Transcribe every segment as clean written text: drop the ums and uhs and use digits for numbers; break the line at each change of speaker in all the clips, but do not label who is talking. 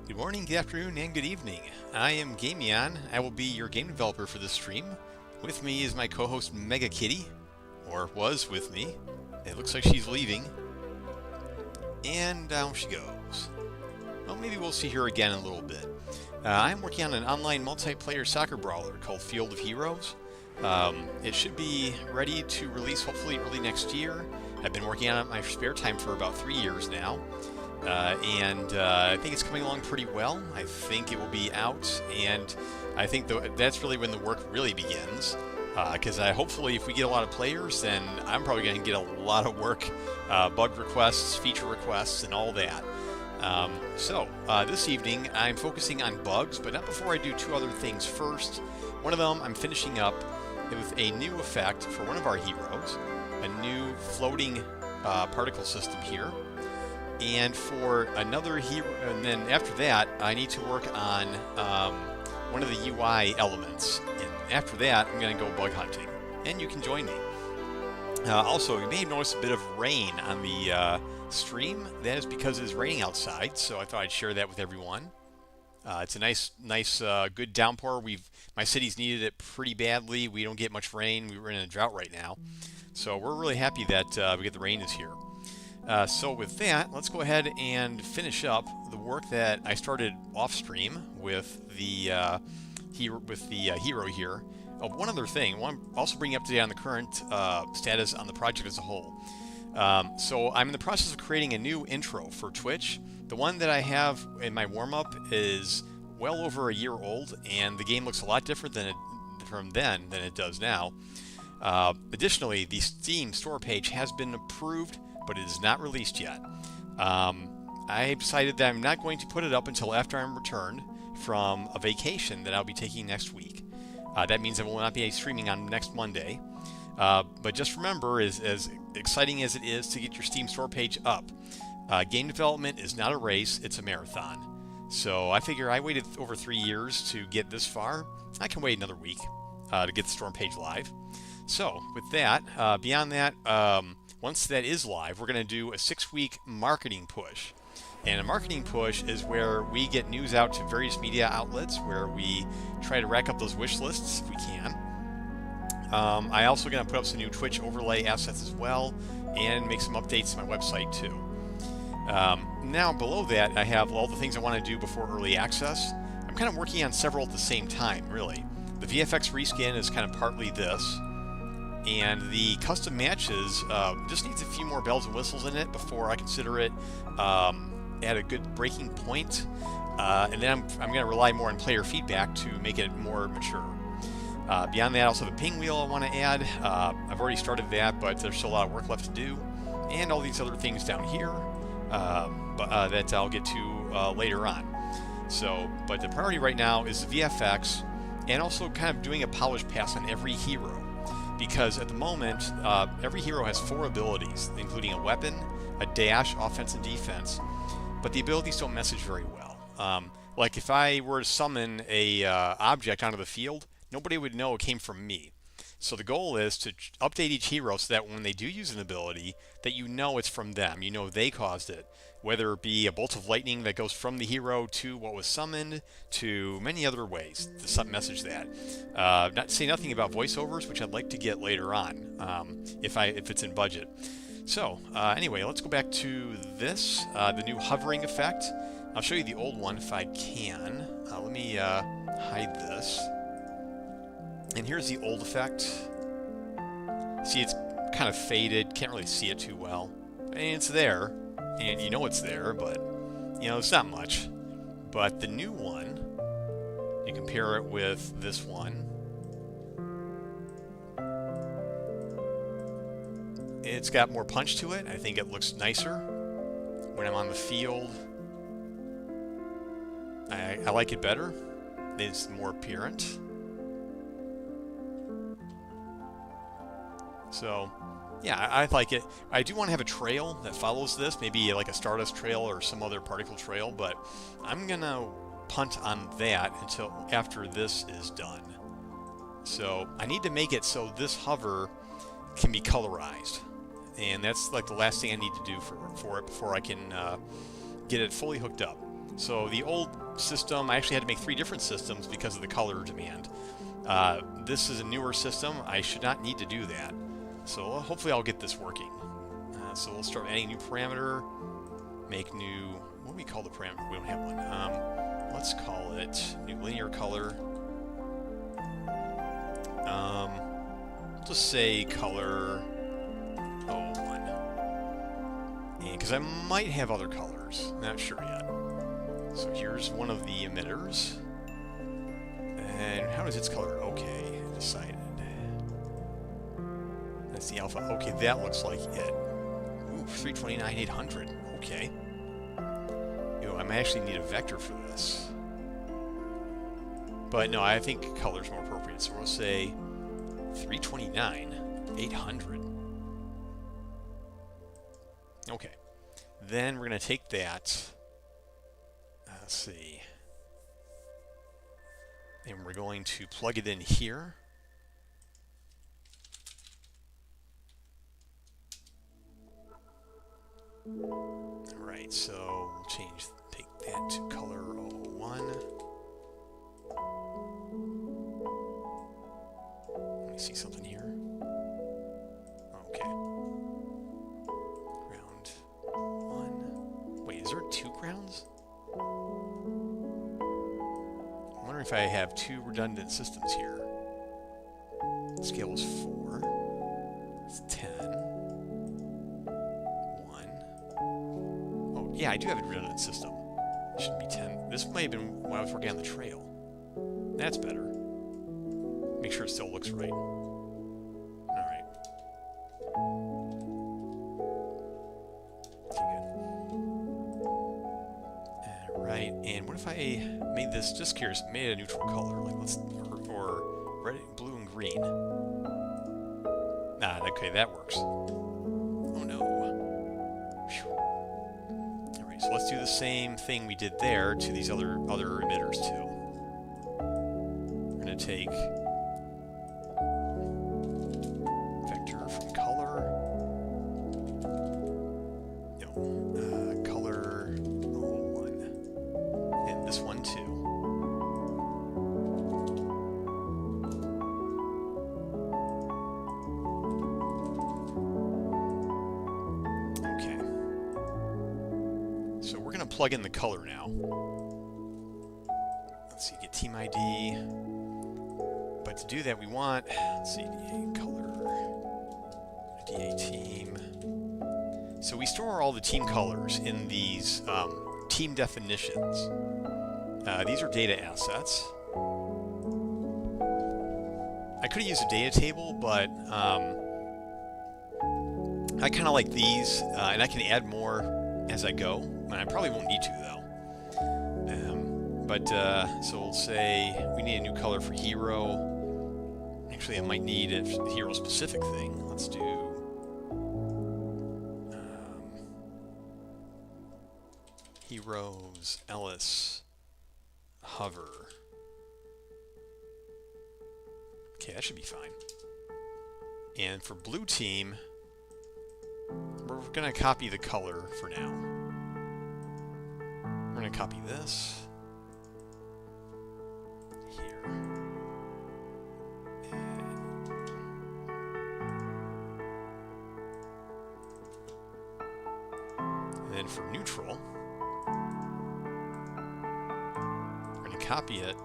Good morning, good afternoon, and good evening. I am Gamion. I will be your game developer for this stream. With me is my co-host Mega Kitty, or was with me. It looks like she's leaving. And down she goes. Well, maybe we'll see her again in a little bit. I'm working on an online multiplayer soccer brawler called Field of Heroes. It should be ready to release hopefully early next year. I've been working on it in my spare time for about 3 years now. I think it's coming along pretty well. I think it will be out, and I think that's really when the work really begins. Because hopefully, if we get a lot of players, then I'm probably going to get a lot of work, bug requests, feature requests, and all that. This evening, I'm focusing on bugs, but not before I do two other things first. One of them, I'm finishing up with a new effect for one of our heroes, a new floating particle system here. And for another hero, and then after that, I need to work on one of the UI elements. And after that, I'm going to go bug hunting, and you can join me. Also, you may have noticed a bit of rain on the stream. That is because it's raining outside, so I thought I'd share that with everyone. It's a nice, good downpour. My city's needed it pretty badly. We don't get much rain. We're in a drought right now, so we're really happy that we get the rain this year. So with that, let's go ahead and finish up the work that I started off stream with the hero here. Oh, one other thing, I want to also bring you up to date on the current status on the project as a whole. So I'm in the process of creating a new intro for Twitch. The one that I have in my warm-up is well over a year old, and the game looks a lot different from then than it does now. Additionally, the Steam store page has been approved, but it is not released yet. I decided that I'm not going to put it up until after I'm returned from a vacation that I'll be taking next week. That means I will not be streaming on next Monday. But just remember, as exciting as it is to get your Steam store page up, game development is not a race, it's a marathon. So I figure I waited over 3 years to get this far. I can wait another week to get the store page live. So with that, beyond that, once that is live, we're going to do a 6-week marketing push. And a marketing push is where we get news out to various media outlets, where we try to rack up those wish lists if we can. I also going to put up some new Twitch overlay assets as well, and make some updates to my website too. Now below that, I have all the things I want to do before early access. I'm kind of working on several at the same time, really. The VFX reskin is kind of partly this. And the custom matches just needs a few more bells and whistles in it before I consider it at a good breaking point. And then I'm going to rely more on player feedback to make it more mature. Beyond that, I also have a ping wheel I want to add. I've already started that, but there's still a lot of work left to do. And all these other things down here that I'll get to later on. But the priority right now is the VFX, and also kind of doing a polished pass on every hero. Because at the moment, every hero has 4 abilities, including a weapon, a dash, offense, and defense. But the abilities don't message very well. Like if I were to summon a object onto the field, nobody would know it came from me. So the goal is to update each hero so that when they do use an ability, that you know it's from them. You know they caused it. Whether it be a bolt of lightning that goes from the hero to what was summoned, to many other ways to message that. Not to say nothing about voiceovers, which I'd like to get later on, if it's in budget. So anyway, let's go back to this, the new hovering effect. I'll show you the old one if I can. Let me hide this. And here's the old effect. See, it's kind of faded, can't really see it too well. And it's there, and you know it's there, but, you know, it's not much. But the new one, you compare it with this one, it's got more punch to it. I think it looks nicer when I'm on the field. I like it better. It's more apparent. So, yeah, I like it. I do want to have a trail that follows this, maybe like a Stardust trail or some other particle trail, but I'm going to punt on that until after this is done. So I need to make it so this hover can be colorized. And that's like the last thing I need to do for it before I can get it fully hooked up. So the old system, I actually had to make 3 different systems because of the color demand. This is a newer system. I should not need to do that. So hopefully I'll get this working. So we'll start adding a new parameter, make new, what do we call the parameter? We don't have one. Let's call it new linear color. We'll just say color 01. And because I might have other colors, not sure yet. So here's one of the emitters. And how does its color? Okay, decided. That's the alpha. Okay, that looks like it. Ooh, 329, 800. Okay. Yo, I might actually need a vector for this. But no, I think color's more appropriate. So we'll say 329, 800. Okay. Then we're going to take that. Let's see. And we're going to plug it in here. Alright, so we'll take that to color 01. Let me see something here. Okay. Ground 1. Wait, is there 2 grounds? I wonder if I have 2 redundant systems here. Scale is 4. It's 10. 1. Oh, yeah, I do have a redundant system. It should be 10. This might have been when I was working on the trail. That's better. Make sure it still looks right. Alright. Right, and what if I made this, just curious, made it a neutral color, like let's, or red, blue and green. Nah, okay, that works. Oh no. Alright, so let's do the same thing we did there to these other emitters too. We're gonna take vector from color. No, color 01. And this one too. Okay. So we're gonna plug in the color now. Let's see, get team ID. But to do that, we want, let's see, DA color, DA team. So we store all the team colors in these team definitions. These are data assets. I could have used a data table, but I kind of like these, and I can add more as I go. And I probably won't need to, though. So we'll say we need a new color for hero. Actually, I might need a hero-specific thing. Let's do heroes, Ellis, hover. Okay, that should be fine. And for blue team, we're going to copy the color for now. We're going to copy this. And for neutral, we're going to copy it,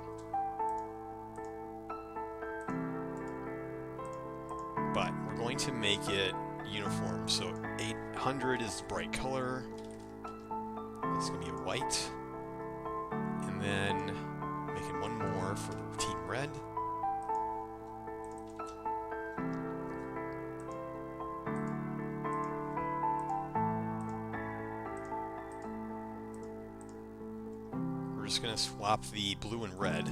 but we're going to make it uniform. So 800 is the bright color. It's going to be a white. And then making one more for team red. We're just going to swap the blue and red.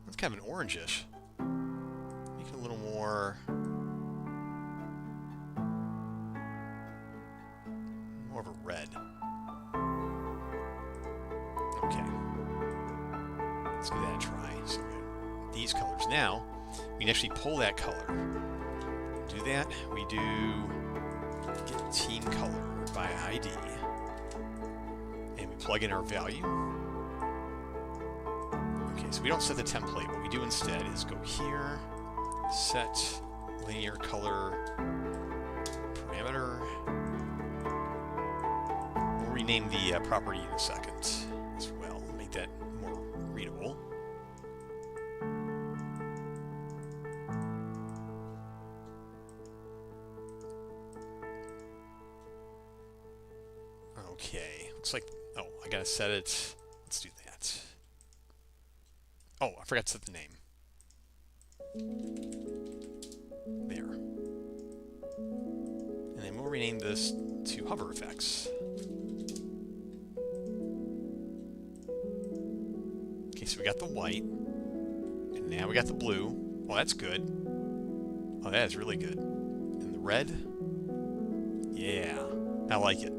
That's kind of an orangish. Make it a little more of a red. Okay. Let's give that a try. So we got these colors. Now, we can actually pull that color. Do that. We do Get team color by ID. And we plug in our value. Okay, so we don't set the template. What we do instead is go here, set linear color parameter. We'll rename the property in a second as well. Make that more readable. Okay, looks like, oh, I gotta set it. Let's do that. Oh, I forgot to set the name. There. And then we'll rename this to hover effects. Okay, so we got the white. And now we got the blue. Well, that's good. Oh, that is really good. And the red. Yeah, I like it.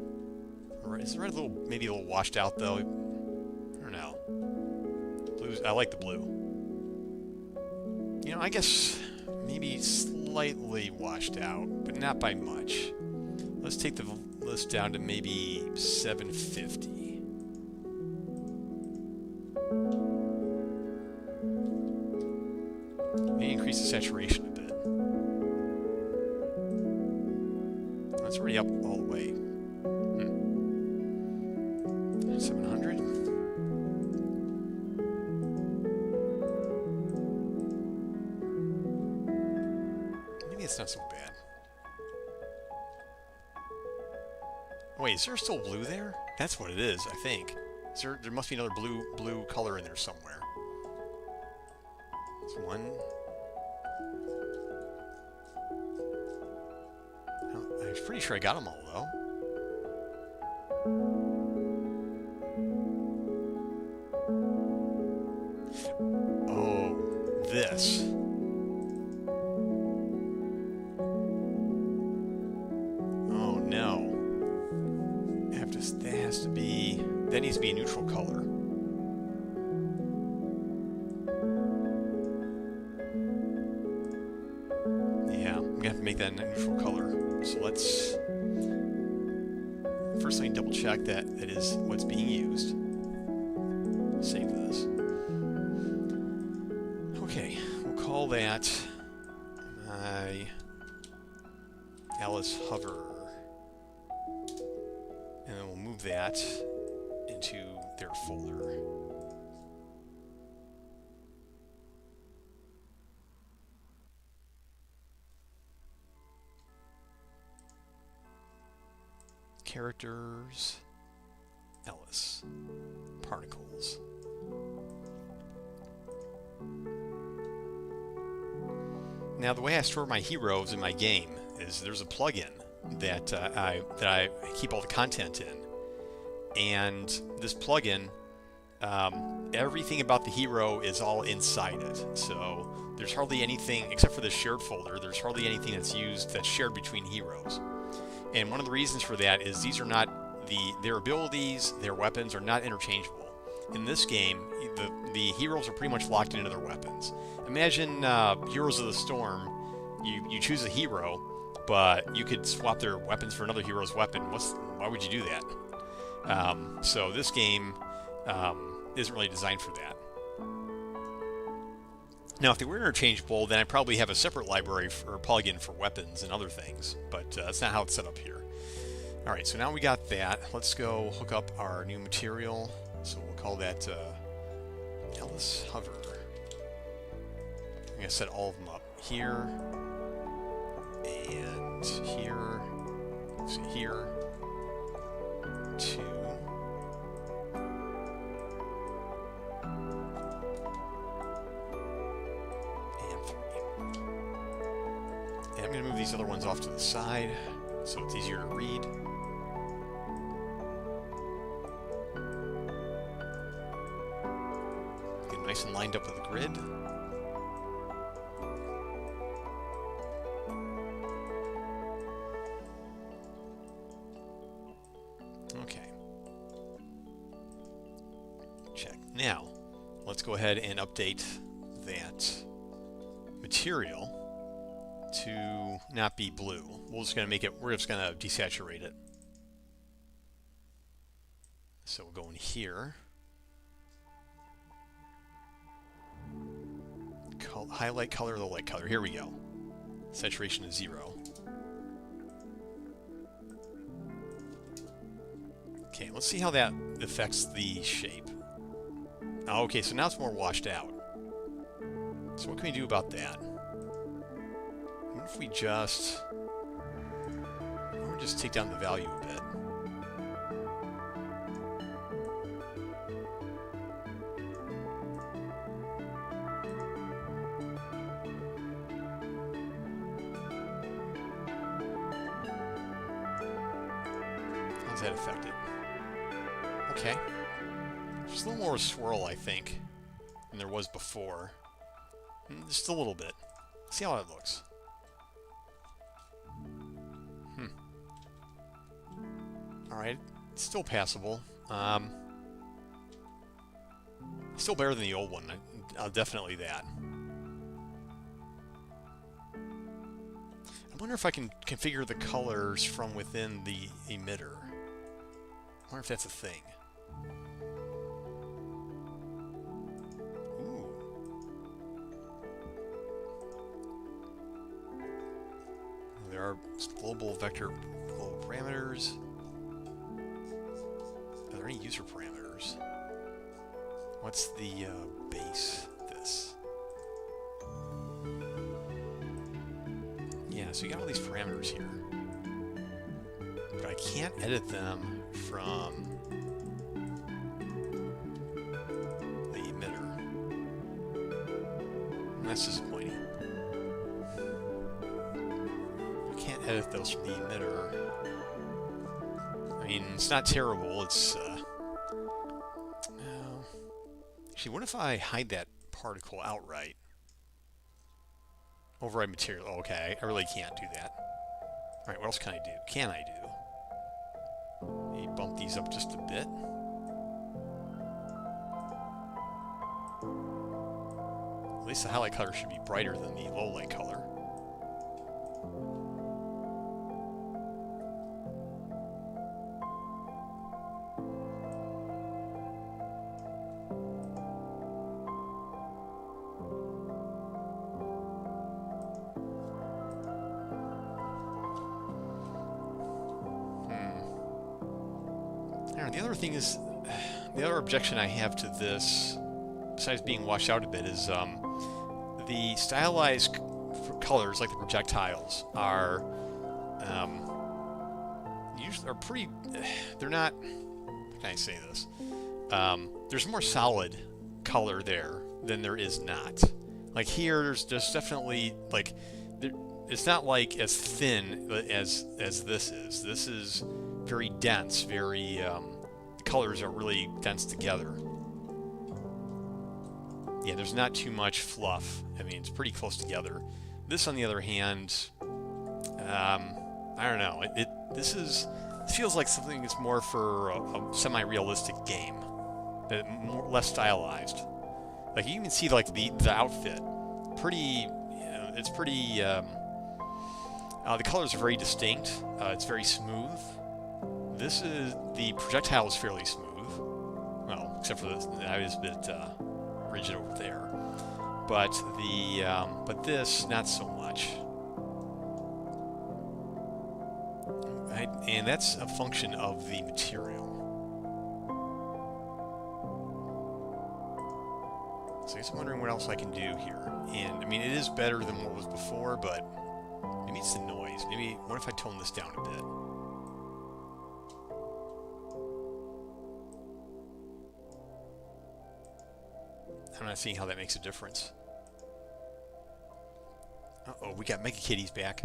Is the red a little, maybe a little washed out though? I don't know. Blues, I like the blue. You know, I guess maybe slightly washed out, but not by much. Let's take the list down to maybe 750. Maybe increase the saturation a bit. That's already up all the way. 700. Maybe it's not so bad. Wait, is there still blue there? That's what it is, I think. There must be another blue color in there somewhere. It's one. I'm pretty sure I got them all though. Oh, this. Oh no. That has to be, that needs to be a neutral color. Yeah, I'm gonna have to make that a neutral color. So let's, first let me double check that it is what's being used. Save this. Okay, we'll call that my Alice Hover. And then we'll move that into their folder. Characters, Alice, particles. Now, the way I store my heroes in my game is there's a plugin that I keep all the content in, and this plugin, everything about the hero is all inside it. So there's hardly anything except for the shared folder. There's hardly anything that's used that's shared between heroes. And one of the reasons for that is these are not their abilities, their weapons are not interchangeable. In this game, the heroes are pretty much locked into their weapons. Imagine Heroes of the Storm. You choose a hero, but you could swap their weapons for another hero's weapon. Why would you do that? So this game isn't really designed for that. Now, if they were interchangeable, then I probably have a separate library or plugin for weapons and other things, but that's not how it's set up here. All right, so now we got that. Let's go hook up our new material. So we'll call that Alice Hover. I'm going to set all of them up here, and here, let's see, here, 2. And I'm going to move these other ones off to the side so it's easier to read. Get nice and lined up with the grid. Okay. Check. Now, let's go ahead and update that material. to not be blue. We're just gonna desaturate it. So we'll go in here. Highlight color, the light color. Here we go. Saturation is 0. Okay, let's see how that affects the shape. Oh, okay, so now it's more washed out. So what can we do about that? What if we just take down the value a bit? How's that affect it? Okay. Just a little more swirl, I think, than there was before. Just a little bit. See how it looks. Alright, still passable. Still better than the old one. Definitely that. I wonder if I can configure the colors from within the emitter. I wonder if that's a thing. Ooh. There are global vector global parameters. Are there any user parameters? What's the base this? Yeah, so you got all these parameters here. But I can't edit them from the emitter. And that's disappointing. I can't edit those from the emitter. I mean, it's not terrible, it's actually, what if I hide that particle outright? Override material. Oh, okay, I really can't do that. Alright, what else can I do? Can I do? Maybe bump these up just a bit. At least the highlight color should be brighter than the low light color. The other thing is, the other objection I have to this, besides being washed out a bit, is the stylized colors, like the projectiles, are usually pretty. They're not. How can I say this? There's more solid color there than there is not. Like here, there's definitely like. It's not like as thin as this is. This is very dense, very. The colors are really dense together. Yeah, there's not too much fluff. I mean, it's pretty close together. This, on the other hand, I don't know. This feels like something that's more for a semi-realistic game, less stylized. Like you can see like the outfit, pretty. It's pretty. The colors are very distinct. It's very smooth. The projectile is fairly smooth. Well, except for that is a bit rigid over there. But but this, not so much. Right? And that's a function of the material. So I guess I'm wondering what else I can do here. And I mean, it is better than what was before, but maybe it's the noise. Maybe, what if I tone this down a bit? I'm not seeing how that makes a difference. Uh-oh, we got Mega Kitties back.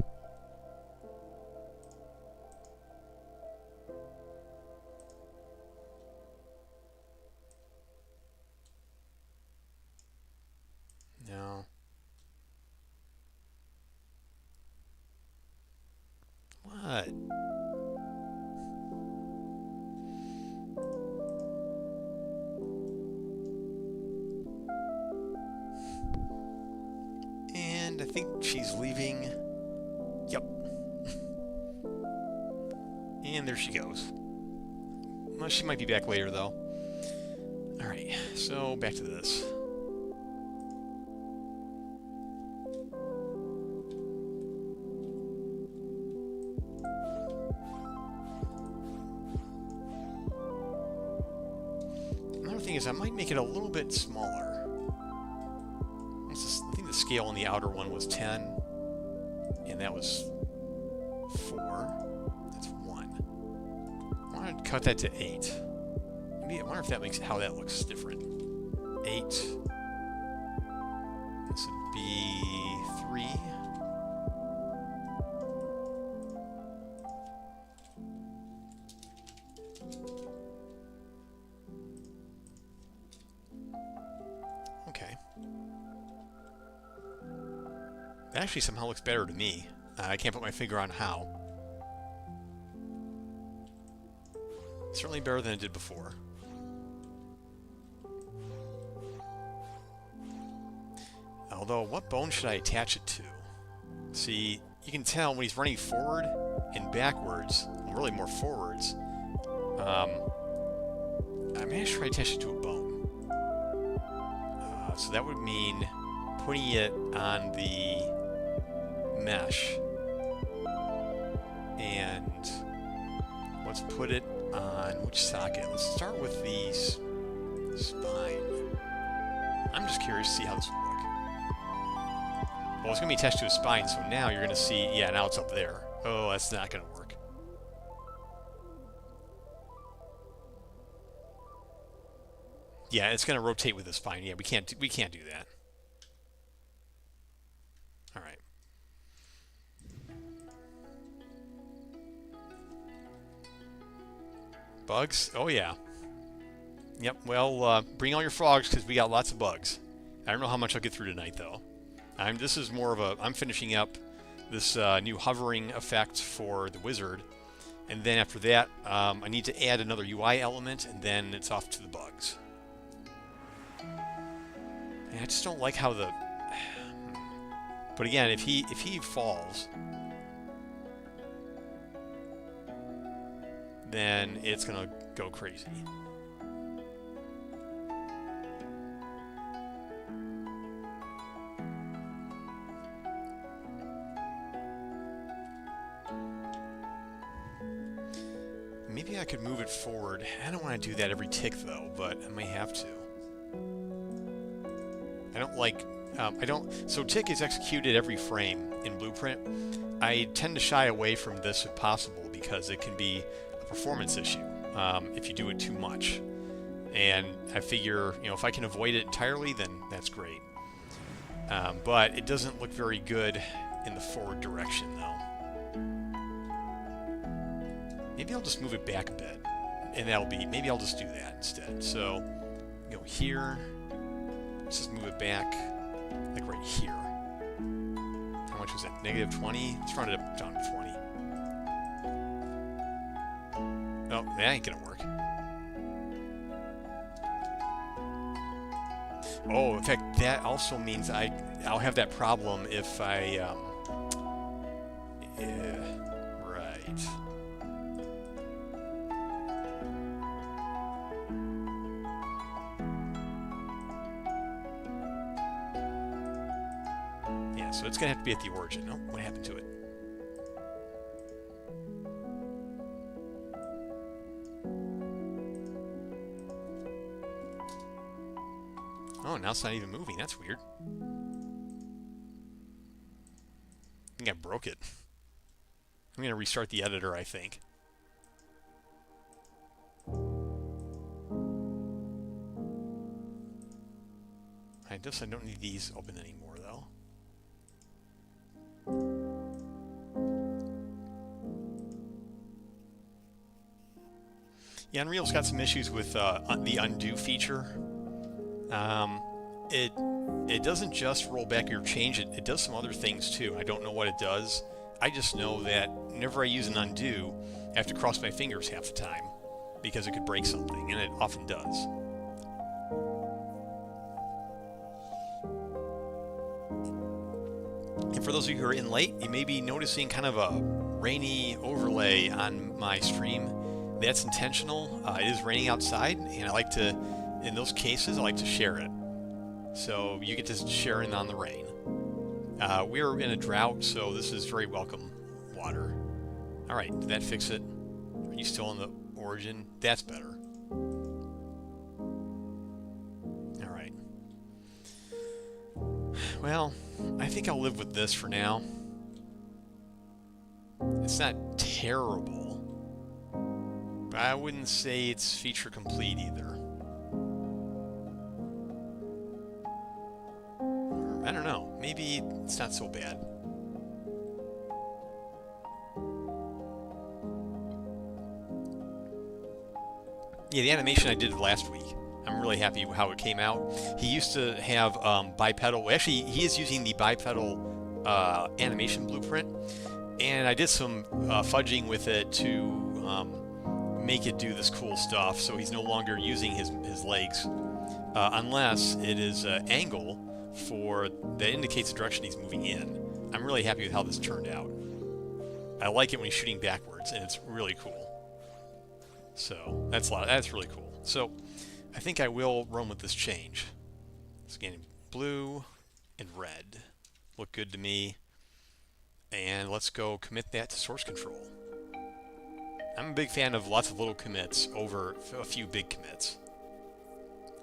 No. What? And I think she's leaving. Yep. And there she goes. Well, she might be back later, though. Alright, so back to this. Another thing is I might make it a little bit smaller. I think the scale on the outer one was 10, and that was 4. That's 1. I want to cut that to 8. Maybe I wonder if that makes how that looks different. 8. This would be 3. Okay. That actually somehow looks better to me. I can't put my finger on how. Certainly better than it did before. Although, what bone should I attach it to? See, you can tell when he's running forward and backwards, really more forwards, I may try to attach it to a bone. So that would mean putting it on the mesh. And let's put it on which socket? Let's start with the spine. I'm just curious to see how this will look. Well, it's going to be attached to a spine, so now you're going to see, yeah, now it's up there. Oh, that's not going to work. Yeah, it's going to rotate with the spine. Yeah, we can't do that. All right. Bugs? Oh, yeah. Yep, well, bring all your frogs, because we got lots of bugs. I don't know how much I'll get through tonight, though. This is more of a... I'm finishing up this new hovering effect for the wizard. And then after that, I need to add another UI element, and then it's off to the bugs. And I just don't like how the... But again, if he falls, then it's going to go crazy. Maybe I could move it forward. I don't want to do that every tick, though, but I may have to. I don't like... So tick is executed every frame in Blueprint. I tend to shy away from this if possible because it can be a performance issue if you do it too much. And I figure, if I can avoid it entirely, then that's great. But it doesn't look very good in the forward direction, though. Maybe I'll just move it back a bit, and maybe I'll just do that instead. So, go here, let's just move it back, like right here. How much was that? -20? Let's run it up down to 20. Oh, that ain't gonna work. Oh, in fact, that also means I'll have that problem if I, right. So it's going to have to be at the origin. Oh, what happened to it? Oh, now it's not even moving. That's weird. I think I broke it. I'm going to restart the editor, I think. I don't need these open anymore, though. Yeah, Unreal's got some issues with the undo feature. It doesn't just roll back your change, it does some other things too. I don't know what it does. I just know that whenever I use an undo, I have to cross my fingers half the time because it could break something, and it often does. And for those of you who are in late, you may be noticing kind of a rainy overlay on my stream. That's intentional. It is raining outside, and I like to, in those cases, I like to share it. So you get to share in on the rain. We are in a drought, so this is very welcome water. All right, did that fix it? Are you still in the origin? That's better. All right. Well, I think I'll live with this for now. It's not terrible, but I wouldn't say it's feature complete either. I don't know. Maybe it's not so bad. Yeah, the animation I did last week, I'm really happy with how it came out. He used to have bipedal. Actually, he is using the bipedal animation blueprint, and I did some fudging with it to make it do this cool stuff. So he's no longer using his legs, unless it is an angle that indicates the direction he's moving in. I'm really happy with how this turned out. I like it when he's shooting backwards, and it's really cool. So that's really cool. So I think I will run with this change. It's getting blue and red. Look good to me. And let's go commit that to source control. I'm a big fan of lots of little commits over a few big commits.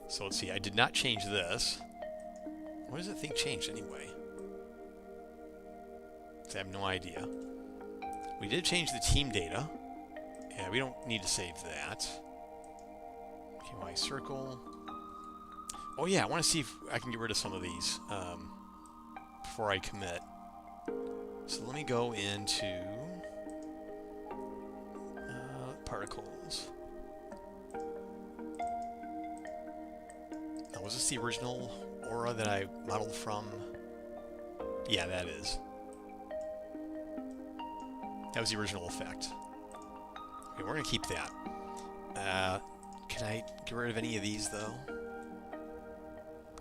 So let's see, I did not change this. What does it think changed anyway? I have no idea. We did change the team data. Yeah, we don't need to save that. KY circle. Oh yeah, I want to see if I can get rid of some of these before I commit. So let me go into particles. Now, was this the original aura that I modeled from? Yeah, that is. That was the original effect. Okay, we're going to keep that. Can I get rid of any of these, though?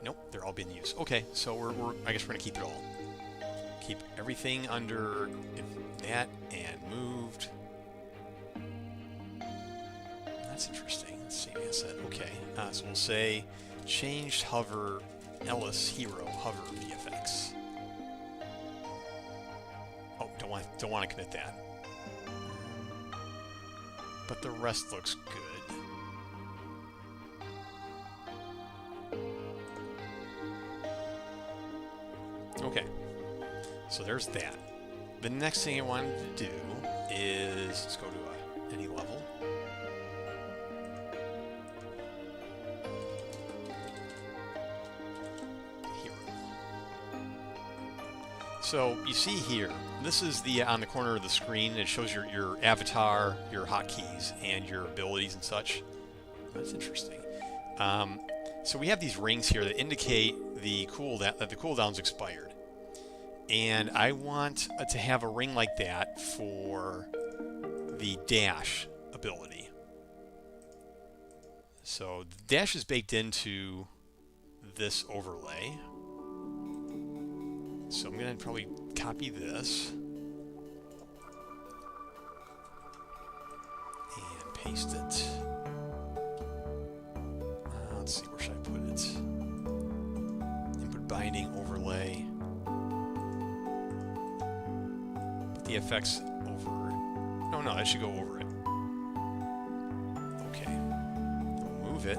Nope, they're all being used. Okay, so I guess we're going to keep it all. Keep everything under that and moved. That's interesting. Let's see, asset. Okay, so we'll say changed hover Ellis hero hover VFX. Oh, don't want to commit that. But the rest looks good. Okay, so there's that. The next thing I wanted to do is, let's go to any level. Hero. So you see here, this is the on the corner of the screen. It shows your avatar, your hotkeys, and your abilities and such. That's interesting. So we have these rings here that indicate that the cooldown's expired. And I want to have a ring like that for the dash ability. So the dash is baked into this overlay. So I'm going to probably copy this and paste it. Let's see, where should I put it? Input binding overlay. Put the effects over it. No, that should go over it. Okay. We'll move it.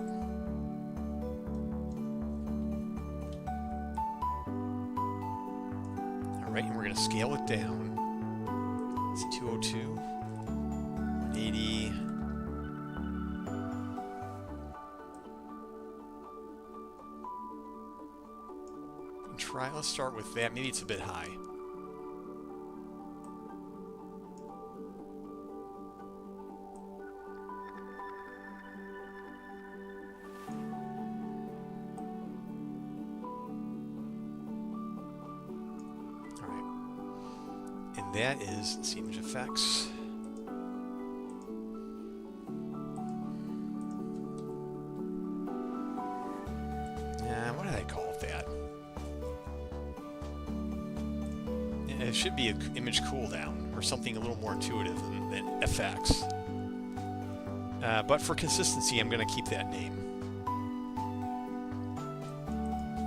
Alright, and we're going to scale it down. It's 202, 180. Let's start with that. Maybe it's a bit high. All right. And that is, let's see, image effects. What did I call it that? It should be an image cooldown or something a little more intuitive than FX. But for consistency, I'm going to keep that name.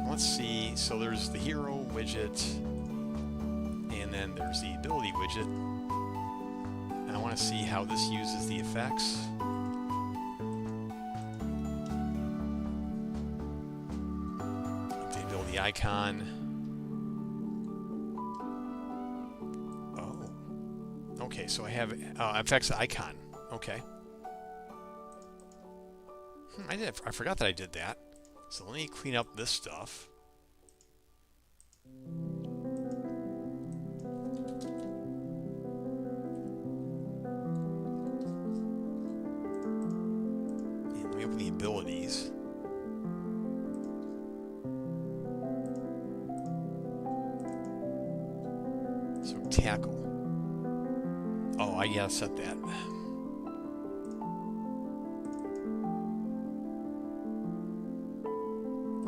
Let's see. So there's the hero widget, and then there's the ability widget. And I want to see how this uses the effects. The ability icon. Oh. Okay, so I have effects icon. Okay. I forgot that I did that. So let me clean up this stuff. And let me open the abilities. So tackle. Oh, I gotta set that.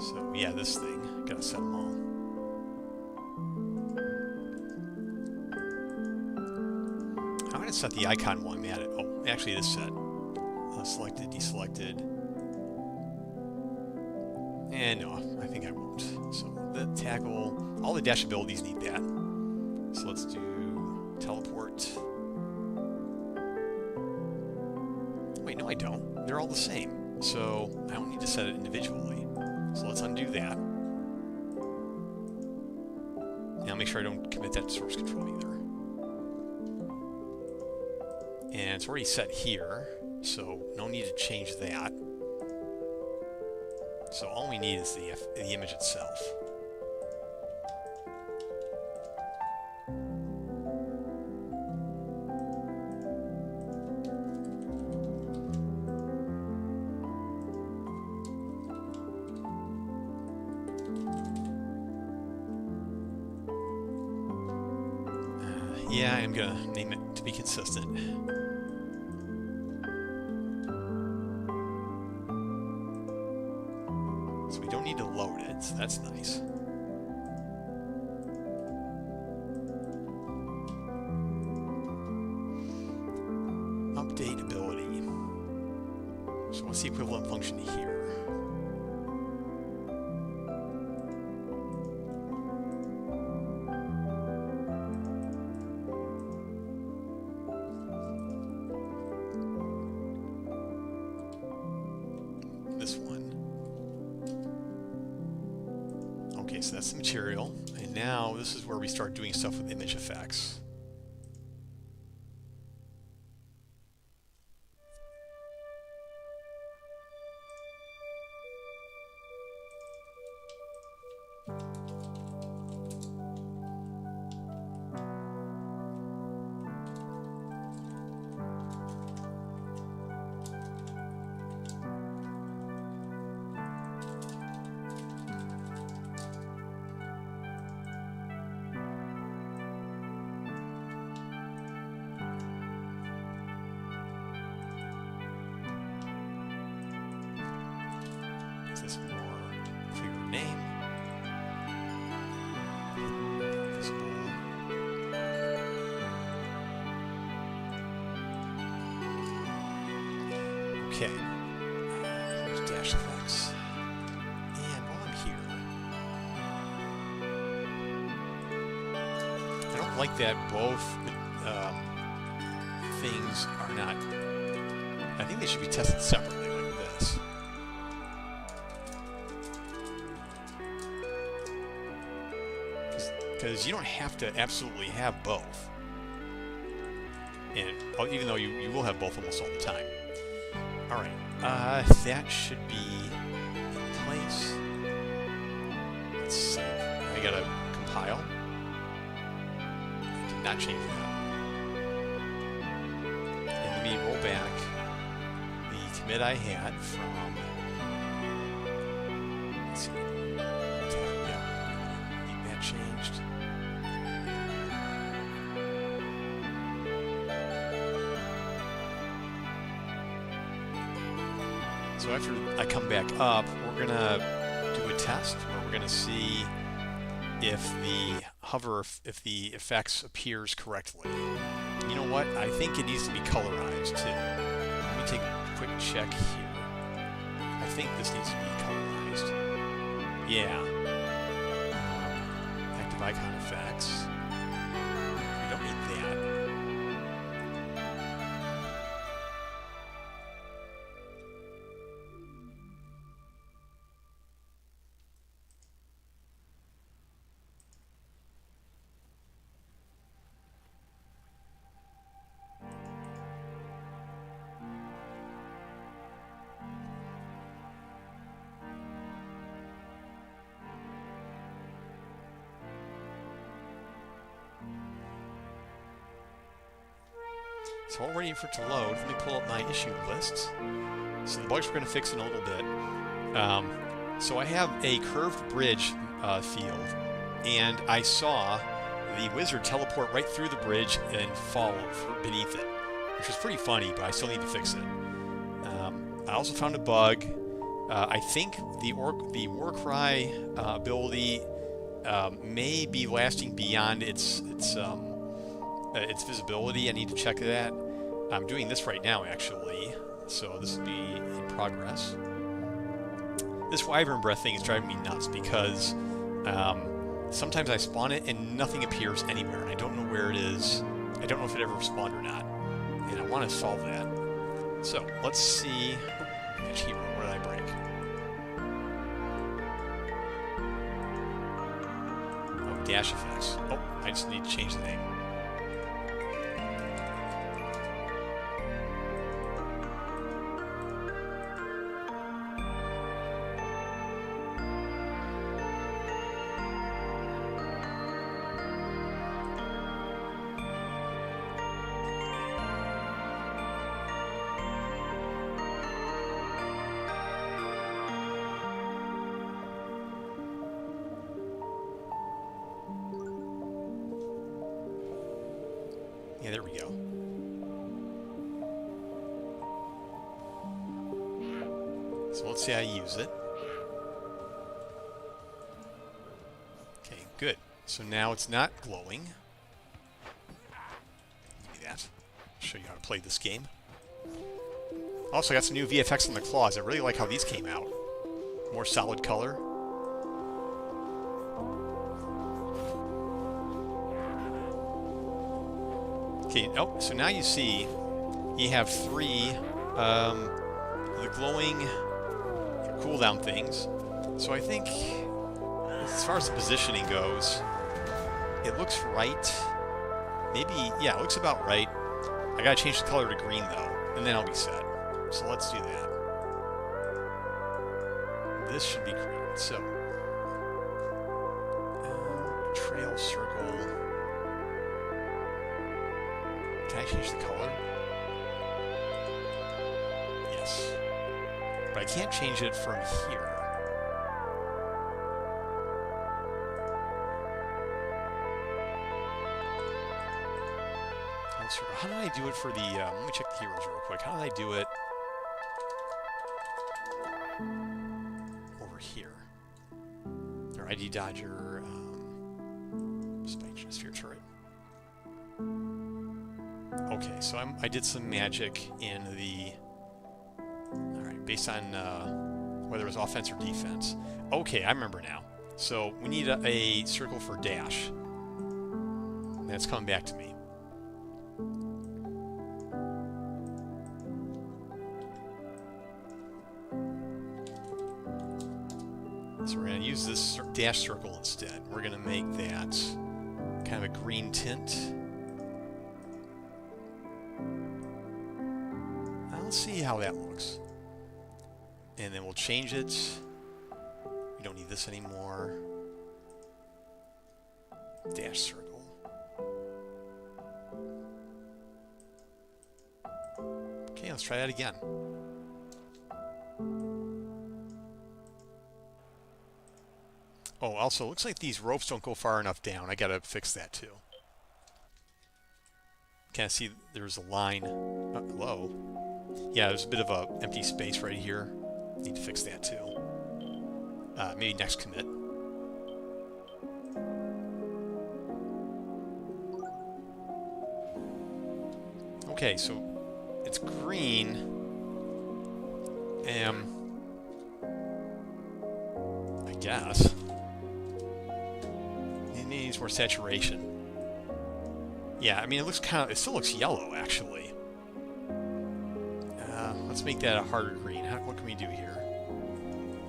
So yeah, this thing. Gotta set them all. I'm gonna set the icon while I'm at it. Oh, actually it is set. Selected, deselected. And no, I think I won't. So the tackle, all the dash abilities need that. So let's do teleport. Wait, no I don't. They're all the same. So I don't need to set it individually. So let's undo that. Now make sure I don't commit that to source control either. And it's already set here, so no need to change that. So all we need is the image itself. Yeah, I'm gonna name it to be consistent. So we don't need to load it, so that's nice. Update ability. So what's the equivalent function here? Okay, so that's the material, and now this is where we start doing stuff with image effects. This more clear name. Visible. Okay. There's dash effects. And while I'm here, I don't like that both things are not. I think they should be tested separately like this. Because you don't have to absolutely have both. And even though you will have both almost all the time. Alright, that should be in place. Let's see. I gotta compile. I did not change that. And let me roll back the commit I had from. Let's see. Yeah, need that changed. So after I come back up, we're gonna do a test where we're gonna see if the hover if the effects appears correctly. You know what? I think it needs to be colorized too. Let me take a quick check here. I think this needs to be colorized. Yeah. Active icon effects. We don't need that. So while we're waiting for it to load, let me pull up my issue lists. So the bugs we're going to fix in a little bit. So I have a curved bridge field, and I saw the wizard teleport right through the bridge and fall beneath it, which was pretty funny, but I still need to fix it. I also found a bug. I think the Warcry ability may be lasting beyond its visibility. I need to check that. I'm doing this right now, actually, so this will be in progress. This wyvern breath thing is driving me nuts because sometimes I spawn it and nothing appears anywhere. I don't know where it is. I don't know if it ever spawned or not, and I want to solve that. So let's see. Which hero? What did I break? Oh, dash effects. Oh, I just need to change the name. Yeah, there we go. So let's see how I use it. Okay, good. So now it's not glowing. Give me that. I'll show you how to play this game. Also, I got some new VFX on the claws. I really like how these came out. More solid color. Okay, oh, so now you see you have three the glowing cooldown things. So I think, as far as the positioning goes, it looks right. Maybe, yeah, it looks about right. I gotta change the color to green though, and then I'll be set. So let's do that. This should be green. So, trail circle. Can I change the color? Yes. But I can't change it from here. How did I do it for the... let me check the heroes real quick. How did I do it over here? Or ID Dodger, Sphere Turret. Okay, so I did some magic in the... Alright, based on whether it was offense or defense. Okay, I remember now. So we need a circle for dash. That's coming back to me. So we're going to use this dash circle instead. We're going to make that kind of a green tint. Let's see how that looks. And then we'll change it. We don't need this anymore. Dash circle. Okay, let's try that again. Oh, also, it looks like these ropes don't go far enough down. I gotta fix that too. Can I see there's a line? Hello? Yeah, there's a bit of a empty space right here. Need to fix that too. Maybe next commit. Okay, so it's green. I guess. It needs more saturation. Yeah, I mean, it still looks yellow, actually. Let's make that a harder green. What can we do here?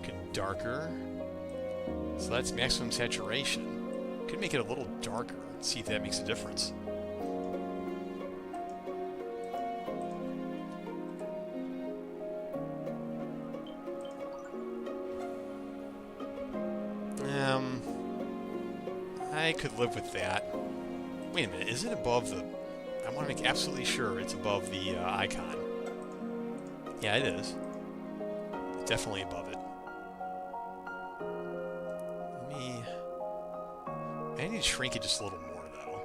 Make it darker. So that's maximum saturation. Could make it a little darker. See if that makes a difference. I could live with that. Wait a minute, is it above the... I want to make absolutely sure it's above the icon. Yeah, it is. Definitely above it. I need to shrink it just a little more, though.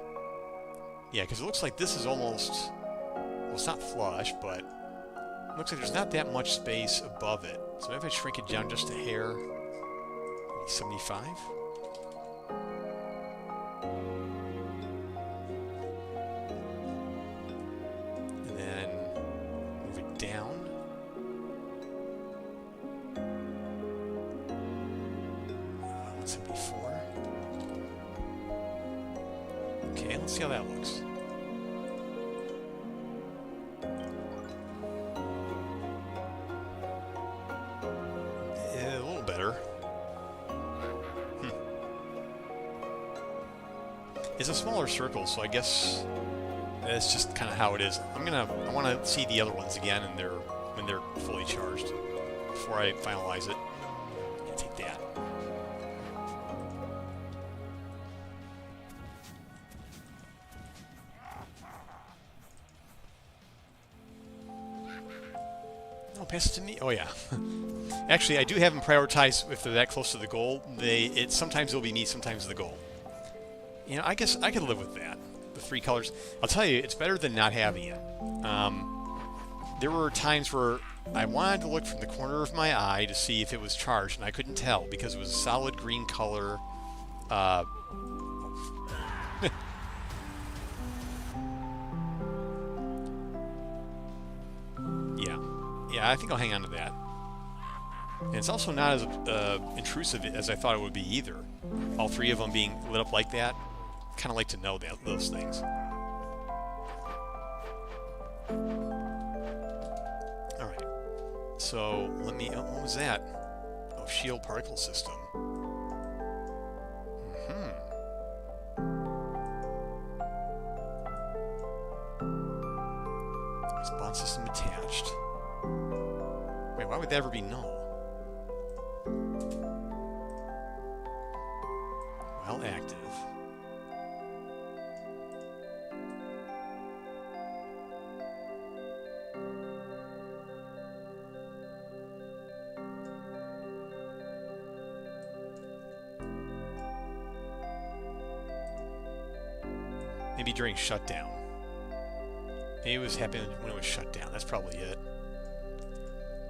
Yeah, because it looks like this is almost... Well, it's not flush, but... It looks like there's not that much space above it. So maybe if I shrink it down just a hair... Maybe 75? And then... Move it down. 174. Okay, let's see how that looks. A little better. It's a smaller circle, so I guess that's just kind of how it is. I want to see the other ones again, and when they're fully charged before I finalize it. Yeah, take that. Oh, pass it to me? Oh, yeah. Actually, I do have them prioritized if they're that close to the goal. Sometimes it'll be me, sometimes the goal. You know, I guess I could live with that. The 3 colors. I'll tell you, it's better than not having it. There were times where I wanted to look from the corner of my eye to see if it was charged, and I couldn't tell because it was a solid green color. Yeah, I think I'll hang on to that. And it's also not as intrusive as I thought it would be either. All 3 of them being lit up like that. Kind of like to know those things. All right. So let me. What was that? Oh, shield particle system. Spawn system attached. Wait, why would that ever be null? Well, active. Maybe during shutdown. Maybe it was happening when it was shut down. That's probably it.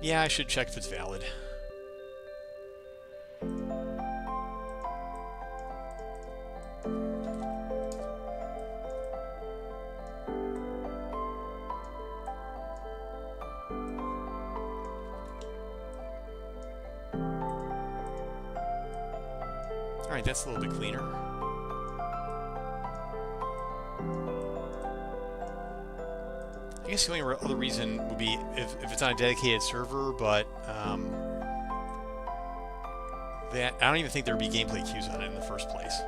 Yeah, I should check if it's valid. Alright, that's a little bit cleaner. I guess the only other reason would be if it's on a dedicated server, but that I don't even think there'd be gameplay cues on it in the first place.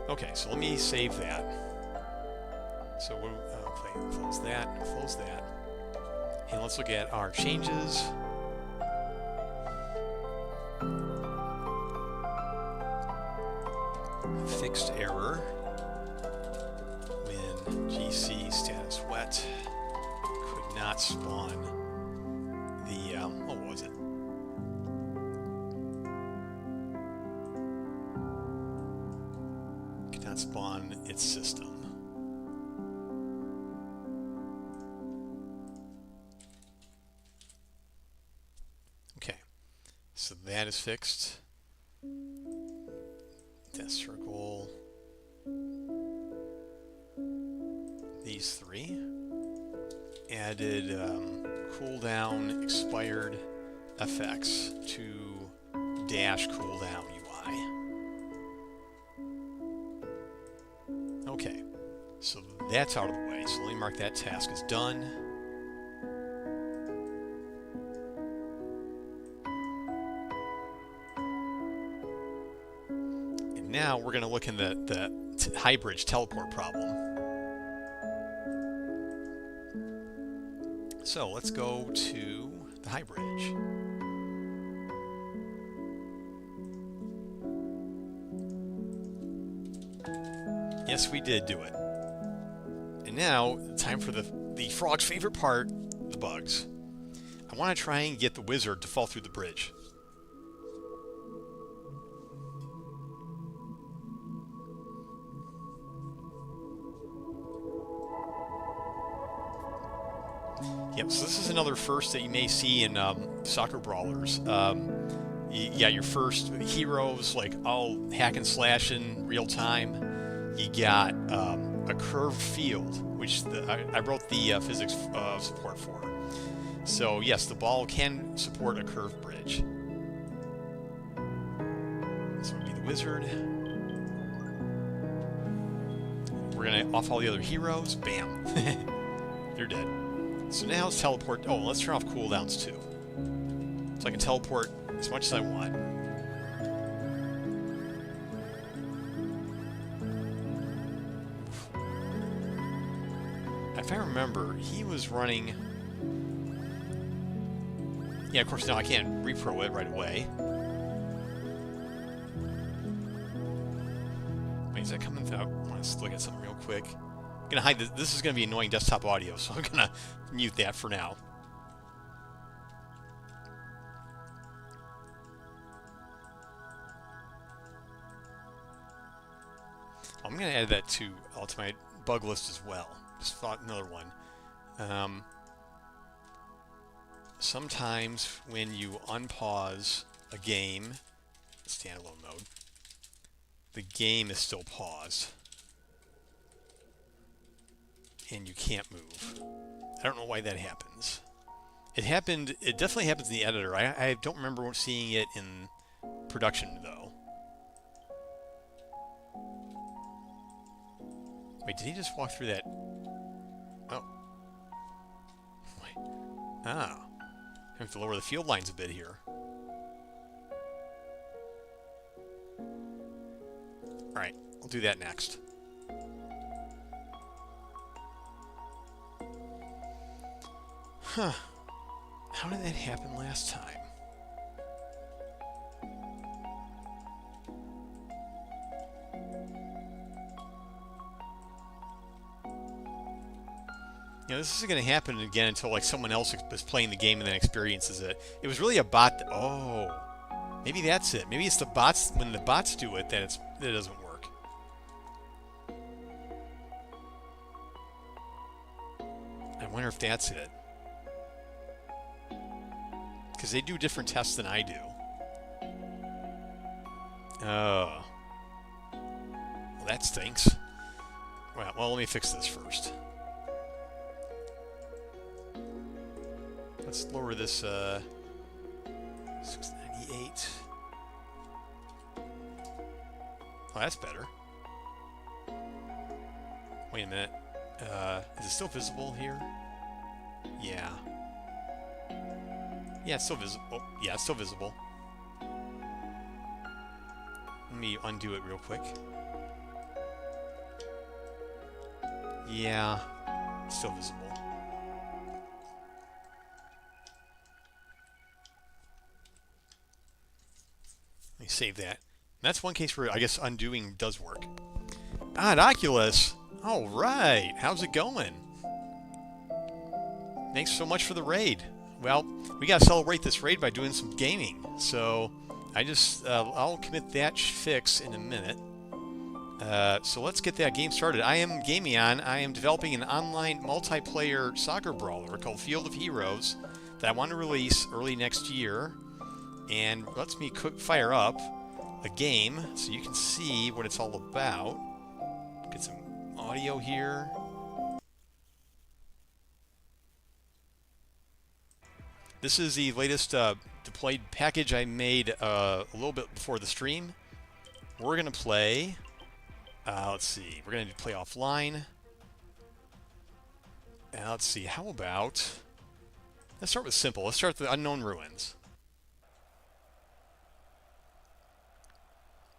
Okay, so let me save that. So we'll close that, and let's look at our changes. Fixed error when GC status wet could not spawn the what was it? Could not spawn its system. Okay, so that is fixed. That circle. These 3. added cooldown expired effects to dash cooldown UI. Okay, so that's out of the way. So let me mark that task as done. And now we're going to look in the high bridge teleport problem. So let's go to the high bridge. Yes, we did do it. And now, time for the frog's favorite part, the bugs. I want to try and get the wizard to fall through the bridge. Yep, so this is another first that you may see in soccer brawlers. You got your first heroes, like all hack and slash in real time. You got a curved field, which I wrote the physics support for. So yes, the ball can support a curved bridge. This would be the wizard. We're gonna off all the other heroes. Bam, they're dead. So now let's teleport. Oh, let's turn off cooldowns too, so I can teleport as much as I want. If I remember, he was running... Yeah, of course, now I can't repro it right away. Wait, is that coming through? I want to look at something real quick. I'm going to hide this. This is going to be annoying desktop audio, so I'm going to mute that for now. I'm going to add that to my bug list as well. Just thought another one. Sometimes when you unpause a game, standalone mode, the game is still paused. And you can't move. I don't know why that happens. It definitely happens in the editor. I don't remember seeing it in production, though. Wait, did he just walk through that? Oh. Wait. Ah. I have to lower the field lines a bit here. Alright, I'll do that next. Huh. How did that happen last time? You know, this isn't going to happen again until like someone else is playing the game and then experiences it. It was really a bot. Oh, maybe that's it. Maybe it's the bots. When the bots do it, that it doesn't work. I wonder if that's it. Because they do different tests than I do. Oh. Well, that stinks. Well, let me fix this first. Let's lower this, 698. Oh, that's better. Wait a minute. Is it still visible here? Yeah. Yeah, it's still visible. Oh, yeah, it's still visible. Let me undo it real quick. Yeah, it's still visible. Let me save that. That's one case where I guess undoing does work. Oculus! Alright, how's it going? Thanks so much for the raid. Well, we gotta celebrate this raid by doing some gaming. So, I'll commit that fix in a minute. So let's get that game started. I am Gamion. I am developing an online multiplayer soccer brawler called Field of Heroes that I want to release early next year. And lets me fire up a game so you can see what it's all about. Get some audio here. This is the latest deployed package I made a little bit before the stream. We're going to play, let's see, we're going to play offline. And let's see, how about, let's start with simple. Let's start with the Unknown Ruins.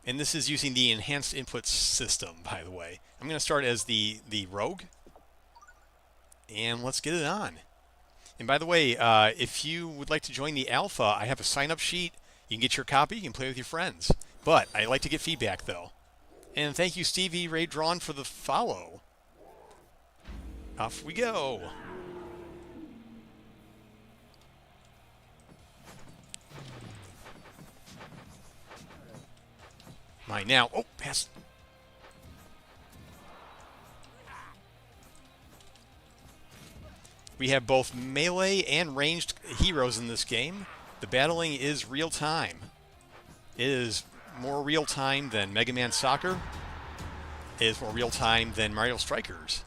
And this is using the enhanced input system, by the way. I'm going to start as the rogue. And let's get it on. And by the way, if you would like to join the alpha, I have a sign-up sheet. You can get your copy. You can play with your friends. But I like to get feedback, though. And thank you, Stevie Ray Drawn, for the follow. Off we go. Mine now. Oh, pass. We have both melee and ranged heroes in this game. The battling is real time. It is more real time than Mega Man Soccer. It is more real time than Mario Strikers.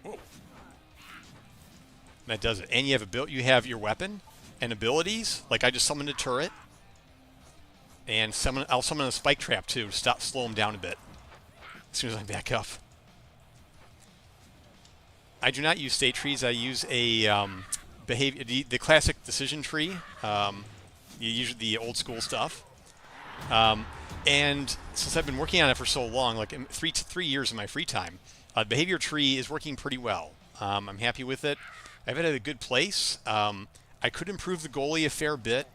Whoa. That does it. And you have your weapon and abilities. Like I just summoned a turret. And I'll summon a spike trap too to slow him down a bit as soon as I back up. I do not use state trees. I use a the classic decision tree. Usually the old school stuff. And since I've been working on it for so long, like 3 years of my free time, behavior tree is working pretty well. I'm happy with it. I've had it at a good place. I could improve the goalie a fair bit,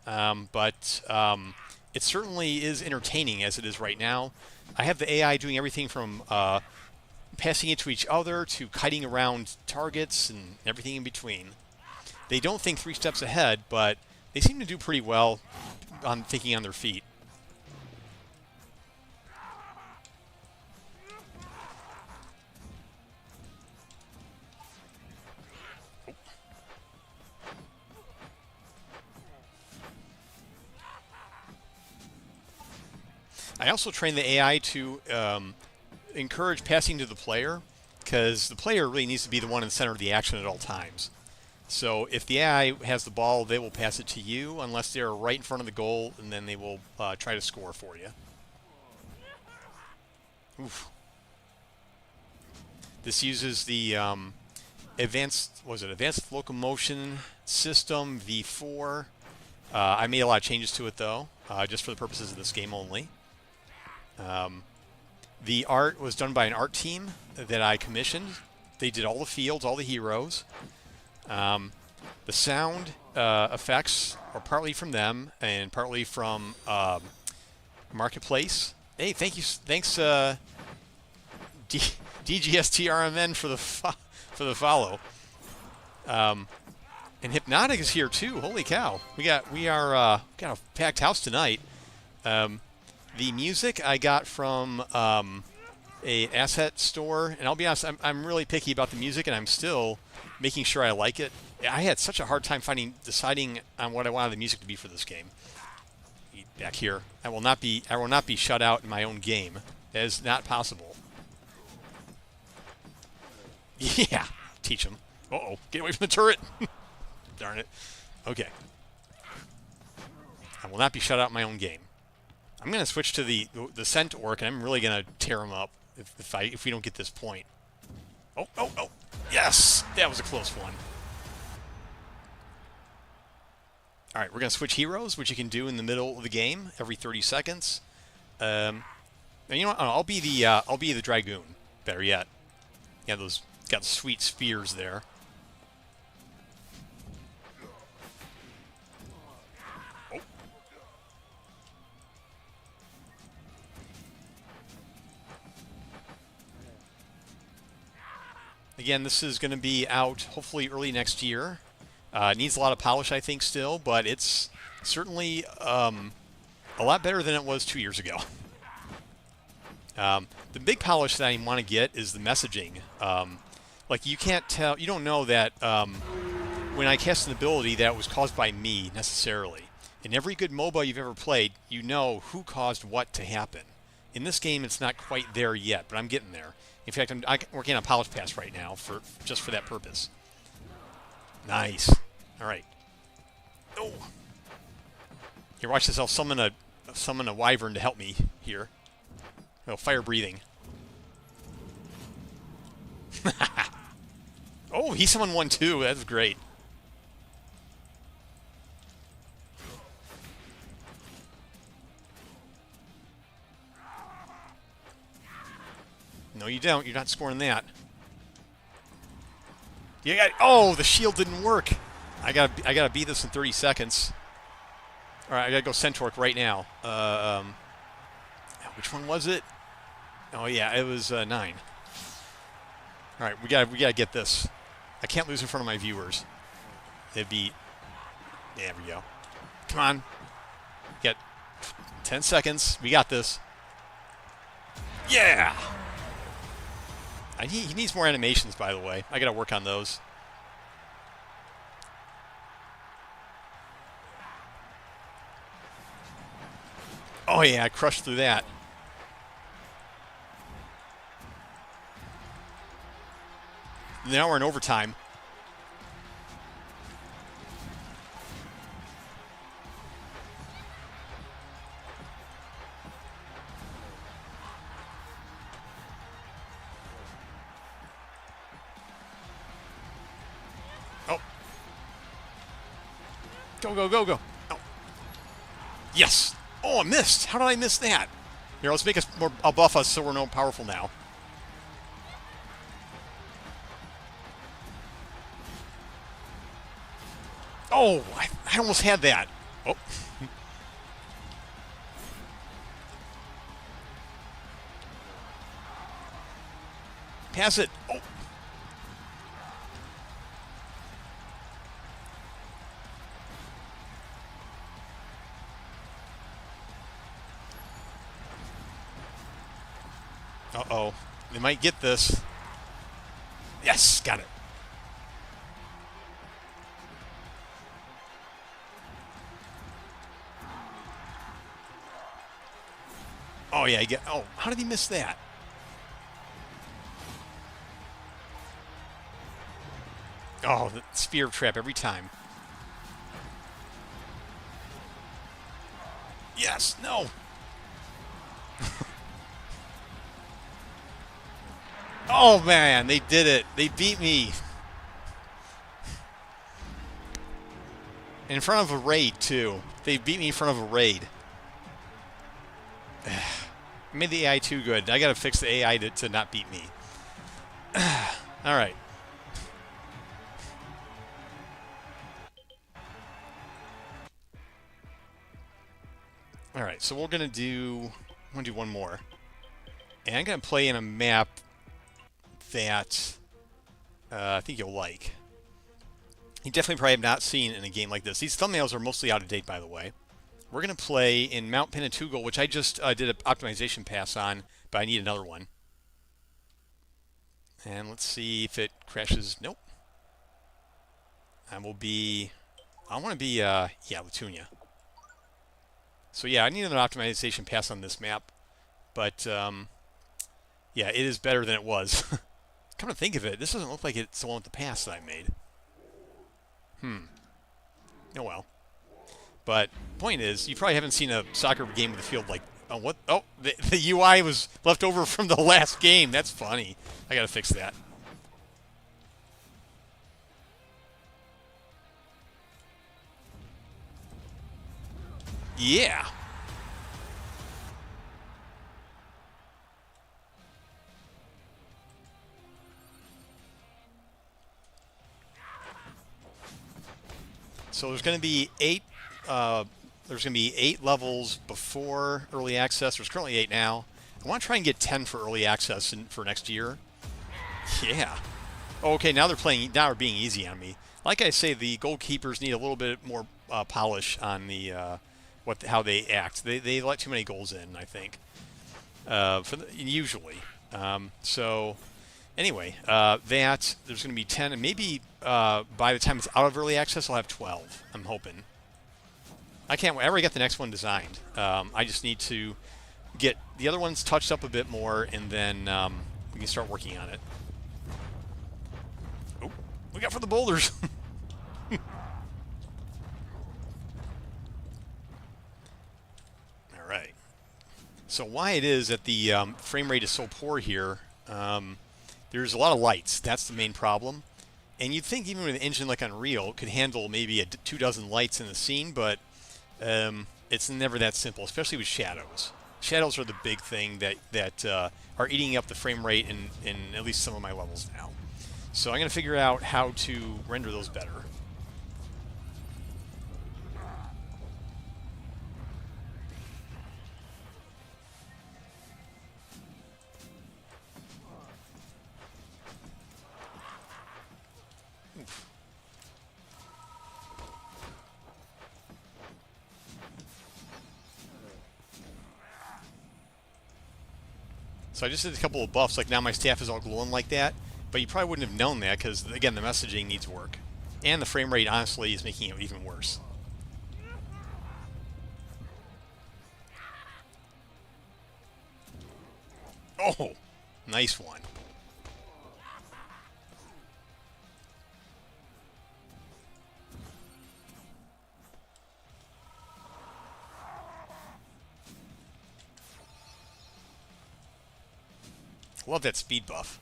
but it certainly is entertaining as it is right now. I have the AI doing everything from passing it to each other to kiting around targets and everything in between. They don't think 3 steps ahead, but they seem to do pretty well on thinking on their feet. I also train the AI to encourage passing to the player, because the player really needs to be the one in the center of the action at all times. So if the AI has the ball, they will pass it to you unless they're right in front of the goal, and then they will try to score for you. Oof. This uses the advanced locomotion system V4. I made a lot of changes to it though, just for the purposes of this game only. The art was done by an art team that I commissioned. They did all the fields, all the heroes. The sound effects are partly from them and partly from Marketplace. Hey, thanks DGSTRMN for the follow. And Hypnotic is here too. Holy cow! We got a packed house tonight. The music I got from a asset store, and I'll be honest, I'm really picky about the music, and I'm still making sure I like it. I had such a hard time deciding on what I wanted the music to be for this game. Back here, I will not be shut out in my own game. That is not possible. Yeah, teach him. Uh-oh, get away from the turret. Darn it. Okay. I will not be shut out in my own game. I'm going to switch to the scent orc, and I'm really going to tear him up if we don't get this point. Oh! Yes! That was a close one. All right, we're going to switch heroes, which you can do in the middle of the game every 30 seconds. And you know what? I'll be the dragoon. Better yet. Yeah, those got sweet spears there. Again, this is going to be out hopefully early next year. It needs a lot of polish, I think, still, but it's certainly a lot better than it was 2 years ago. The big polish that I want to get is the messaging. Like, you can't tell, you don't know that when I cast an ability that was caused by me, necessarily. In every good MOBA you've ever played, you know who caused what to happen. In this game, it's not quite there yet, but I'm getting there. In fact, I'm working on Polish Pass right now just for that purpose. Nice. All right. Oh. Here, watch this. I'll summon a wyvern to help me here. Oh, fire breathing. Oh, he summoned one too. That's great. No, you don't. You're not scoring that. You got. Oh, the shield didn't work. I gotta beat this in 30 seconds. All right, I gotta go Centaur right now. Which one was it? Oh yeah, it was 9. All right, we gotta get this. I can't lose in front of my viewers. It'd be. There we go. Come on. Get 10 seconds. We got this. Yeah. He needs more animations, by the way. I gotta work on those. Oh yeah, I crushed through that. Now we're in overtime. Oh. Go, go, go, go. Oh. Yes. Oh, I missed. How did I miss that? Here, let's make us more. I'll buff us so we're more powerful now. Oh, I almost had that. Oh. Pass it. Oh. Uh-oh. They might get this. Yes, got it. Oh, yeah, oh, how did he miss that? Oh, the spear trap every time. Yes, no. Oh, man, they did it. They beat me. In front of a raid, too. They beat me in front of a raid. I made the AI too good. I gotta fix the AI to not beat me. Alright. Alright, so we're gonna do one more. And I'm gonna play in a map that I think you'll like. You definitely probably have not seen in a game like this. These thumbnails are mostly out of date, by the way. We're going to play in Mount Pinatubo, which I just did an optimization pass on, but I need another one. And let's see if it crashes. Nope. I want to be, yeah, Latunia. So yeah, I need another optimization pass on this map. But, yeah, it is better than it was. Come to think of it, this doesn't look like it's the one with the pass that I made. Oh well. But point is, you probably haven't seen a soccer game with a field like, oh, what? Oh, the UI was left over from the last game. That's funny. I gotta fix that. Yeah. So there's going to be 8 levels before early access. There's currently 8 now. I want to try and get 10 for early access for next year. Yeah. Oh, okay, now they're being easy on me. Like I say, the goalkeepers need a little bit more polish on the how they act. They let too many goals in, I think. Usually. So anyway, there's going to be 10, and maybe by the time it's out of early access, I'll have 12. I'm hoping. I can't wait. I already got the next one designed. I just need to get the other one's touched up a bit more, and then we can start working on it. Oh, look out for the boulders! All right. So why it is that the frame rate is so poor here, there's a lot of lights. That's the main problem. And you'd think even with an engine like Unreal, it could handle maybe 24 lights in the scene, but it's never that simple, especially with shadows. Shadows are the big thing that are eating up the frame rate in at least some of my levels now. So I'm going to figure out how to render those better. Oof. So I just did a couple of buffs, like now my staff is all glowing like that, but you probably wouldn't have known that because, again, the messaging needs work. And the frame rate, honestly, is making it even worse. Oh, nice one. Love that speed buff.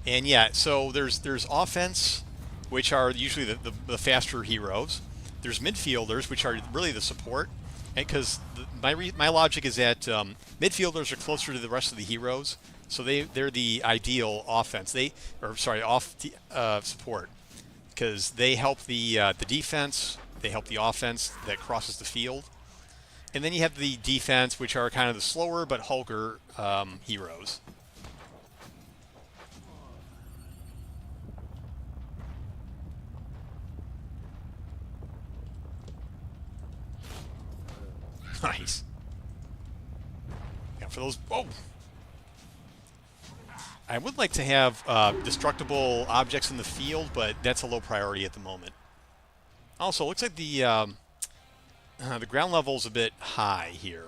And yeah, so there's offense, which are usually the faster heroes. There's midfielders, which are really the support. Because my logic is that midfielders are closer to the rest of the heroes, so they're the ideal offense. Support, because they help the defense, they help the offense that crosses the field. And then you have the defense, which are kind of the slower but hulker heroes. Nice. Yeah, for those... Whoa! I would like to have destructible objects in the field, but that's a low priority at the moment. Also, looks like the ground level is a bit high here.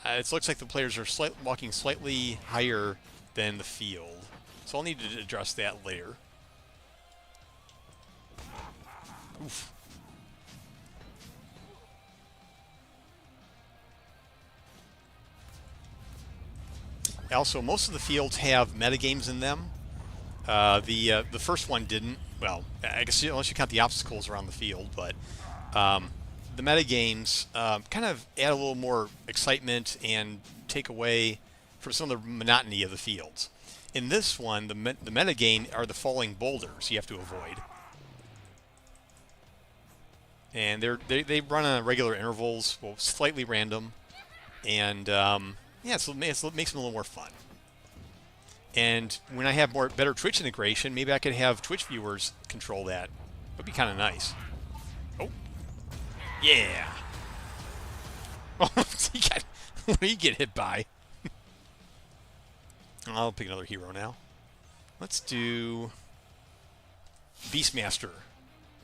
It looks like the players are walking slightly higher than the field. So I'll need to address that later. Oof. Also, most of the fields have metagames in them. The first one didn't. Well, I guess unless you count the obstacles around the field, but the metagames kind of add a little more excitement and take away from some of the monotony of the fields. In this one, the metagame are the falling boulders you have to avoid. And they run on regular intervals, well, slightly random, and yeah, so it makes them a little more fun. And when I have better Twitch integration, maybe I could have Twitch viewers control that. That'd be kind of nice. Oh, yeah. Oh, what do you get hit by? I'll pick another hero now. Let's do Beastmaster,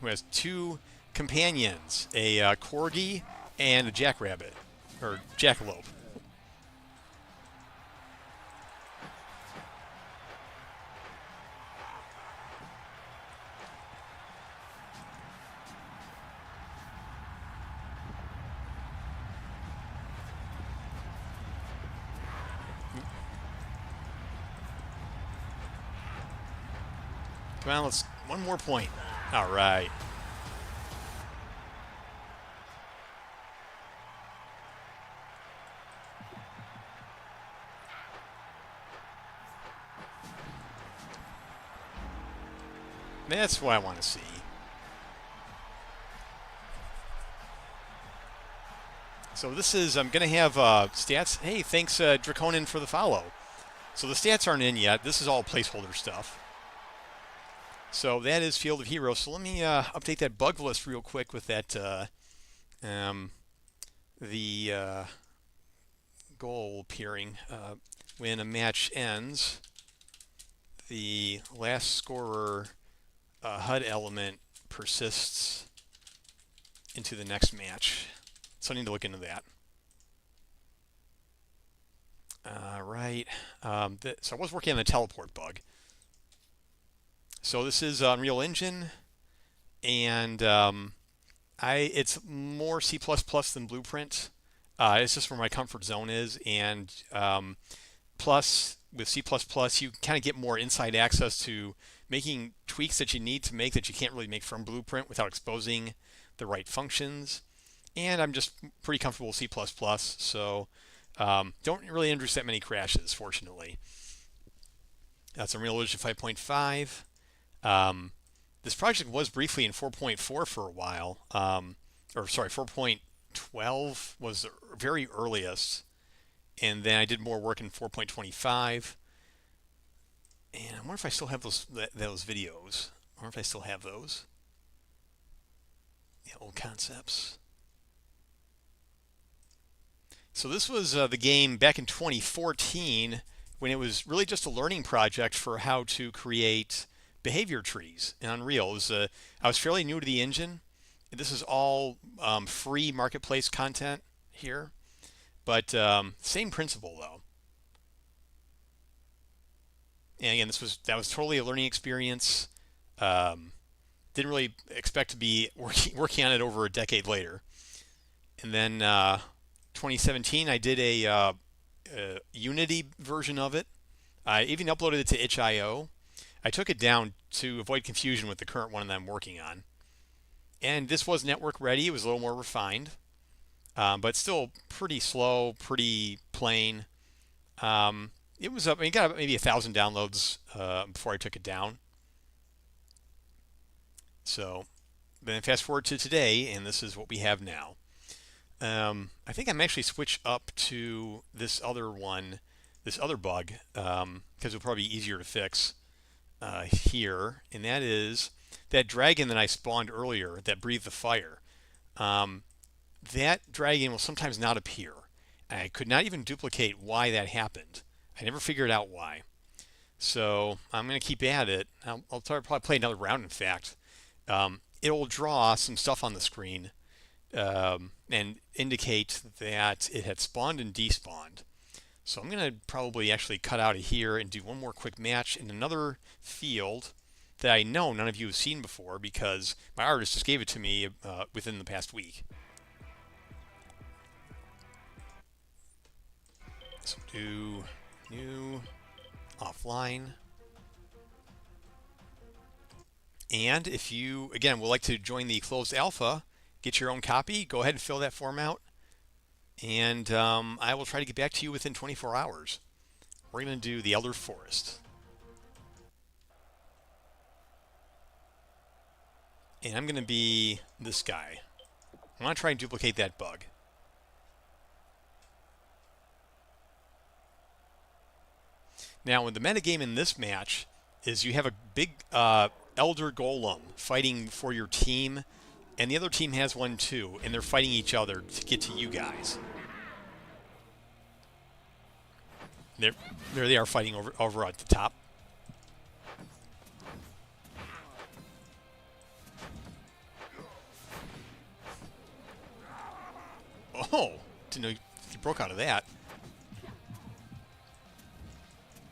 who has 2 companions, a corgi and a jackrabbit, or jackalope. Come on, let's one more point. All right. That's what I want to see. So this is, I'm going to have stats. Hey, thanks Draconin for the follow. So the stats aren't in yet. This is all placeholder stuff. So that is Field of Heroes. So let me update that bug list real quick with that the goal appearing. When a match ends, the last scorer HUD element persists into the next match. So I need to look into that. Right. So I was working on the teleport bug. So this is Unreal Engine, and it's more C++ than Blueprint. It's just where my comfort zone is, and plus with C++, you kind of get more inside access to making tweaks that you need to make that you can't really make from Blueprint without exposing the right functions. And I'm just pretty comfortable with C++, so don't really introduce that many crashes, fortunately. That's Unreal Engine 5.5. This project was briefly in 4.4 for a while, or sorry, 4.12 was the very earliest, and then I did more work in 4.25. And I wonder if I still have those videos. I wonder if I still have those. Yeah, old concepts. So this was the game back in 2014 when it was really just a learning project for how to create behavior trees in Unreal. I was fairly new to the engine. This is all free marketplace content here, but same principle though. And again, that was totally a learning experience. Didn't really expect to be working on it over a decade later. And then 2017, I did a Unity version of it. I even uploaded it to itch.io. I took it down to avoid confusion with the current one that I'm working on. And this was network ready. It was a little more refined, but still pretty slow, pretty plain. It was up. It got maybe 1,000 downloads before I took it down. So then fast forward to today, and this is what we have now. I think I'm actually switch up to this other one, this other bug, because it'll probably be easier to fix here, and that is that dragon that I spawned earlier that breathed the fire. That dragon will sometimes not appear. I could not even duplicate why that happened. I never figured out why. So I'm going to keep at it. I'll probably play another round, in fact. It'll draw some stuff on the screen and indicate that it had spawned and despawned. So I'm going to probably actually cut out of here and do one more quick match in another field that I know none of you have seen before because my artist just gave it to me within the past week. So do new offline. And if you, again, would like to join the closed alpha, get your own copy, go ahead and fill that form out. And I will try to get back to you within 24 hours. We're going to do the Elder Forest. And I'm going to be this guy. I want to try and duplicate that bug. Now, the metagame in this match is you have a big Elder Golem fighting for your team, and the other team has one too, and they're fighting each other to get to you guys. There they are fighting over at the top. Oh, didn't know you broke out of that.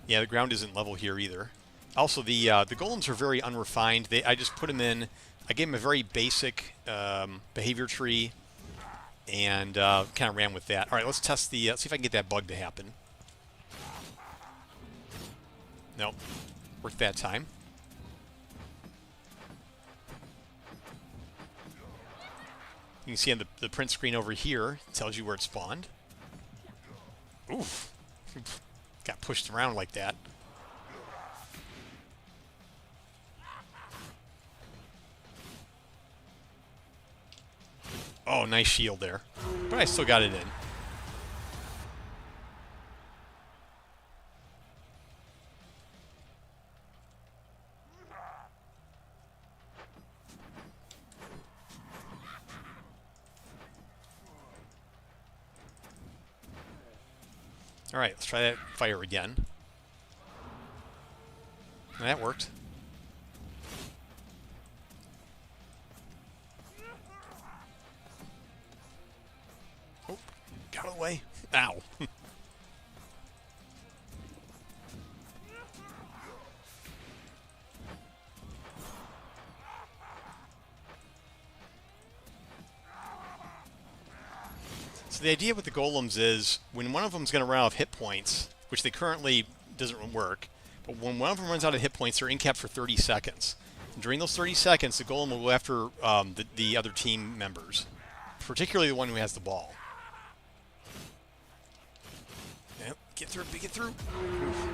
Yeah, the ground isn't level here either. Also, the golems are very unrefined. I just put them in. I gave them a very basic behavior tree, and kind of ran with that. All right, let's test the. Let's see if I can get that bug to happen. Nope, worked that time. You can see on the print screen over here, it tells you where it spawned. Oof. Got pushed around like that. Oh, nice shield there. But I still got it in. All right, let's try that fire again. That worked. that way. Ow. So the idea with the golems is when one of them's going to run out of hit points, which they currently doesn't work, but when one of them runs out of hit points, they're in cap for 30 seconds. And during those 30 seconds, the golem will go after the other team members, particularly the one who has the ball. Yep, get through, get through. Oof.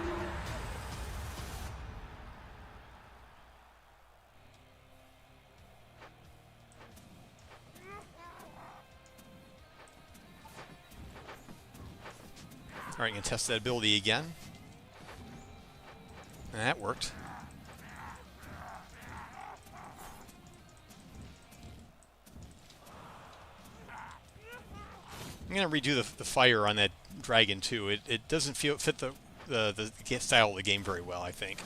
Alright, I'm going to test that ability again. And that worked. I'm going to redo the fire on that dragon too. It doesn't fit the style of the game very well, I think.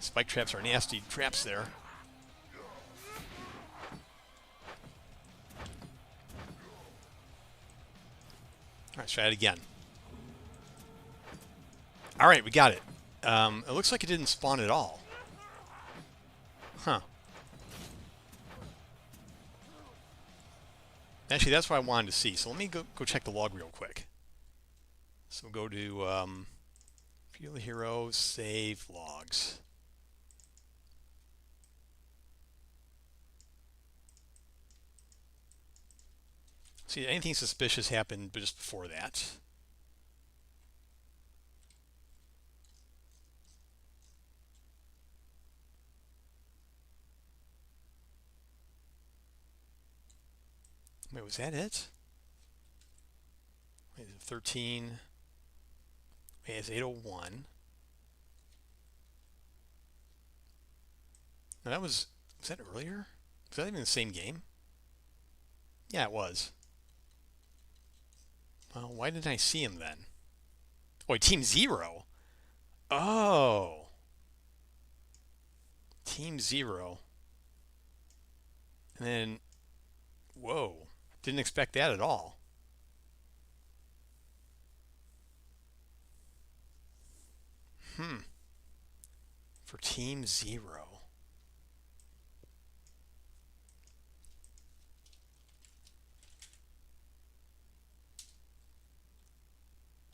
Spike traps are nasty traps there. Let's try it again. Alright, we got it. It looks like it didn't spawn at all. Huh. Actually, that's what I wanted to see. So let me go check the log real quick. So we'll go to Feel the Hero, Save Logs. See, anything suspicious happened just before that. Wait, was that it? Wait, 13. Wait, it's 801. Now that was that earlier? Was that even the same game? Yeah, it was. Well, why didn't I see him then? Oh, Team Zero. Oh. Team Zero. And then, whoa. Didn't expect that at all. For Team Zero.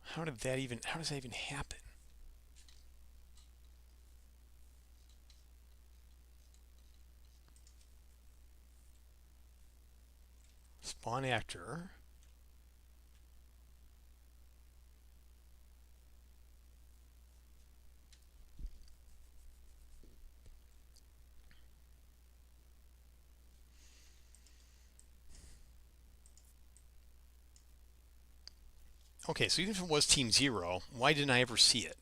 How does that even happen? Spawn actor. Okay, so even if it was Team Zero, why didn't I ever see it?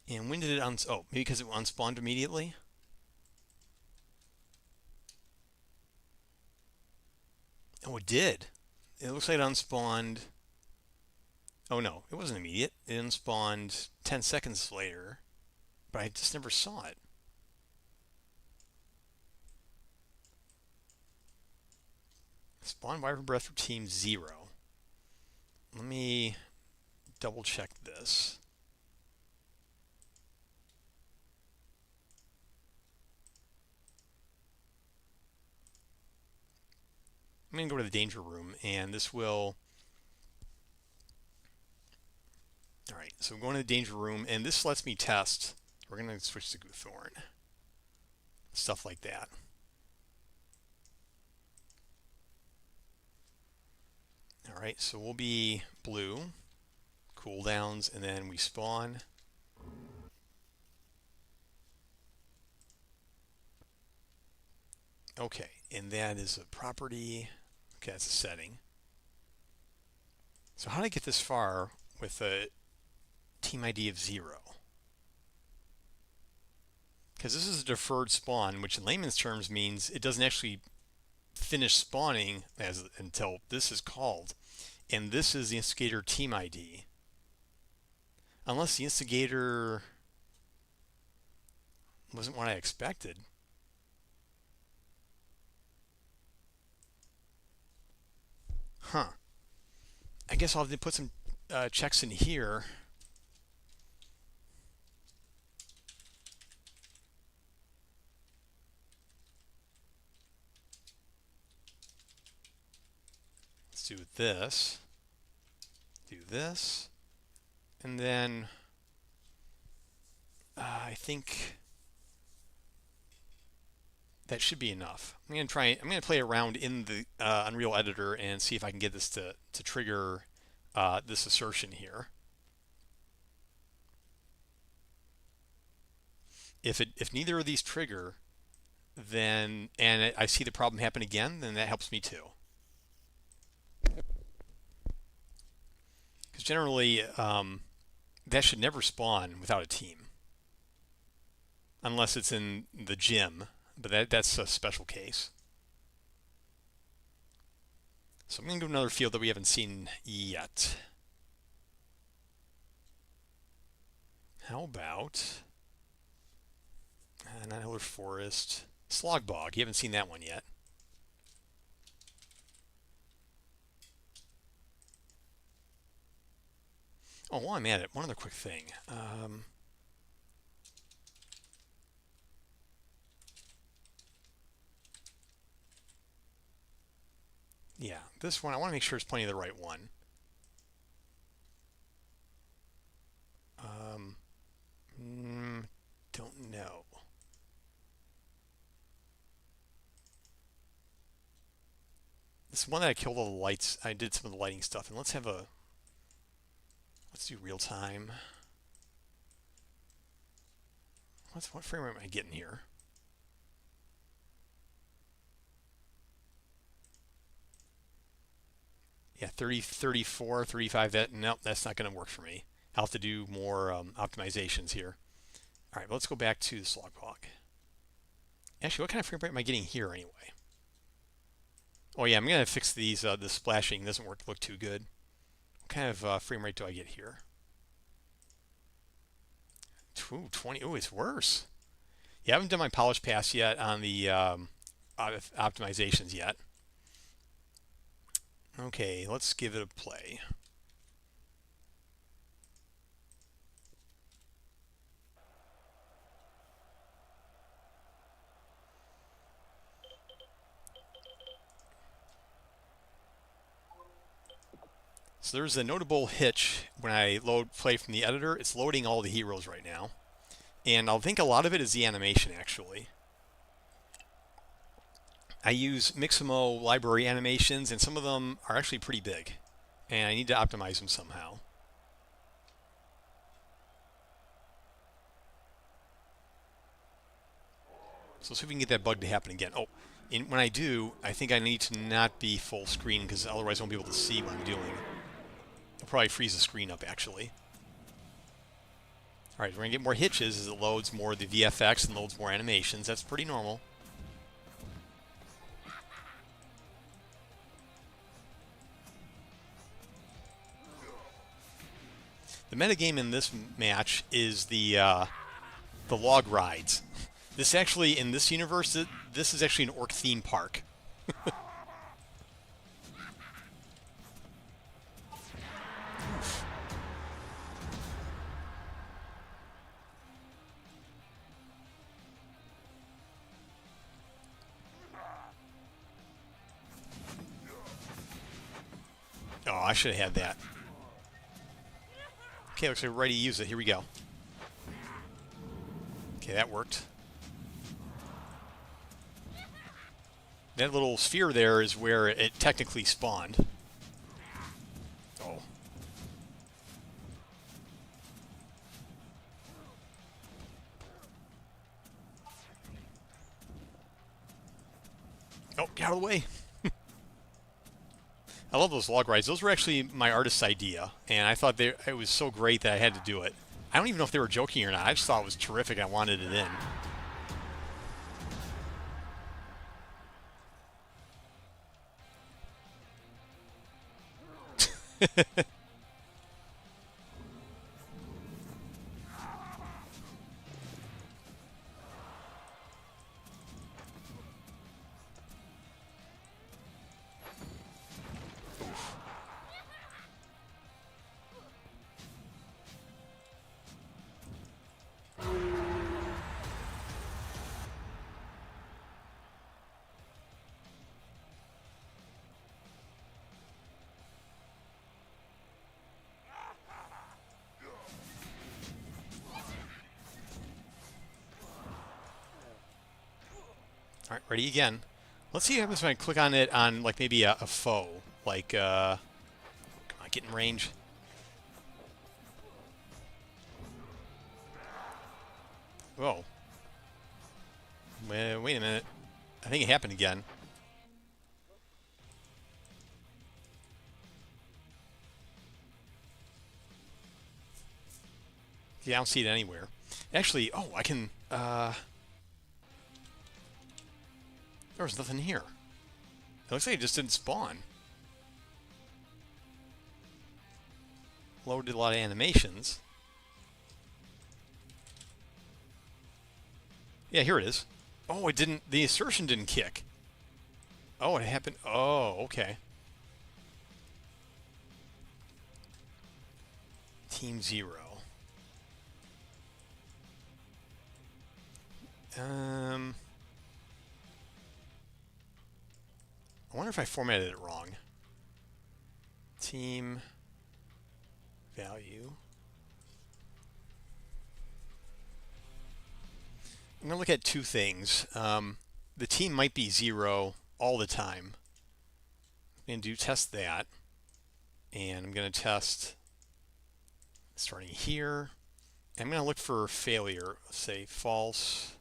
And when did it oh, maybe because it unspawned immediately? Oh, it did. It looks like it unspawned. Oh no, it wasn't immediate. It unspawned 10 seconds later, but I just never saw it. Spawn Wyvern Breath for Team Zero. Let me double check this. I'm going to go to the danger room, and this will... Alright, so I'm going to the danger room, and this lets me test. We're going to switch to Thorn. Stuff like that. Alright, so we'll be blue, cooldowns, and then we spawn. Okay, and that is a property. Okay, that's a setting. So how did I get this far with a team ID of 0? Because this is a deferred spawn, which in layman's terms means it doesn't actually finish spawning until this is called. And this is the instigator team ID. Unless the instigator... Wasn't what I expected. Huh. I guess I'll have to put some checks in here. Let's do this. Do this. And then I think that should be enough. I'm gonna play around in the Unreal Editor and see if I can get this to trigger this assertion here. If neither of these trigger, then and I see the problem happen again, then that helps me too. Because generally, that should never spawn without a team, unless it's in the gym. But that's a special case. So I'm going to go to another field that we haven't seen yet. How about another forest? Slog bog. You haven't seen that one yet. Oh, while I'm at it, one other quick thing. Yeah, this one, I want to make sure it's plenty of the right one. Don't know. This one that I killed all the lights, I did some of the lighting stuff, and let's do real time. What frame rate am I getting here? Yeah, 30, 34, 35, nope, that's not going to work for me. I'll have to do more optimizations here. All right, let's go back to the slog bog. Actually, what kind of frame rate am I getting here anyway? Oh yeah, I'm going to fix these. The splashing doesn't look too good. What kind of frame rate do I get here? Ooh, 20. Oh, it's worse. Yeah, I haven't done my polish pass yet on the optimizations yet. Okay, let's give it a play. So there's a notable hitch when I play from the editor. It's loading all the heroes right now. And I think a lot of it is the animation, actually. I use Mixamo library animations, and some of them are actually pretty big. And I need to optimize them somehow. So let's see if we can get that bug to happen again. Oh, when I do, I think I need to not be full screen, because otherwise I won't be able to see what I'm doing. It'll probably freeze the screen up, actually. All right, we're going to get more hitches as it loads more of the VFX and loads more animations. That's pretty normal. The metagame in this match is the log rides. This actually, in this universe, this is actually an orc theme park. Oh, I should have had that. Okay, looks like we're ready to use it. Here we go. Okay, that worked. That little sphere there is where it technically spawned. Oh. Oh, get out of the way. I love those log rides. Those were actually my artist's idea, and I thought it was so great that I had to do it. I don't even know if they were joking or not. I just thought it was terrific. I wanted it in. All right, ready again. Let's see what happens when I click on it on like maybe a foe. Like, come on, get in range. Whoa. Wait a minute. I think it happened again. Yeah, I don't see it anywhere. Actually, oh, I can, there was nothing here. It looks like it just didn't spawn. Loaded a lot of animations. Yeah, here it is. Oh, it didn't, the assertion didn't kick. Oh, it happened, oh, okay. Team 0. I wonder if I formatted it wrong. Team value. I'm going to look at two things. The team might be 0 all the time. I'm going to test that. And I'm going to test starting here. I'm going to look for failure. Let's say false.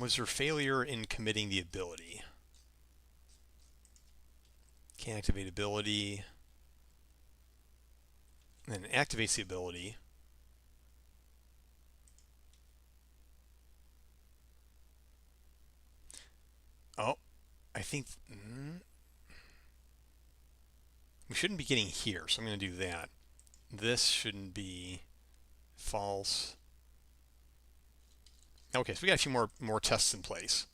Was there failure in committing the ability? Can't activate ability. And then it activates the ability. Oh, I think we shouldn't be getting here, so I'm going to do that. This shouldn't be false. Okay, so we got a few more tests in place.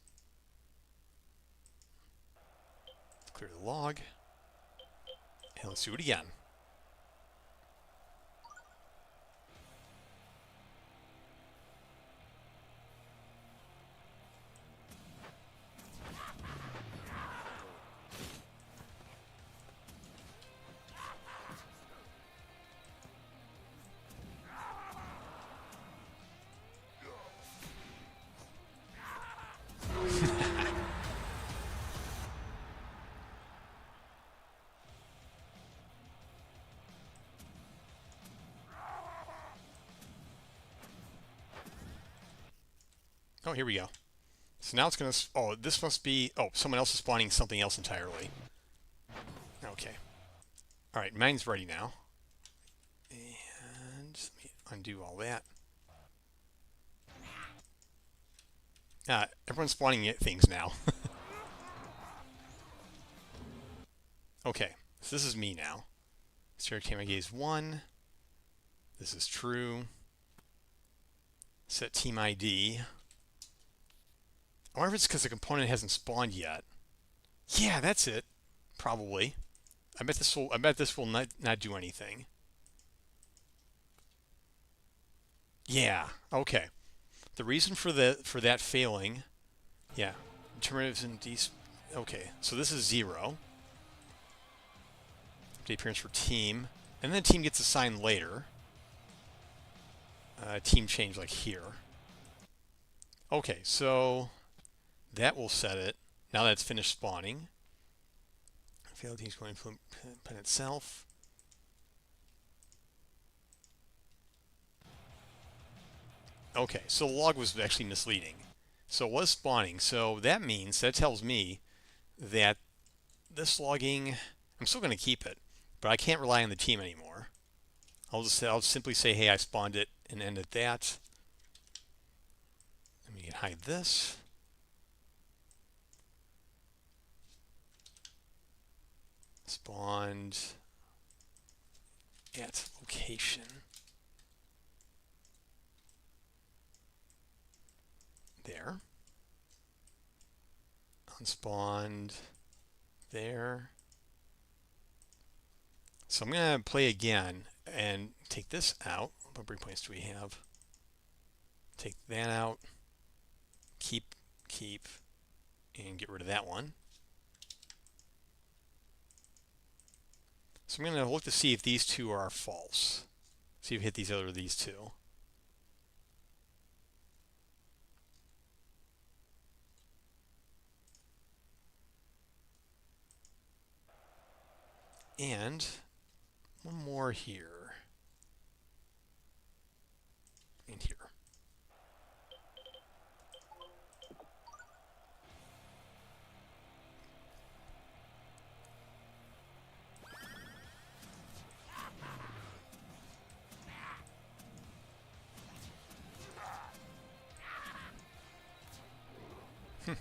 Clear the log. And let's do it again. Oh, here we go. So now it's going to... Oh, this must be... Oh, someone else is spawning something else entirely. Okay. All right, mine's ready now. And let me undo all that. Everyone's spawning things now. Okay, so this is me now. Start camera gaze 1. This is true. Set team ID. I wonder if it's because the component hasn't spawned yet. Yeah, that's it. Probably. I bet this will not do anything. Yeah. Okay. The reason for that failing. Yeah. Determinatives and okay. So this is 0. The appearance for team, and then team gets assigned later. Team change like here. Okay, so that will set it. Now that it's finished spawning. Failed team's going to implement itself. Okay, so the log was actually misleading. So it was spawning. So that means, that tells me that this logging, I'm still going to keep it, but I can't rely on the team anymore. I'll simply say, hey, I spawned it and end at that. Let me hide this. Spawned at location. There. Unspawned there. So I'm going to play again and take this out. What breakpoints do we have? Take that out. Keep, and get rid of that one. So I'm going to look to see if these two are false. See if we hit these two. And one more here. And here.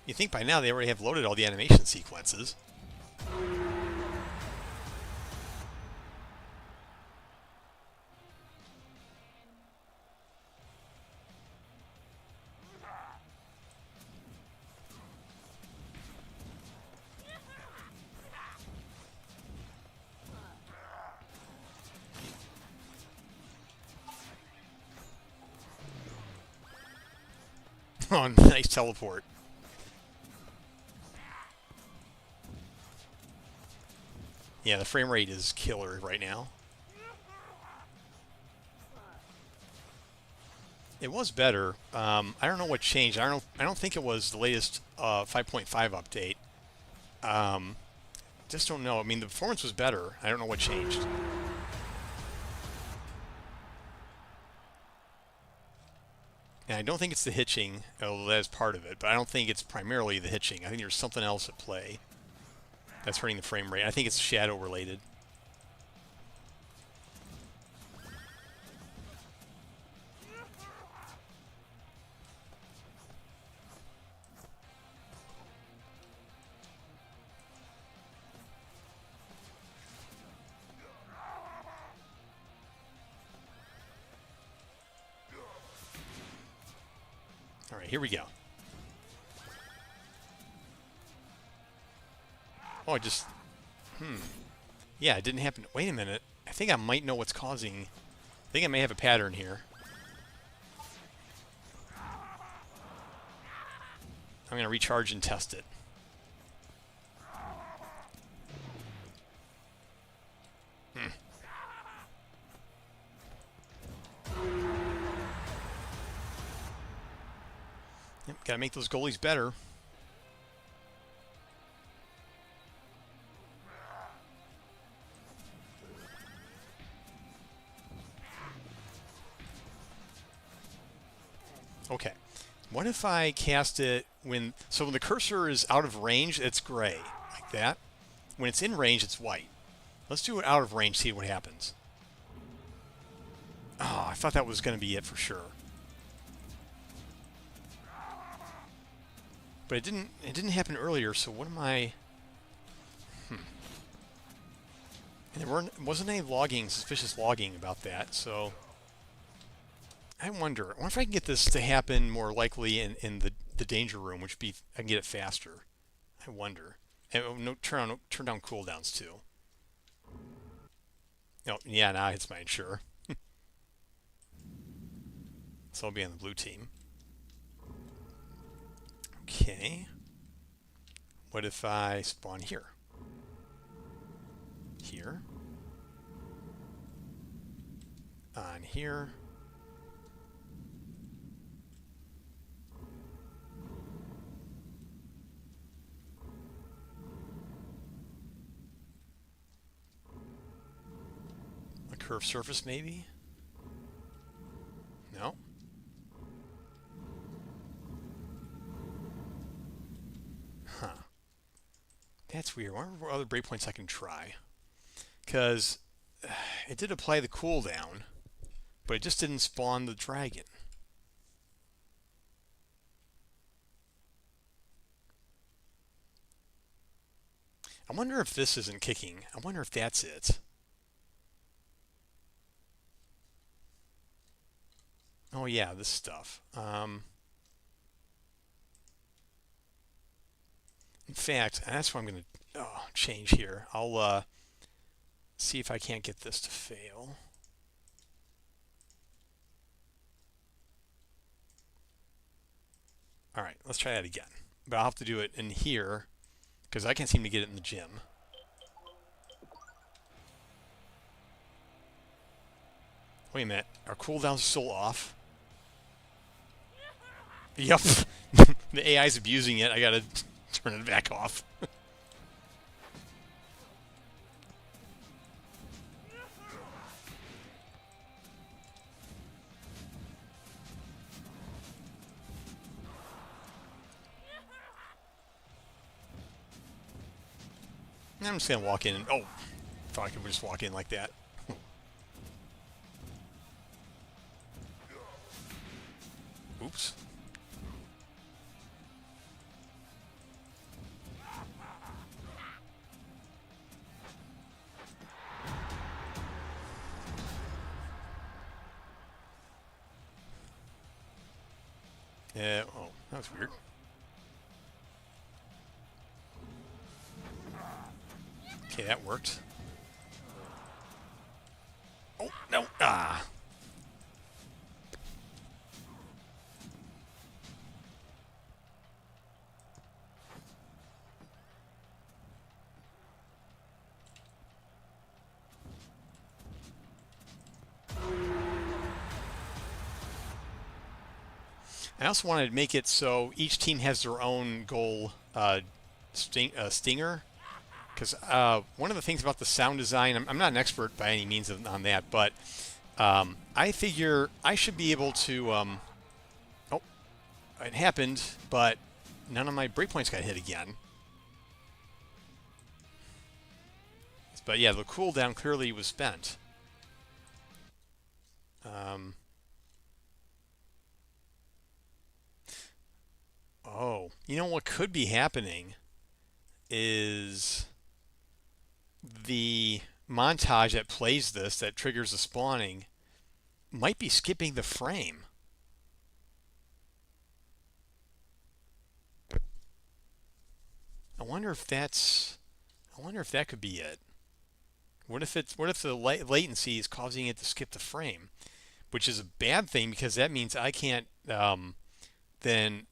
You think by now they already have loaded all the animation sequences. Oh, nice teleport. Yeah, the frame rate is killer right now. It was better. I don't know what changed. I don't think it was the latest 5.5 update. Just don't know. I mean, the performance was better. I don't know what changed. And I don't think it's the hitching, although that is part of it, but I don't think it's primarily the hitching. I think there's something else at play that's hurting the frame rate. I think it's shadow related. All right, here we go. Oh, I just... Yeah, it didn't happen. Wait a minute. I think I might know what's causing... I think I may have a pattern here. I'm going to recharge and test it. Yep, gotta make those goalies better. Okay. What if I cast it when... So when the cursor is out of range, it's gray. Like that. When it's in range, it's white. Let's do it out of range, see what happens. Oh, I thought that was going to be it for sure. But it didn't happen earlier, so what am I... And there wasn't any logging, suspicious logging about that, so... I wonder if I can get this to happen more likely in the danger room, which be I can get it faster. I wonder. And turn down cooldowns too. Oh, yeah, now it's my insurer. So I'll be on the blue team. Okay. What if I spawn here? Here. On here. A curved surface, maybe? No. Huh. That's weird. I wonder what other breakpoints I can try. Because it did apply the cooldown, but it just didn't spawn the dragon. I wonder if this isn't kicking. I wonder if that's it. Oh yeah, this stuff. In fact, that's what I'm going to change here. I'll see if I can't get this to fail. All right, let's try that again. But I'll have to do it in here because I can't seem to get it in the gym. Wait a minute, our cooldowns still off? Yep, the AI's abusing it. I gotta turn it back off. I'm just going to walk in and... Oh, thought I could just walk in like that. Oops. Oh, that was weird. Okay, that worked. Oh, no. Ah. I also wanted to make it so each team has their own goal stinger. Because one of the things about the sound design, I'm not an expert by any means on that, but I figure I should be able to... oh, it happened, but none of my breakpoints got hit again. But yeah, the cooldown clearly was spent. Oh, you know what could be happening is the montage that plays this, that triggers the spawning, might be skipping the frame. I wonder if that could be it. What if the latency is causing it to skip the frame, which is a bad thing because that means I can't. Then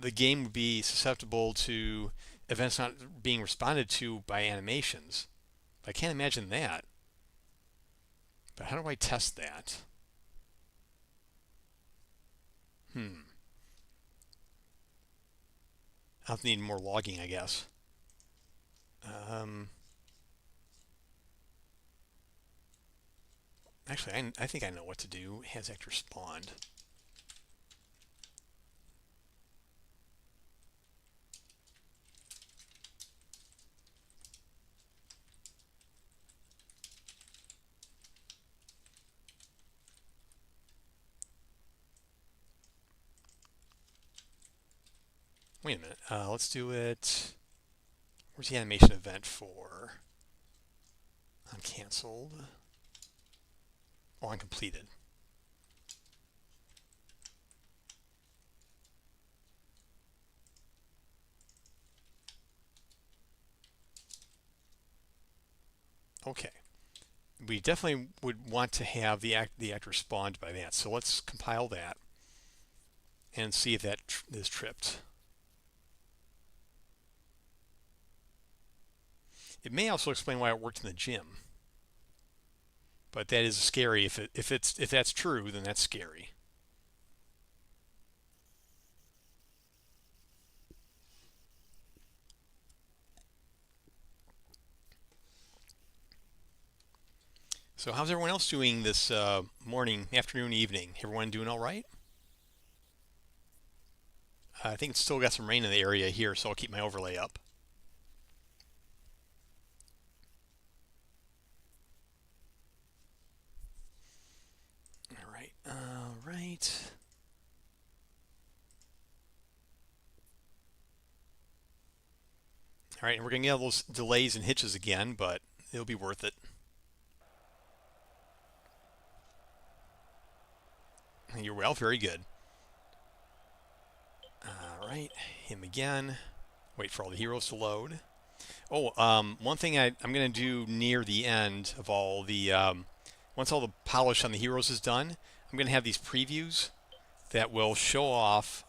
the game would be susceptible to events not being responded to by animations. I can't imagine that. But how do I test that? I'll need more logging, I guess. Actually, I think I know what to do. Has actor spawned. Wait a minute. Let's do it. Where's the animation event for? Uncancelled. Oh, uncompleted. Okay. We definitely would want to have the actor spawned by that. So let's compile that and see if that is tripped. It may also explain why it worked in the gym. But that is scary. If that's true, then that's scary. So how's everyone else doing this morning, afternoon, evening? Everyone doing all right? I think it's still got some rain in the area here, so I'll keep my overlay up. All right. All right, and we're going to get all those delays and hitches again, but it'll be worth it. You're well, very good. All right, him again. Wait for all the heroes to load. Oh, one thing I'm going to do near the end of all the, once all the polish on the heroes is done, I'm going to have these previews that will show off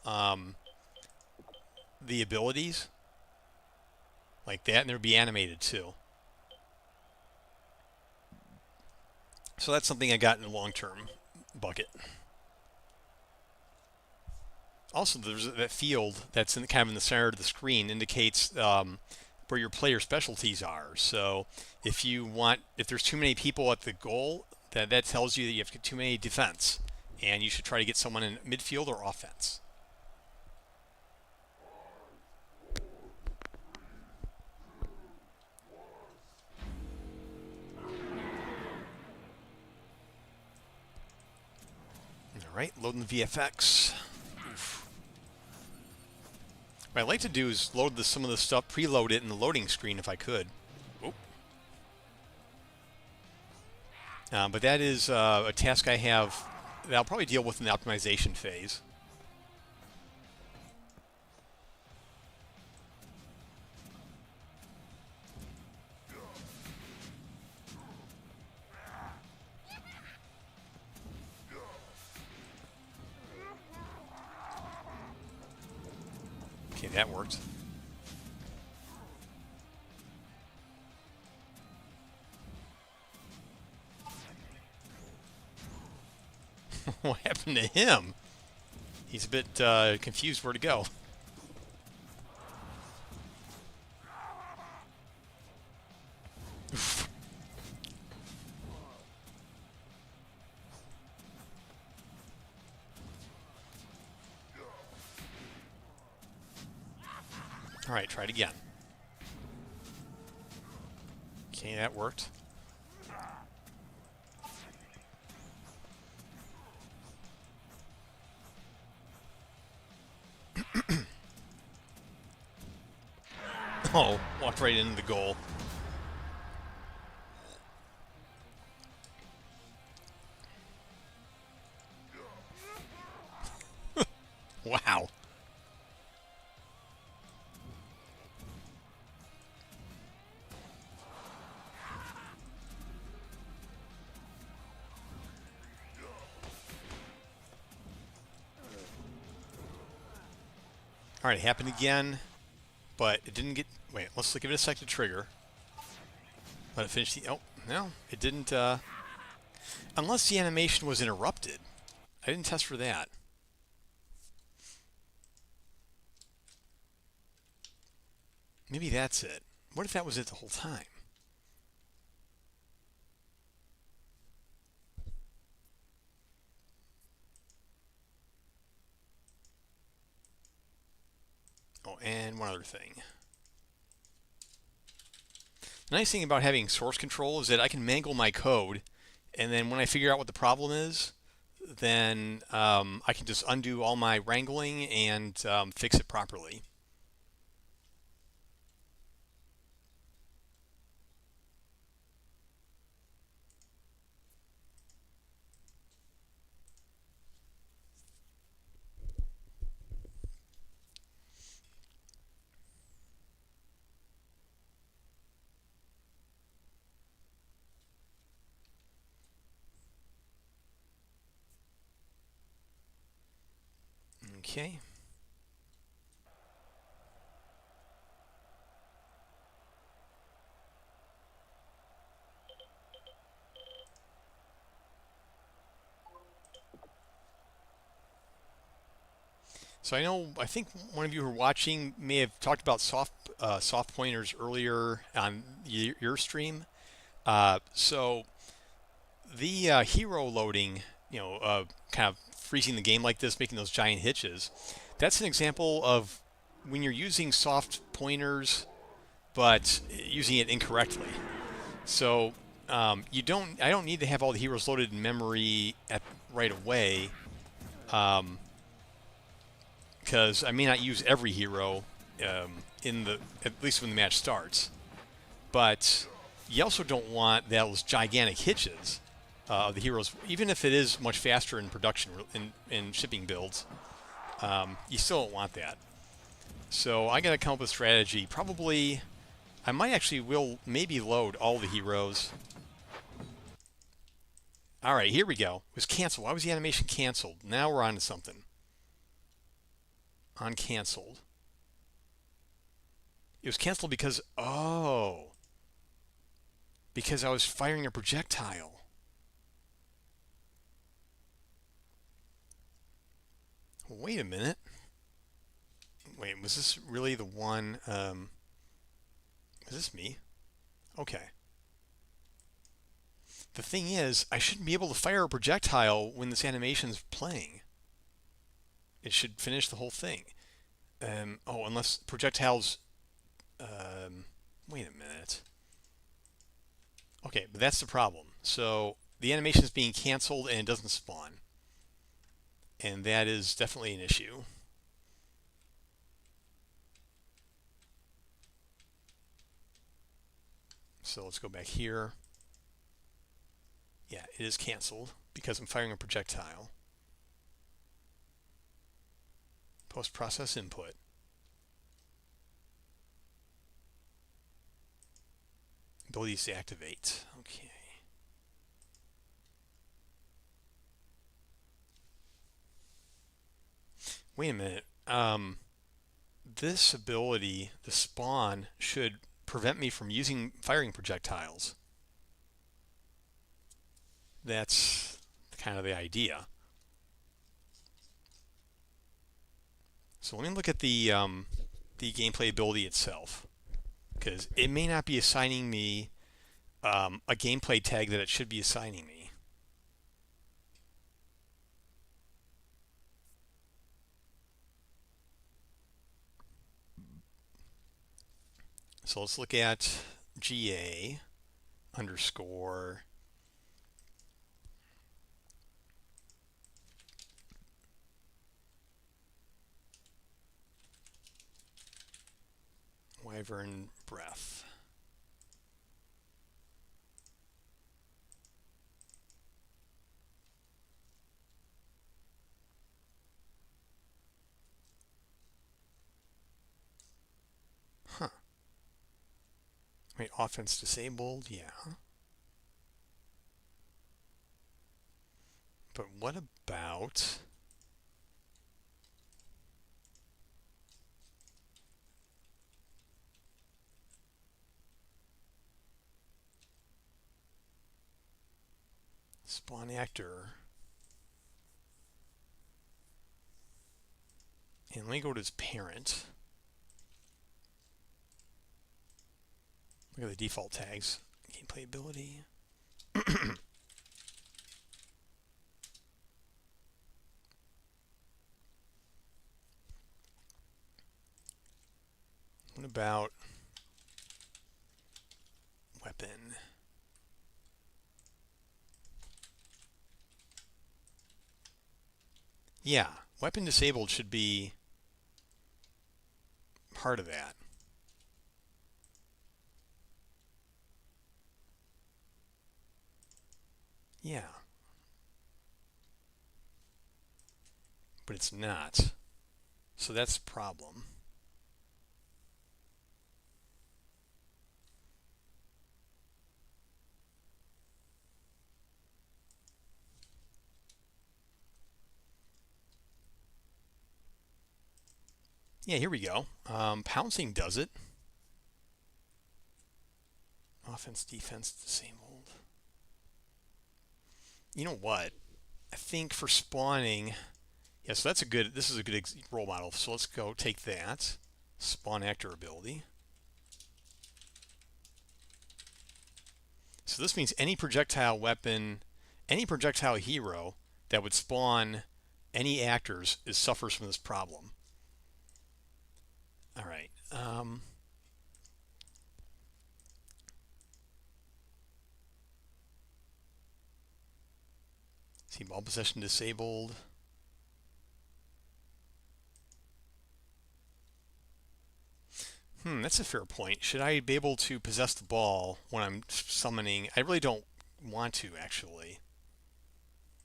the abilities like that, and they'll be animated too. So that's something I got in the long-term bucket. Also, there's that field that's kind of in the center of the screen indicates where your player specialties are. So if there's too many people at the goal, that tells you that you have too many defense, and you should try to get someone in midfield or offense. Alright, loading the VFX. Oof. What I'd like to do is load some of the stuff, preload it in the loading screen if I could. Oop. But that is a task I have that I'll probably deal with in the optimization phase. Okay, that worked. What happened to him? He's a bit confused where to go. Alright, try it again. Okay, that worked. Oh, walked right into the goal. Wow. Alright, it happened again, but it didn't get... Wait, let's give it a sec to trigger. Let it finish the... Oh, no, it didn't... Unless the animation was interrupted. I didn't test for that. Maybe that's it. What if that was it the whole time? Oh, and one other thing. The nice thing about having source control is that I can mangle my code, and then when I figure out what the problem is, then I can just undo all my wrangling and fix it properly. Okay. So I think one of you who are watching may have talked about soft pointers earlier on your stream. So the hero loading, kind of freezing the game like this, making those giant hitches. That's an example of when you're using soft pointers, but using it incorrectly. So I don't need to have all the heroes loaded in memory right away, because I may not use every hero at least when the match starts. But you also don't want those gigantic hitches of the heroes, even if it is much faster in production in shipping builds. You still don't want that. So I got to come up with a strategy. Probably, I might actually maybe load all the heroes. All right, here we go. It was canceled. Why was the animation canceled? Now we're on to something. On canceled. It was canceled because I was firing a projectile. Wait a minute. Wait, was this really the one? Is this me? Okay. The thing is, I shouldn't be able to fire a projectile when this animation's playing. It should finish the whole thing. Unless projectiles... wait a minute. Okay, but that's the problem. So the animation is being canceled and it doesn't spawn. and that is definitely an issue. So let's go back here. Yeah, it is canceled because I'm firing a projectile. Post-process input. Abilities to activate. Okay. Wait a minute. This ability, the spawn, should prevent me from firing projectiles. That's kind of the idea. So let me look at the gameplay ability itself, because it may not be assigning me a gameplay tag that it should be assigning me. So let's look at GA underscore Wyvern breath. Huh. Wait, offense disabled, yeah. But what about spawn actor? And let me go to his parent. Look at the default tags. Gameplay ability. What about weapon? Yeah, weapon disabled should be part of that. Yeah. But it's not. So that's the problem. Yeah, here we go. Pouncing does it. Offense, defense, disabled. You know what? I think for spawning, yeah, so this is a good role model. So let's go take that. Spawn actor ability. So this means any projectile weapon, any projectile hero that would spawn any actors suffers from this problem. All right. See, ball possession disabled. That's a fair point. Should I be able to possess the ball when I'm summoning? I really don't want to, actually.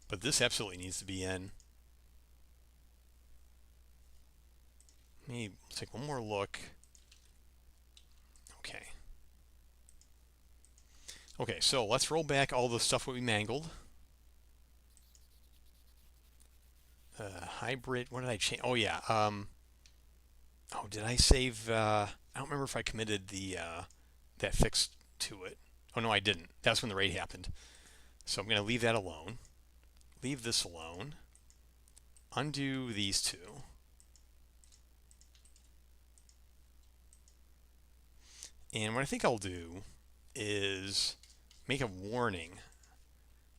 But this absolutely needs to be in. Let me take one more look. Okay. Okay, so let's roll back all the stuff that we mangled. Hybrid, what did I change? Oh, yeah. Oh, did I save? I don't remember if I committed that fix to it. Oh, no, I didn't. That's when the raid happened. So I'm going to leave that alone. Leave this alone. Undo these two. And what I think I'll do is make a warning.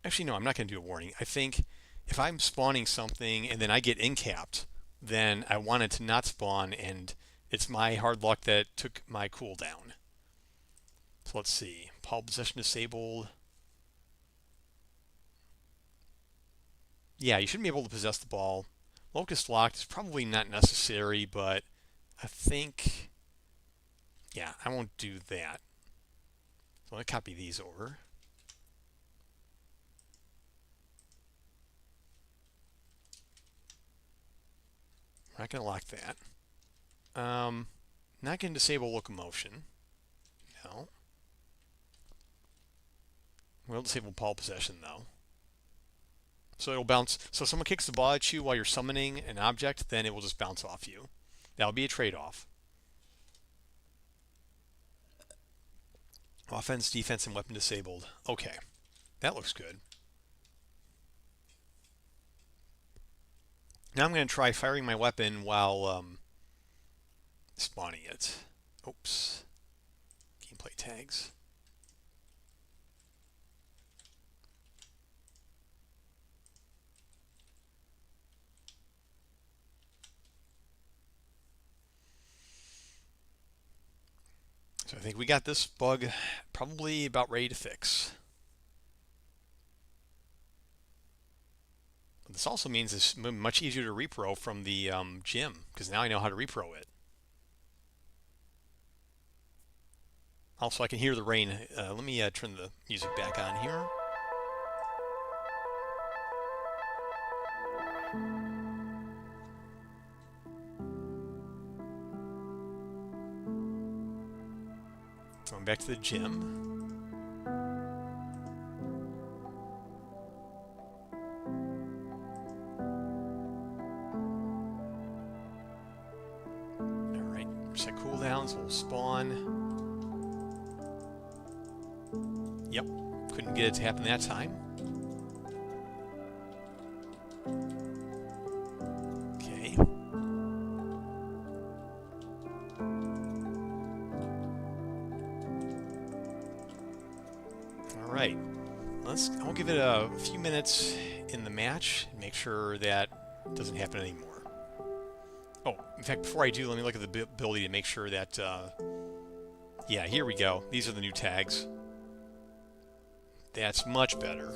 Actually, no, I'm not going to do a warning. I think if I'm spawning something and then I get incapped, then I want it to not spawn, and it's my hard luck that took my cooldown. So let's see. Ball possession disabled. Yeah, you shouldn't be able to possess the ball. Locust locked is probably not necessary, but I think, yeah, I won't do that. So I'm going to copy these over. We're not going to lock that. Not going to disable locomotion. No. We'll disable ball possession, though. So it'll bounce. So if someone kicks the ball at you while you're summoning an object, then it will just bounce off you. That'll be a trade-off. Offense, defense, and weapon disabled. Okay, that looks good. Now I'm going to try firing my weapon while spawning it. Oops. Gameplay tags. So I think we got this bug probably about ready to fix. But this also means it's much easier to repro from the gym, because now I know how to repro it. Also, I can hear the rain. Let me turn the music back on here. Going back to the gym. Alright, set cooldowns, we'll spawn. Yep, couldn't get it to happen that time. Okay. Alright, I'll give it a few minutes in the match and make sure that doesn't happen anymore. Oh, in fact, before I do, let me look at the ability to make sure that, yeah, here we go. These are the new tags. That's much better.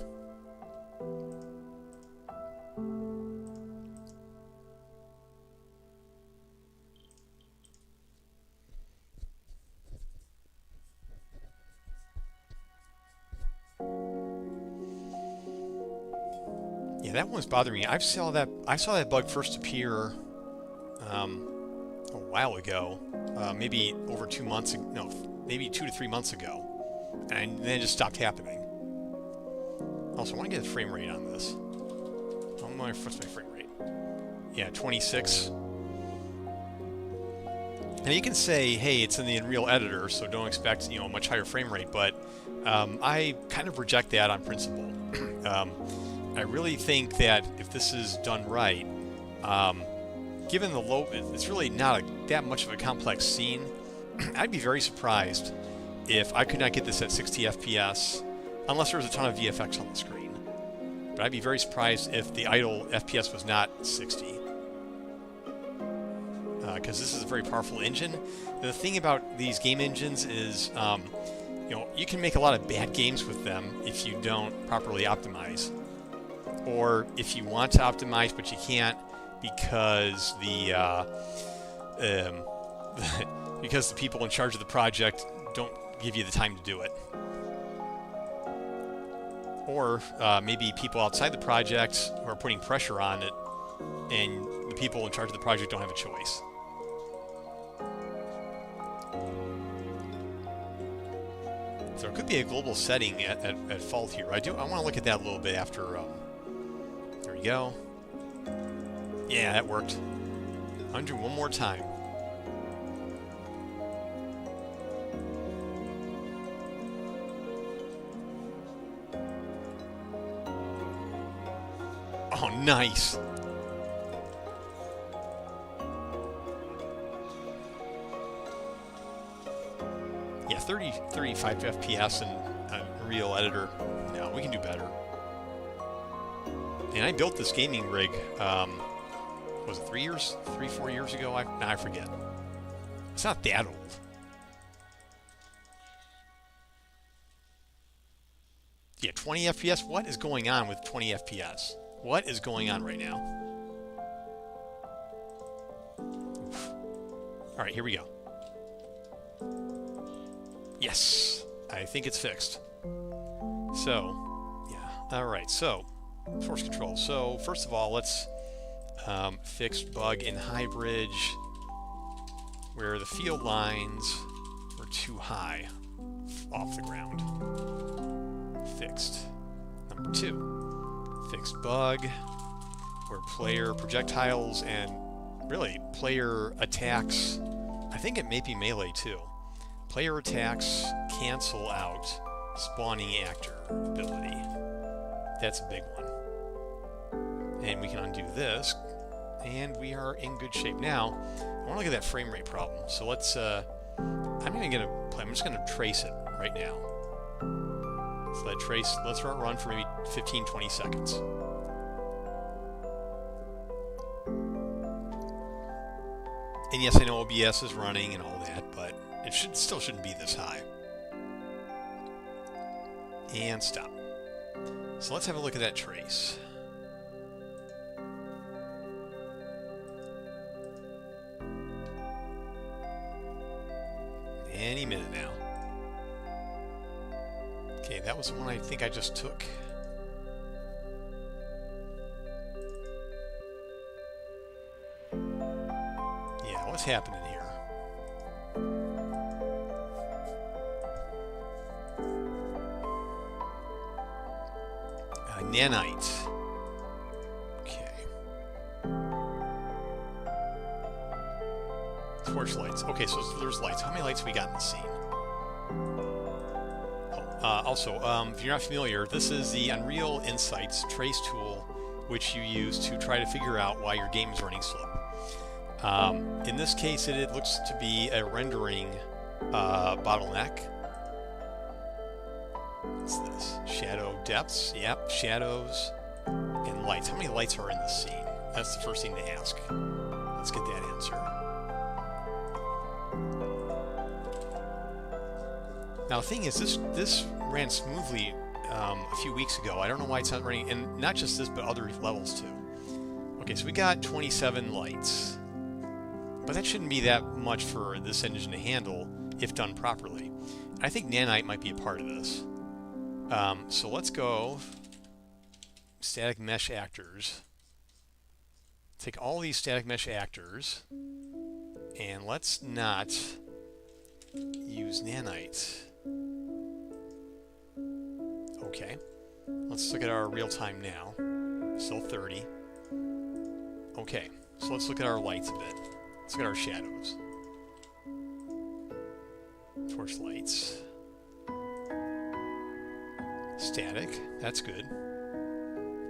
Yeah, that one's bothering me. I saw that bug first appear a while ago, maybe over 2 months ago. No, maybe 2 to 3 months ago, and then it just stopped happening. Also, I want to get the frame rate on this. What's my frame rate? Yeah, 26. Now you can say, hey, it's in the Unreal Editor, so don't expect, a much higher frame rate, but I kind of reject that on principle. I really think that if this is done right, given the low, it's really not that much of a complex scene. I'd be very surprised if I could not get this at 60 FPS, unless there was a ton of VFX on the screen. But I'd be very surprised if the idle FPS was not 60. Because this is a very powerful engine. And the thing about these game engines is, you can make a lot of bad games with them if you don't properly optimize. Or if you want to optimize but you can't because because the people in charge of the project don't give you the time to do it. Or maybe people outside the project who are putting pressure on it, and the people in charge of the project don't have a choice. So it could be a global setting at fault here. I want to look at that a little bit after. There we go. Yeah, that worked. Undo one more time. Oh, nice. Yeah, 35 FPS in Unreal Editor. No, we can do better. And I built this gaming rig, was it 4 years ago? I forget. It's not that old. Yeah, 20 FPS? What is going on with 20 FPS? What is going on right now? All right, here we go. Yes, I think it's fixed. So, yeah, all right, so force control. So first of all, let's fix bug in high bridge where the field lines were too high off the ground. Fixed. Number 2, fixed bug where player projectiles and really player attacks, I think it may be melee too. Player attacks cancel out spawning actor ability. That's a big one. And we can undo this, and we are in good shape. Now, I want to look at that frame rate problem. So let's, I'm just gonna trace it right now. So that trace, let's run for maybe 15, 20 seconds. And yes, I know OBS is running and all that, but it still shouldn't be this high. And stop. So let's have a look at that trace. Any minute now. Okay, that was the one I think I just took. Yeah, what's happening here? Nanite. Okay. Torch lights. Okay, so there's lights. How many lights we got in the scene? Also, if you're not familiar, this is the Unreal Insights trace tool, which you use to try to figure out why your game is running slow. In this case, it looks to be a rendering bottleneck. What's this? Shadow depths. Yep, shadows and lights. How many lights are in this scene? That's the first thing to ask. Let's get that answer. Now the thing is, this ran smoothly a few weeks ago. I don't know why it's not running, and not just this, but other levels too. Okay, so we got 27 lights, but that shouldn't be that much for this engine to handle if done properly. I think Nanite might be a part of this. So let's go static mesh actors. Take all these static mesh actors, and let's not use Nanite. Okay, let's look at our real time now. Still 30. Okay, so let's look at our lights a bit. Let's look at our shadows. Torch lights. Static, that's good.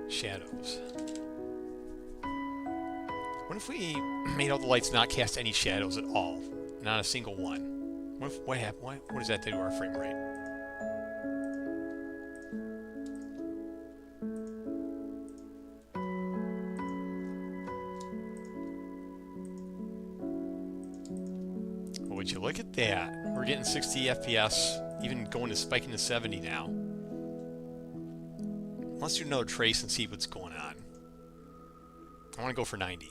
Shadows. What if we made all the lights not cast any shadows at all? Not a single one. What happened? What does that do to our frame rate? Well, would you look at that? We're getting 60 FPS, even going to spiking to 70 now. Let's do another trace and see what's going on. I want to go for 90.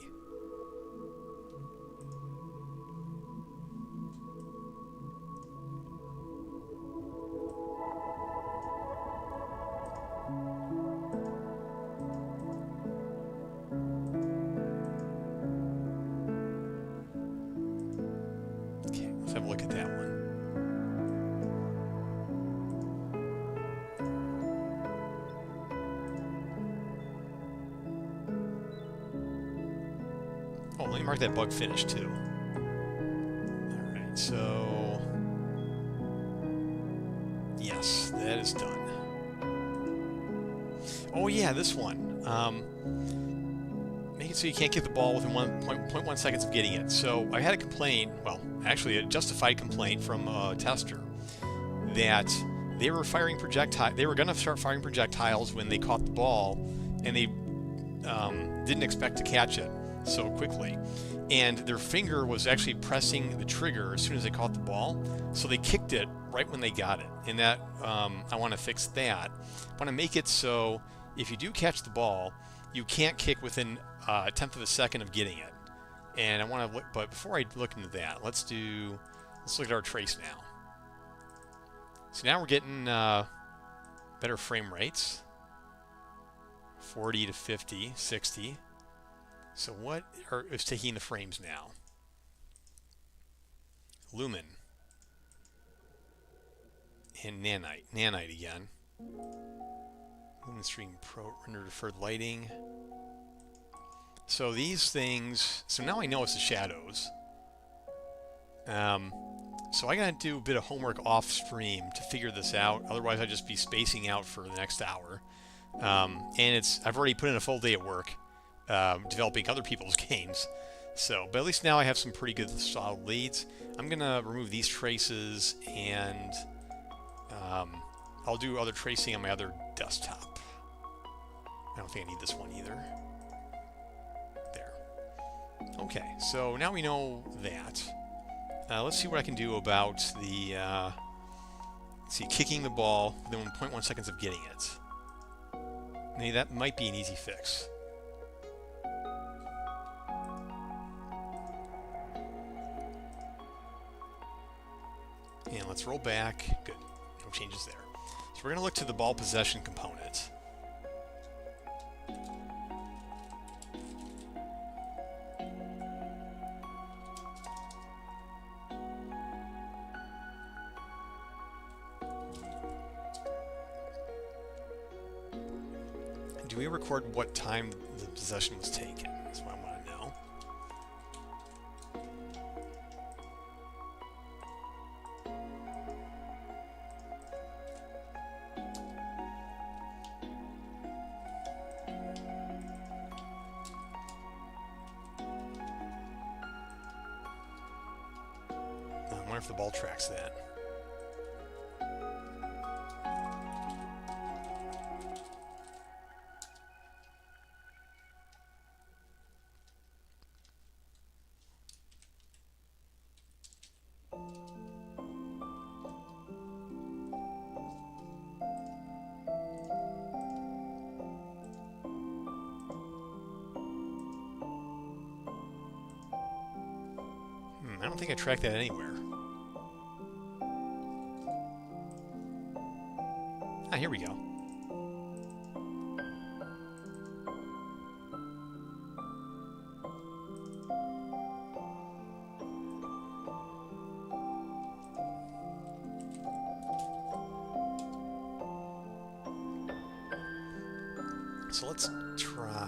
Okay, let's have a look at that one. Oh, let me mark that bug finished too. Alright, so yes, that is done. Oh yeah, this one. Make it so you can't get the ball within 1.1 seconds of getting it. So I had a complaint, well, actually a justified complaint from a tester that they were firing projectiles. They were going to start firing projectiles when they caught the ball, and they didn't expect to catch it so quickly, and their finger was actually pressing the trigger as soon as they caught the ball, so they kicked it right when they got it. And that I want to fix that. I want to make it so if you do catch the ball, you can't kick within a tenth of a second of getting it. And I want to look, but before I look into that, let's look at our trace now. So now we're getting better frame rates, 40 to 50, 60. So what is taking the frames now? Lumen and nanite. Nanite again. Lumen Stream Pro render deferred lighting. So these things. So now I know it's the shadows. So I gotta do a bit of homework off stream to figure this out. Otherwise, I'd just be spacing out for the next hour. And I've already put in a full day at work developing other people's games. So, but at least now I have some pretty good solid leads. I'm gonna remove these traces, and I'll do other tracing on my other desktop. I don't think I need this one either. There. Okay, so now we know that. Let's see what I can do about the kicking the ball within 0.1 seconds of getting it. Maybe that might be an easy fix. And let's roll back. Good. No changes there. So we're going to look to the ball possession component. Do we record what time the possession was taken? That's what I want to know. I wonder if the ball tracks that. I don't think I tracked that anywhere. Ah, here we go. So let's try.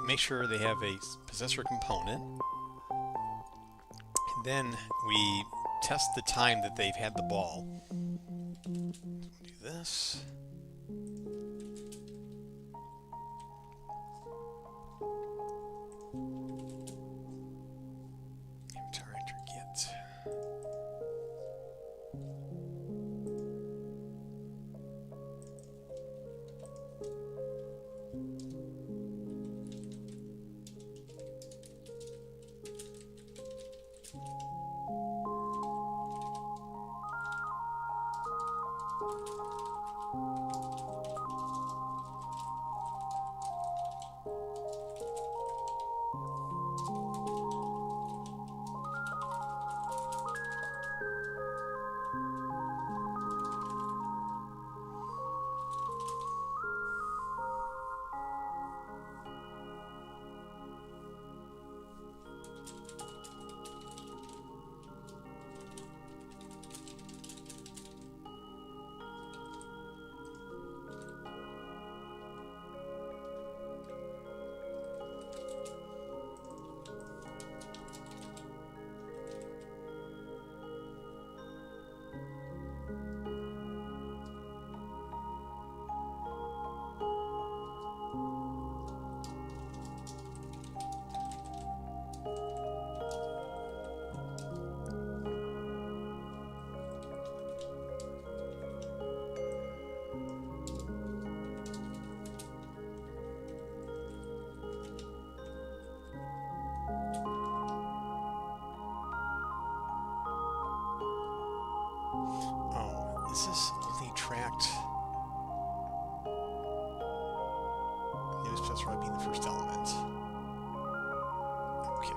make sure they have a possessor component. And then we test the time that they've had the ball. So we'll do this. Character get. Is this only tracked? News plus right being the first element. Okay.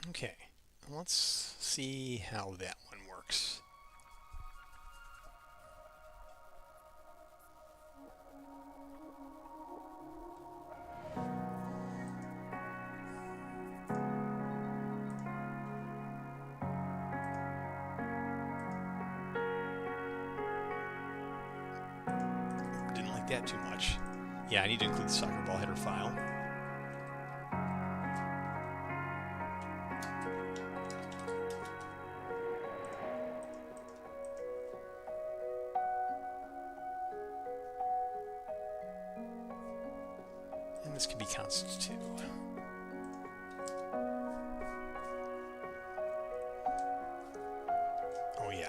Okay, let's see how that one works. that too much. Yeah, I need to include the soccer ball header file. And this can be constant too. Oh yeah.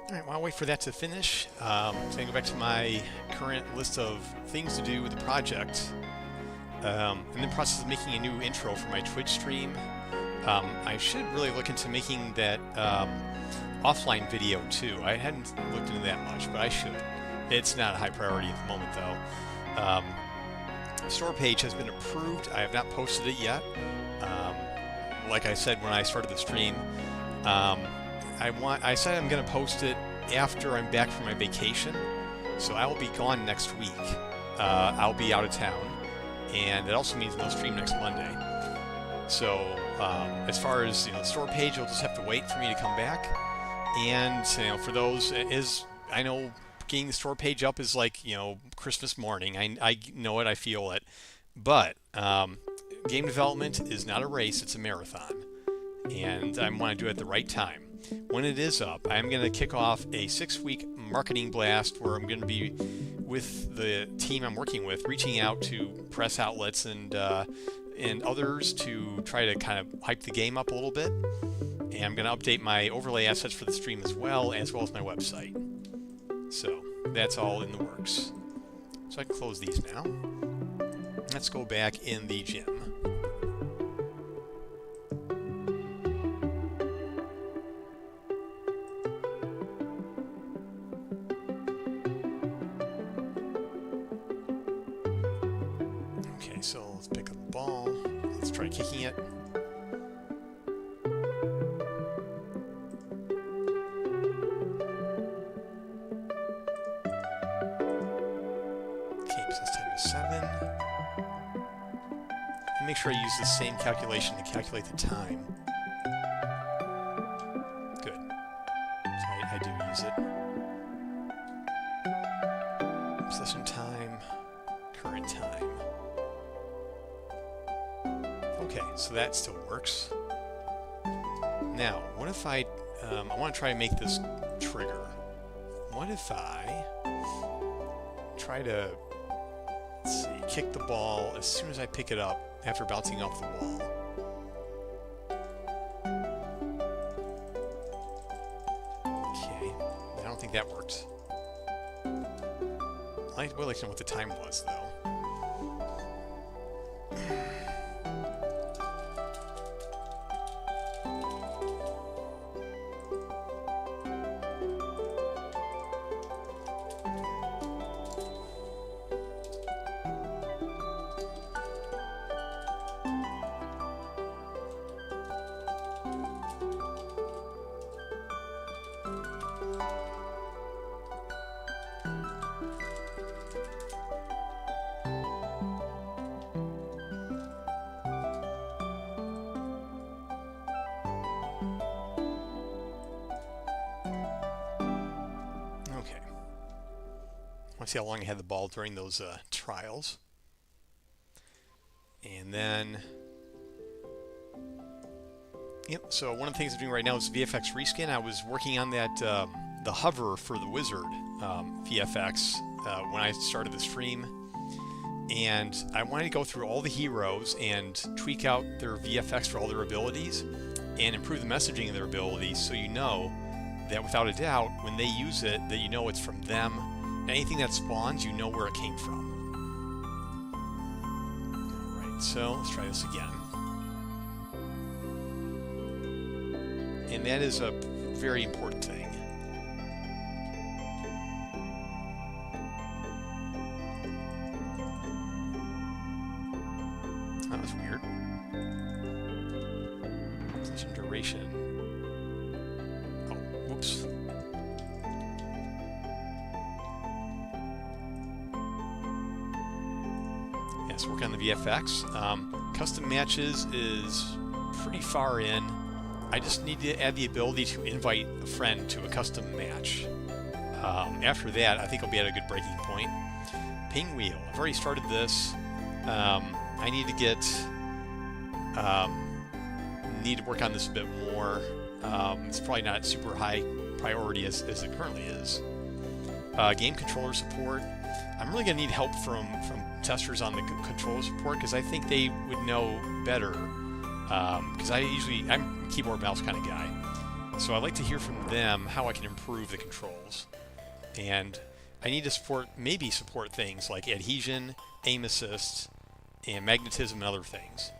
Alright, while I wait for that to finish, I'm going to go back to my current list of things to do with the project. I'm in the process of making a new intro for my Twitch stream. I should really look into making that offline video too. I hadn't looked into that much, but I should. It's not a high priority at the moment though. The store page has been approved. I have not posted it yet. Like I said when I started the stream, I said I'm going to post it after I'm back from my vacation, so I will be gone next week. I'll be out of town, and it also means no stream next Monday. So as far as the store page, you'll just have to wait for me to come back. And for those, I know getting the store page up is like Christmas morning. I know it, I feel it, but game development is not a race; it's a marathon, and I want to do it at the right time. When it is up, I'm going to kick off a 6-week marketing blast where I'm going to be with the team I'm working with, reaching out to press outlets and others to try to kind of hype the game up a little bit. And I'm going to update my overlay assets for the stream as well as my website. So that's all in the works. So I can close these now. Let's go back in the gym. So let's pick up the ball. Let's try kicking it. Okay, so this time is 7. And make sure I use the same calculation to calculate the time. Good. So I do use it. Possession time, current time. Okay, so that still works. Now, what if I want to try and make this trigger. What if I try to, let's see, kick the ball as soon as I pick it up after bouncing off the wall? Okay, I don't think that worked. I would like to know what the time was, though. I see how long I had the ball during those trials. And then, yep, so one of the things I'm doing right now is VFX reskin. I was working on that, the hover for the wizard VFX when I started the stream. And I wanted to go through all the heroes and tweak out their VFX for all their abilities and improve the messaging of their abilities so you know that without a doubt, when they use it, that you know it's from them. Anything that spawns, you know where it came from. Alright, so let's try this again. And that is a very important thing. That was weird. Possession duration. Oh, whoops. Yes, work on the VFX. Custom matches is pretty far in. I just need to add the ability to invite a friend to a custom match. After that, I think I'll be at a good breaking point. Ping wheel. I've already started this. I need to get... need to work on this a bit more. It's probably not super high priority as it currently is. Game controller support. I'm really going to need help from testers on the controller support because I think they would know better. Because I'm a keyboard mouse kind of guy. So I'd like to hear from them how I can improve the controls. And I need to maybe support things like adhesion, aim assist, and magnetism and other things.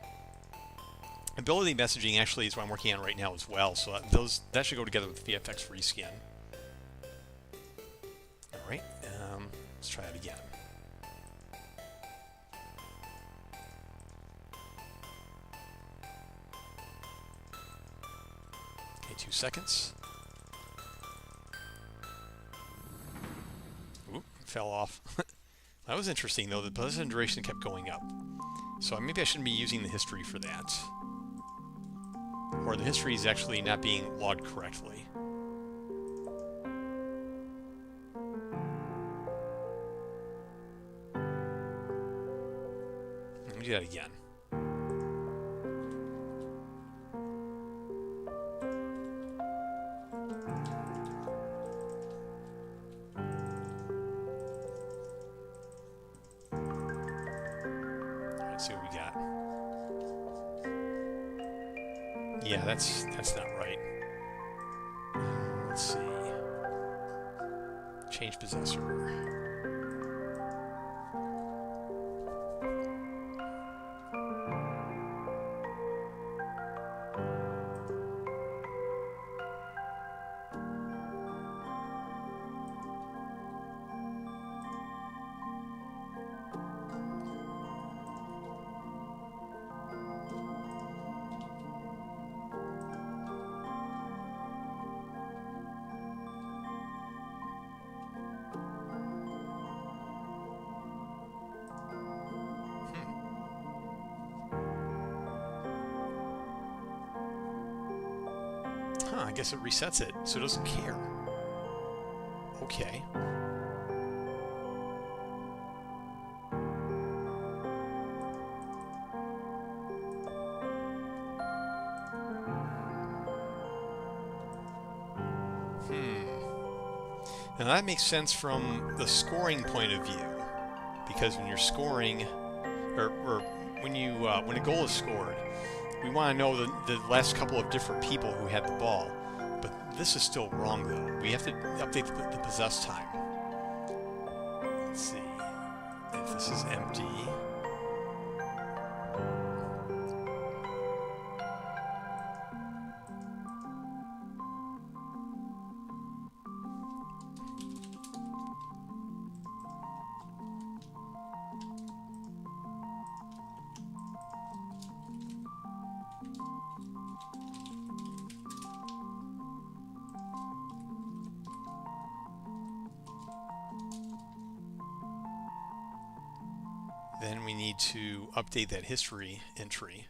Ability messaging actually is what I'm working on right now as well, so that should go together with VFX reskin. Alright, let's try it again. Okay, 2 seconds. Oop, fell off. That was interesting though, the possession duration kept going up. So maybe I shouldn't be using the history for that. Or the history is actually not being logged correctly. Let me do that again. Let's see what we got. Yeah, that's not right. Let's see. Change possessor. I guess it resets it, so it doesn't care. Okay. Now that makes sense from the scoring point of view, because when you're scoring, or when a goal is scored, we want to know the last couple of different people who had the ball. But this is still wrong, though. We have to update the possess time. Let's see if this is empty. Then we need to update that history entry.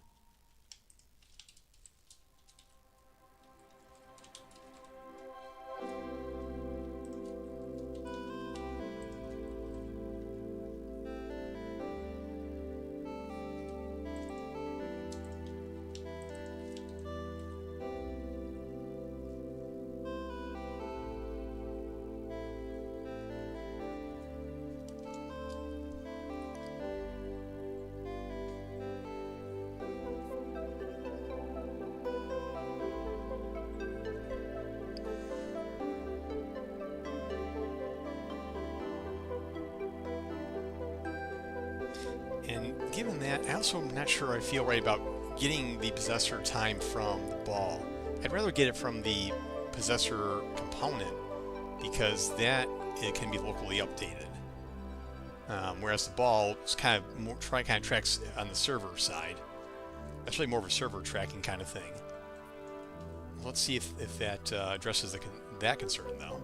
And given that, I also am not sure I feel right about getting the possessor time from the ball. I'd rather get it from the possessor component because that it can be locally updated. Whereas the ball is kind of tracks on the server side. That's really more of a server tracking kind of thing. Let's see if that addresses that concern, though.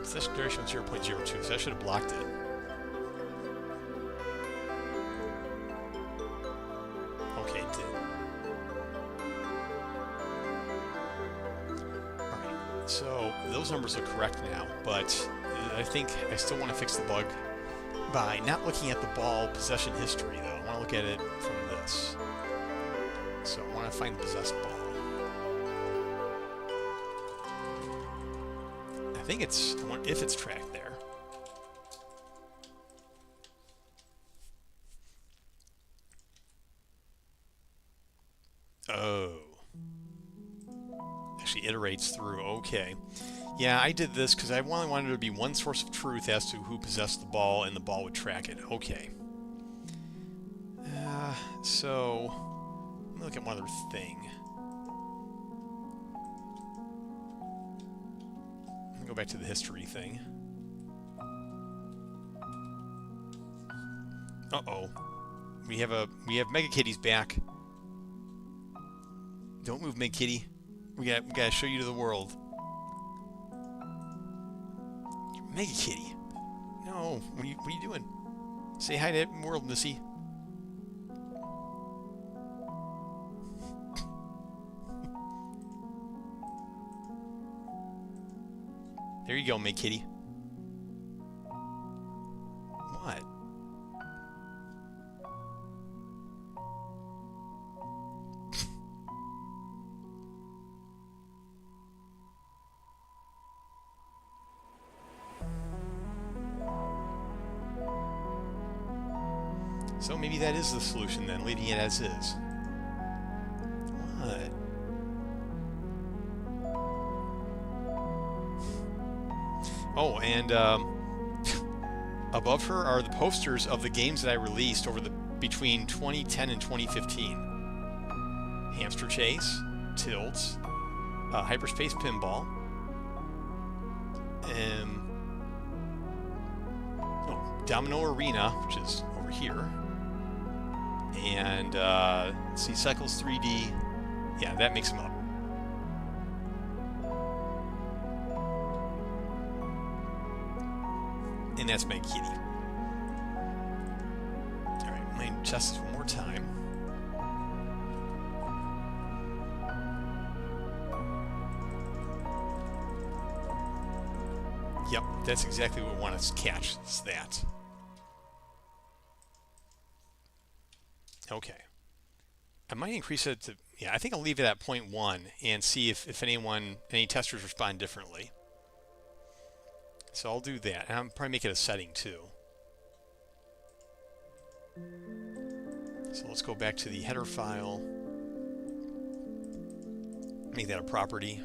Session duration 0.02, so I should have blocked it. Okay, it did. Alright, so those numbers look correct now, but I think I still want to fix the bug by not looking at the ball possession history, though. I want to look at it from this. So I want to find the possessed ball. I think it's, I wonder if it's tracked there. Oh. Actually iterates through, okay. Yeah, I did this because I only wanted there to be one source of truth as to who possessed the ball, and the ball would track it. Okay. So, let me look at one other thing. Go back to the history thing. Uh-oh. We have Mega Kitty's back. Don't move, Mega Kitty. We gotta show you to the world. Mega Kitty. No, what are you doing? Say hi to the world, Missy. There you go, Mega Kitty. What? So maybe that is the solution then, leaving it as is. What? Oh, and above her are the posters of the games that I released over between 2010 and 2015. Hamster Chase, Tilts, Hyperspace Pinball, Domino Arena, which is over here, and let's see, Cycles 3D. Yeah, that makes them up. And that's Mega Kitty. Alright, I'm going to test this one more time. Yep, that's exactly what we want to catch. It's that. Okay. I might increase it to... Yeah, I think I'll leave it at 0.1 and see if any testers respond differently. So I'll do that, and I'll probably make it a setting too. So let's go back to the header file, make that a property.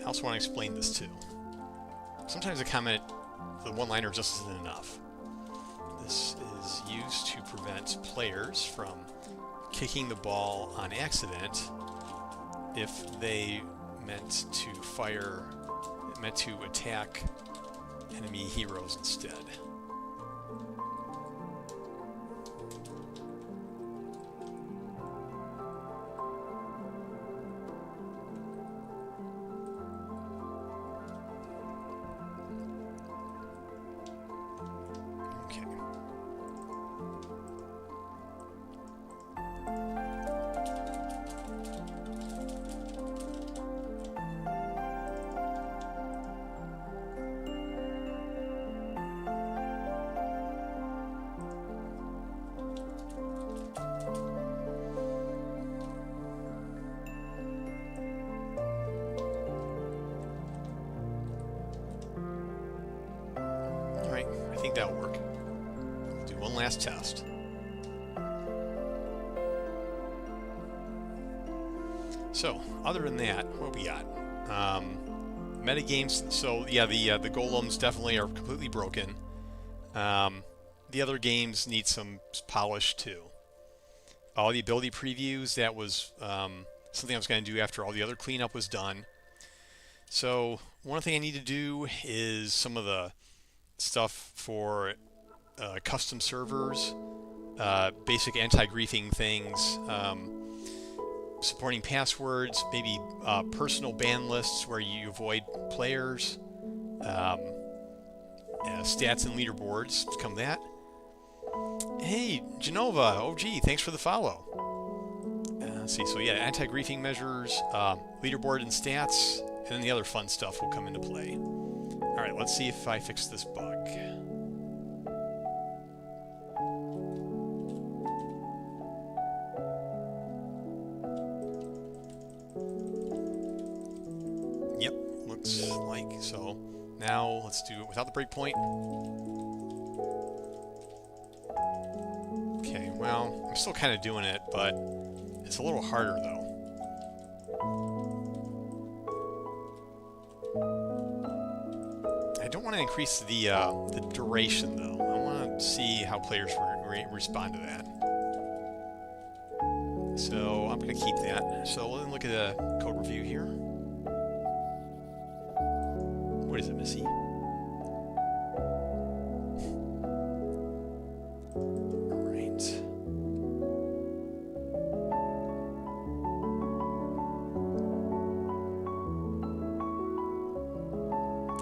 I also want to explain this too. Sometimes a comment, the one-liner just isn't enough. This is used to prevent players from kicking the ball on accident if they meant to attack enemy heroes instead. think that'll work. We'll do one last test. So, other than that, what we got? Metagames. So, yeah, the golems definitely are completely broken. The other games need some polish too. All the ability previews, that was something I was going to do after all the other cleanup was done. So one thing I need to do is some of the stuff for custom servers, basic anti-griefing things, supporting passwords, maybe personal ban lists where you avoid players, stats and leaderboards, come that. Hey, Genova, OG, thanks for the follow. Let's see, so yeah, anti-griefing measures, leaderboard and stats, and then the other fun stuff will come into play. Alright, let's see if I fix this bug. Yep, looks like so. Now, let's do it without the breakpoint. Okay, well, I'm still kind of doing it, but it's a little harder, though. I don't want to increase the duration, though. I want to see how players respond to that. So I'm going to keep that. So let's look at the code review here. What is it, Missy?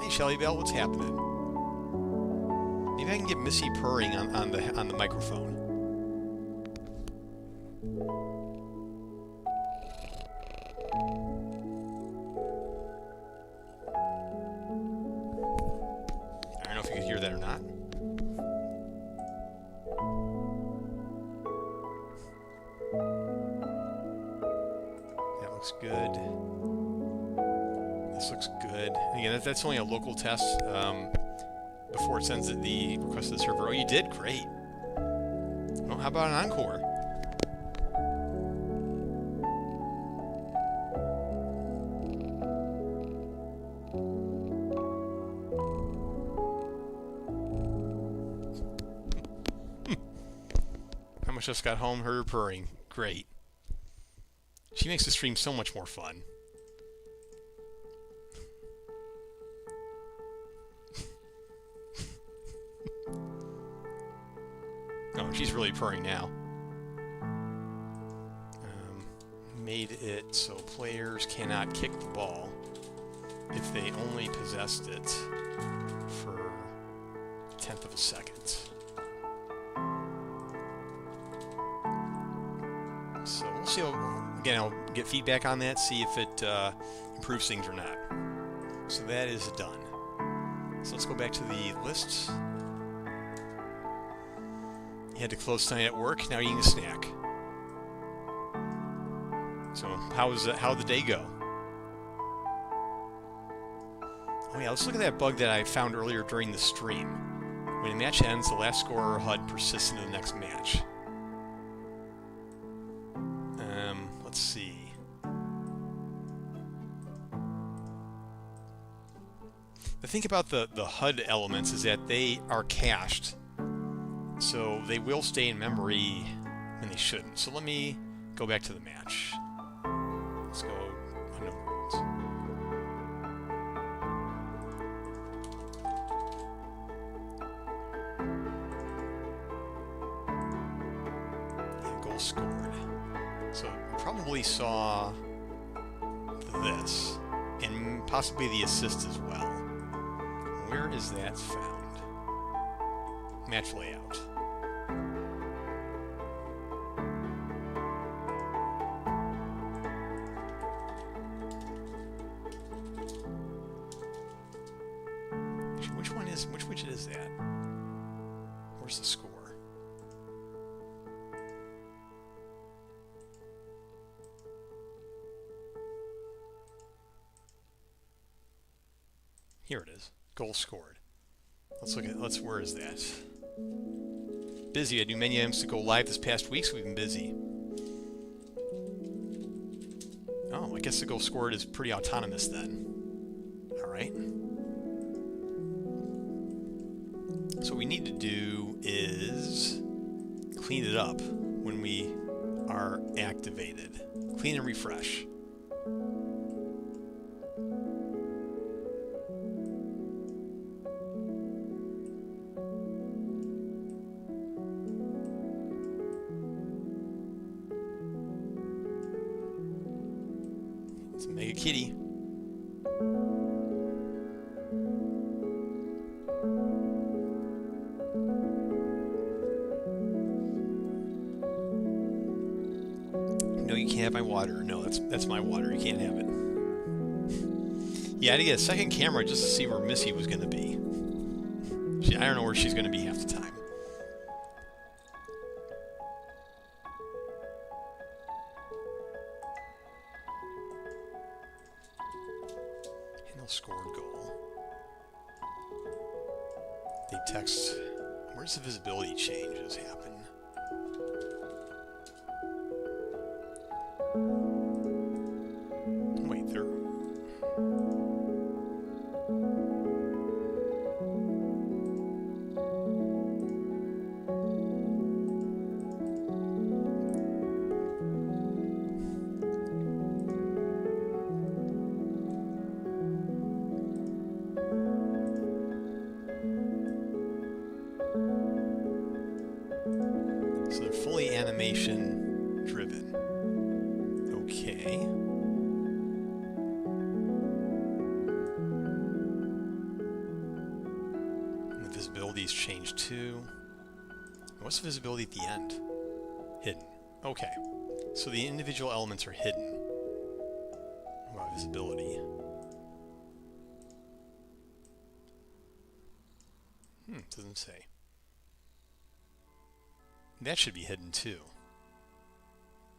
Shelly Bell, what's happening? Maybe I can get Missy purring on the microphone. I don't know if you can hear that or not. That looks good. This looks good. Again, that's only a local test before it sends the request to the server. Oh, you did? Great. Well, how about an encore? How much just got home, heard her purring. Great. She makes the stream so much more fun. Oh, she's really purring now. Made it so players cannot kick the ball if they only possessed it for a tenth of a second. So we'll see. Again, I'll get feedback on that, see if it improves things or not. So that is done. So let's go back to the lists. You had to close tonight at work, now eating a snack. So how'd the day go? Oh yeah, let's look at that bug that I found earlier during the stream. When a match ends, the last scorer HUD persists into the next match. Let's see. The thing about the HUD elements is that they are cached. So they will stay in memory when they shouldn't. So let me go back to the match. Let's go unknown worlds. And goal scored. So you probably saw this, and possibly the assist as well. Where is that found? Match layout. Which widget is that? Where's the score? Here it is. Goal scored. Where is that? Busy. I had new menu items to go live this past week, so we've been busy. Oh, I guess the goal scored is pretty autonomous then. Alright. So what we need to do is clean it up when we are activated. Clean and refresh. It's Mega Kitty. No, you can't have my water. No, that's my water. You can't have it. Yeah, I had to get a second camera just to see where Missy was going to be. I don't know where she's going to be half the time. Handle scored goal. They text. Where's the visibility changes happen? Wait, there. So they're fully animation driven. Okay. And the visibility's changed too. What's the visibility at the end? Hidden. Okay. So the individual elements are hidden. Wow, visibility. Doesn't say. That should be hidden too.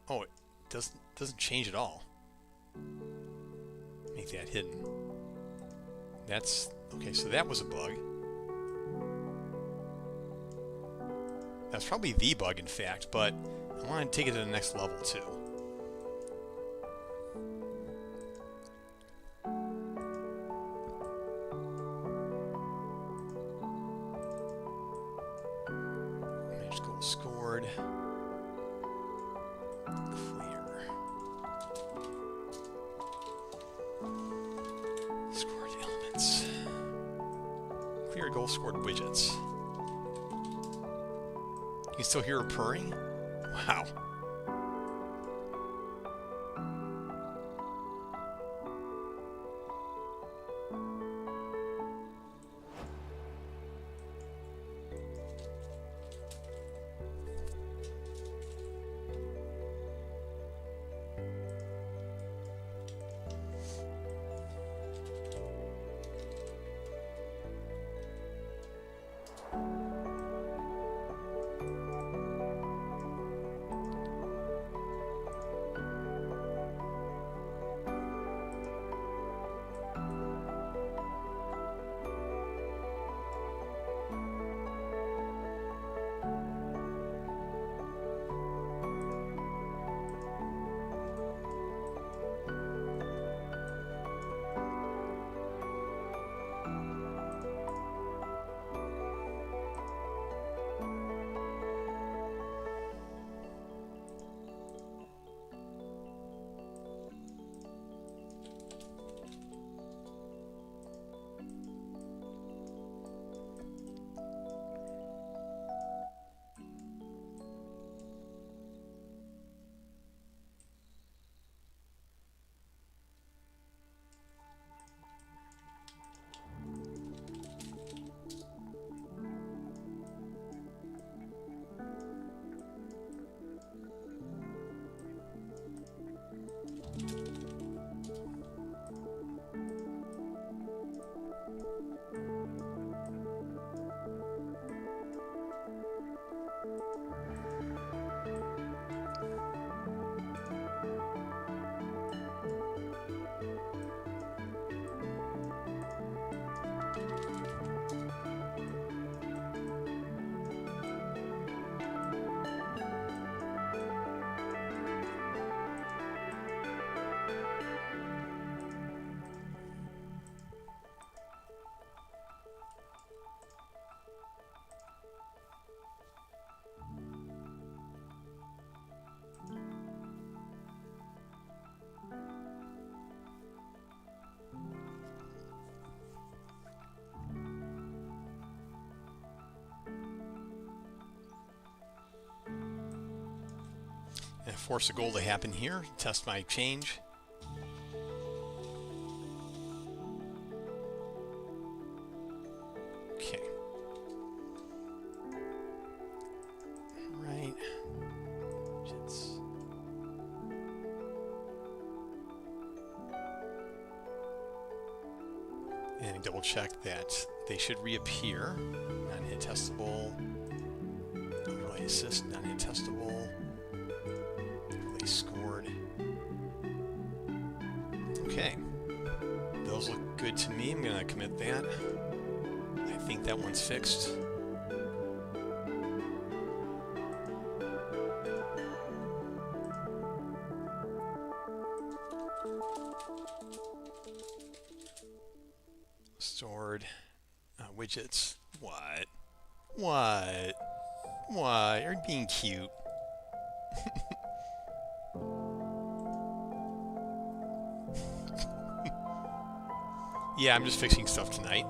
Oh, it doesn't change at all. Make that hidden. That's okay, so that was a bug. That's probably the bug, in fact, but I want to take it to the next level too. Managed goal scored. Clear. Scored elements. Clear goal scored widgets. You can still hear her purring? Wow. force a goal to happen here. Test my change. Okay. Right. And double check that they should reappear. Non-hit testable. Overlay assist, non-hit testable. Overlay scored. Okay. Those look good to me. I'm gonna commit that. I think that one's fixed. Stored widgets. What? What? Why? Are you being cute? Yeah, I'm just fixing stuff tonight.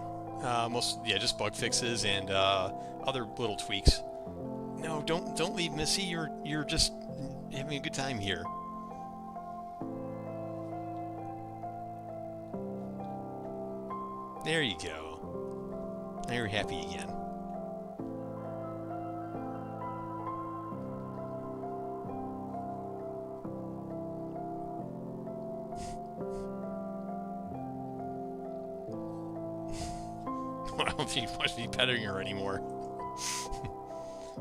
Just bug fixes and other little tweaks. No, don't leave, Missy. You're just having a good time here. There you go. Now you're happy again. I don't think you want to be petting her anymore.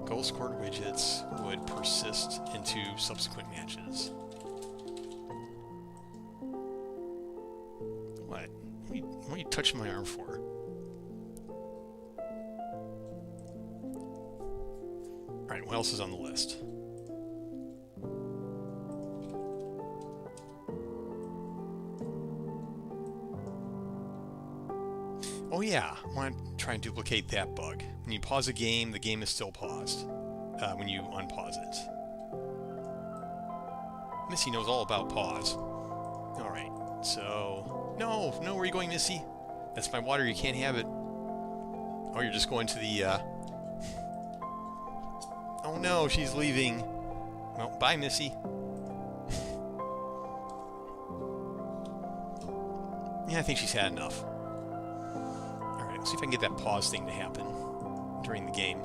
Goal scored widgets would persist into subsequent matches. What? What are you touching my arm for? Alright, what else is on the list? Oh yeah, I want to try and duplicate that bug. When you pause a game, the game is still paused when you unpause it. Missy knows all about pause. Alright, so... No, where are you going, Missy? That's my water, you can't have it. Oh, you're just going to the... Oh no, she's leaving. Well, bye, Missy. Yeah, I think she's had enough. See if I can get that pause thing to happen during the game.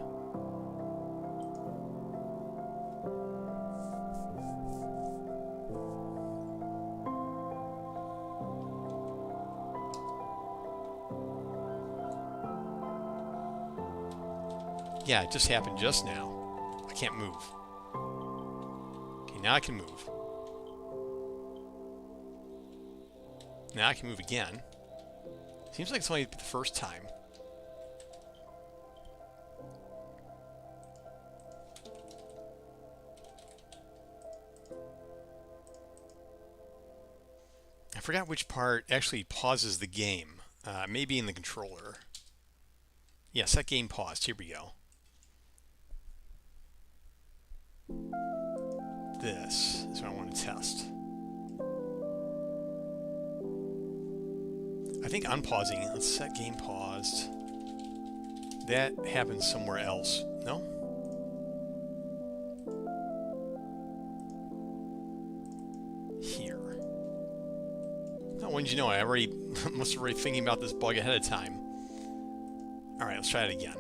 Yeah, it just happened just now. I can't move. Okay, now I can move. Now I can move again. Seems like it's only the first time. I forgot which part actually pauses the game. Maybe in the controller. Yeah, set game paused. Here we go. This is what I want to test. I think unpausing, let's set game paused. That happens somewhere else. No? Here. Oh, when did you know? I must have already thinking about this bug ahead of time. Alright, let's try it again.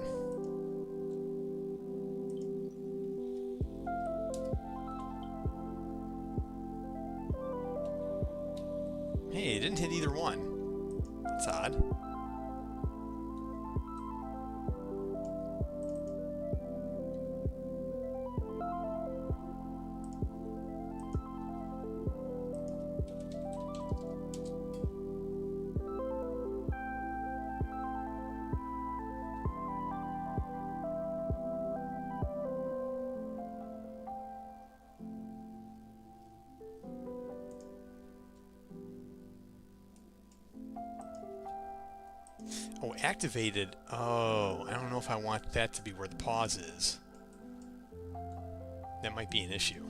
Hey, it didn't hit either one. That's odd. Oh, activated. Oh, I don't know if I want that to be where the pause is. That might be an issue.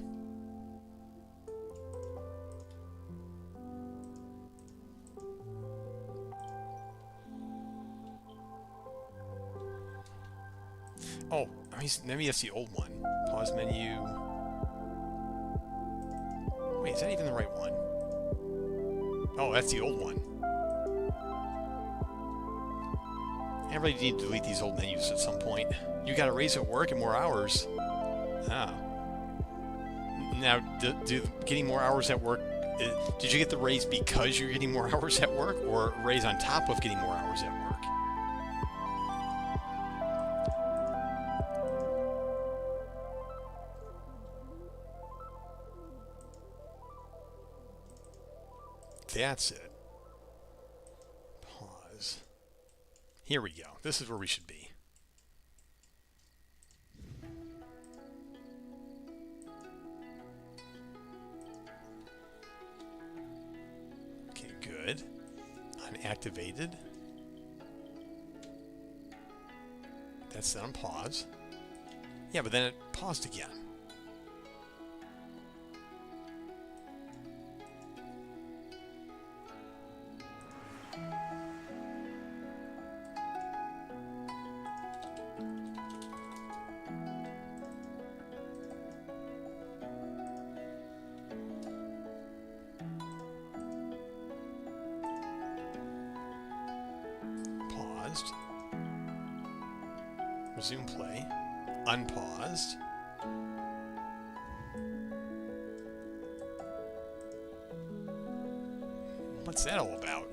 Oh, maybe that's the old one. Pause menu. Is that even the right one? Oh, that's the old one. I really need to delete these old menus at some point. You got a raise at work and more hours. Ah. Now, do getting more hours at work, did you get the raise because you're getting more hours at work, or raise on top of getting more hours at work? That's it. Pause. Here we go. This is where we should be. Okay, good. Unactivated. That's set on pause. Yeah, but then it paused again. Paused. Resume play. Unpaused. What's that all about?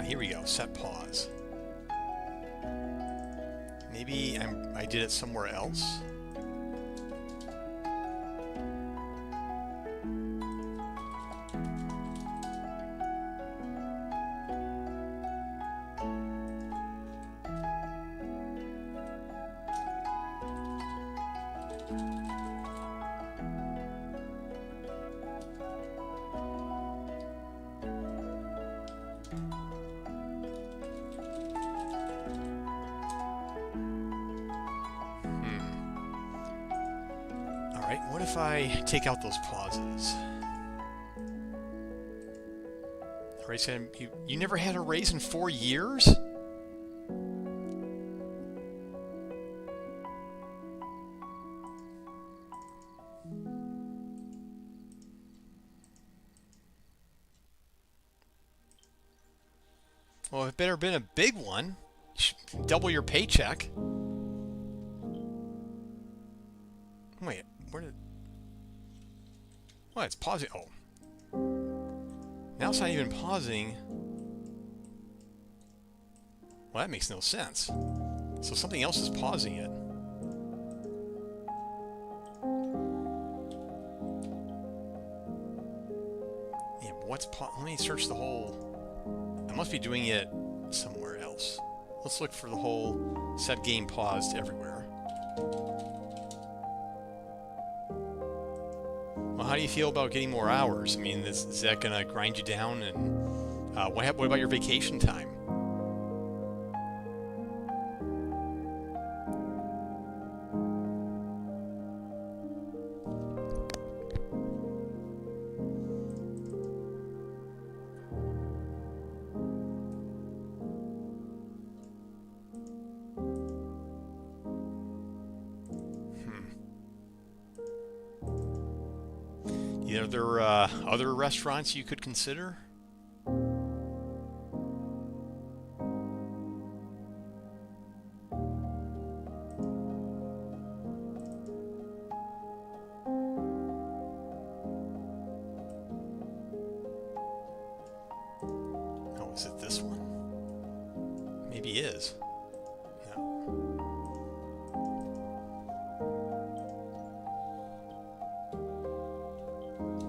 Here we go. Set pause. Maybe I did it somewhere else. What if I take out those pauses? Alright, so you never had a raise in 4 years? Well, it better been a big one. Double your paycheck. Wait, where did... Well, it's pausing. Oh. Now it's not even pausing. Well, that makes no sense. So something else is pausing it. Yeah, but what's let me search the whole... I must be doing it somewhere else. Let's look for the whole set game paused everywhere. Well, how do you feel about getting more hours? I mean, is that going to grind you down? And what about your vacation time? Are there other restaurants you could consider? Oh, is it this one? Maybe it is.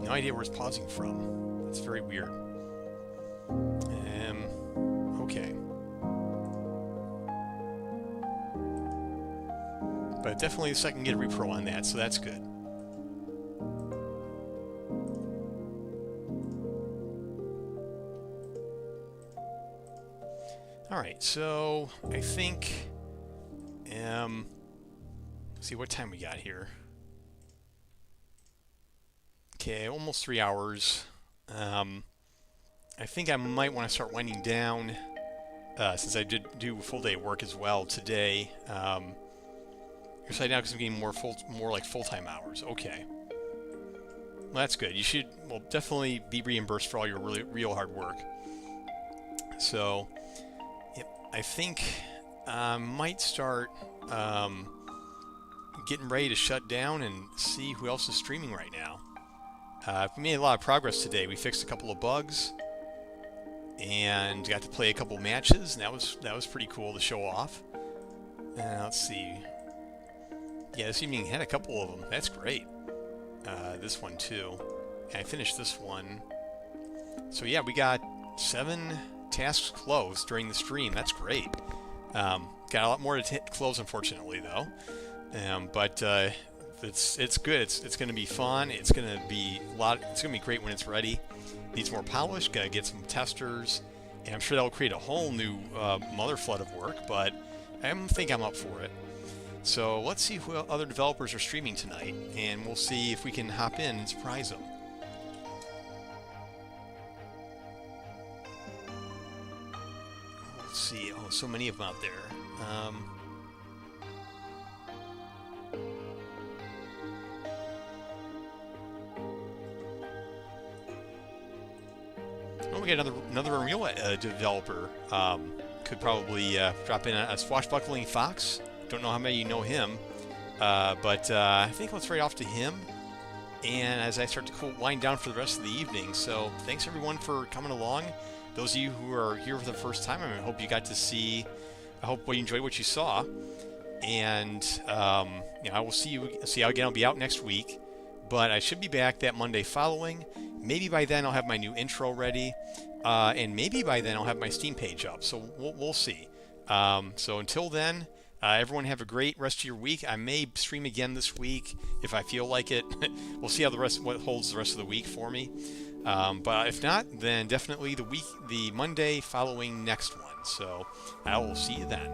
No idea where it's pausing from. That's very weird. Okay. But definitely the second get a repro on that, so that's good. Alright, so I think, let's see what time we got here. Okay, almost 3 hours. I think I might want to start winding down, since I did do full day work as well today. You're now because I'm getting more like full-time hours. Okay. Well, that's good. You should, well, definitely be reimbursed for all your real hard work. So, yep, I think I might start getting ready to shut down and see who else is streaming right now. We made a lot of progress today. We fixed a couple of bugs and got to play a couple matches, and that was pretty cool to show off. Let's see. Yeah, this evening had a couple of them. That's great. This one too. And I finished this one. So yeah, we got 7 tasks closed during the stream. That's great. Got a lot more to close, unfortunately, though. But it's good. It's going to be fun. It's going to be great when it's ready. Needs more polish. Got to get some testers, and I'm sure that'll create a whole new mother flood of work. But I think I'm up for it. So let's see who other developers are streaming tonight, and we'll see if we can hop in and surprise them. Let's see. Oh, so many of them out there. Oh, we got another Unreal developer. Could probably drop in a swashbuckling fox. Don't know how many you know him, but I think let's right off to him. And as I start to wind down for the rest of the evening, so thanks everyone for coming along. Those of you who are here for the first time, I hope you got to see. I hope you enjoyed what you saw. And I will see you again. I'll be out next week, but I should be back that Monday following. Maybe by then I'll have my new intro ready, and maybe by then I'll have my Steam page up. So we'll see. So until then. Everyone have a great rest of your week. I may stream again this week if I feel like it. We'll see how what holds the rest of the week for me. But if not, then definitely the Monday following next one. So I will see you then.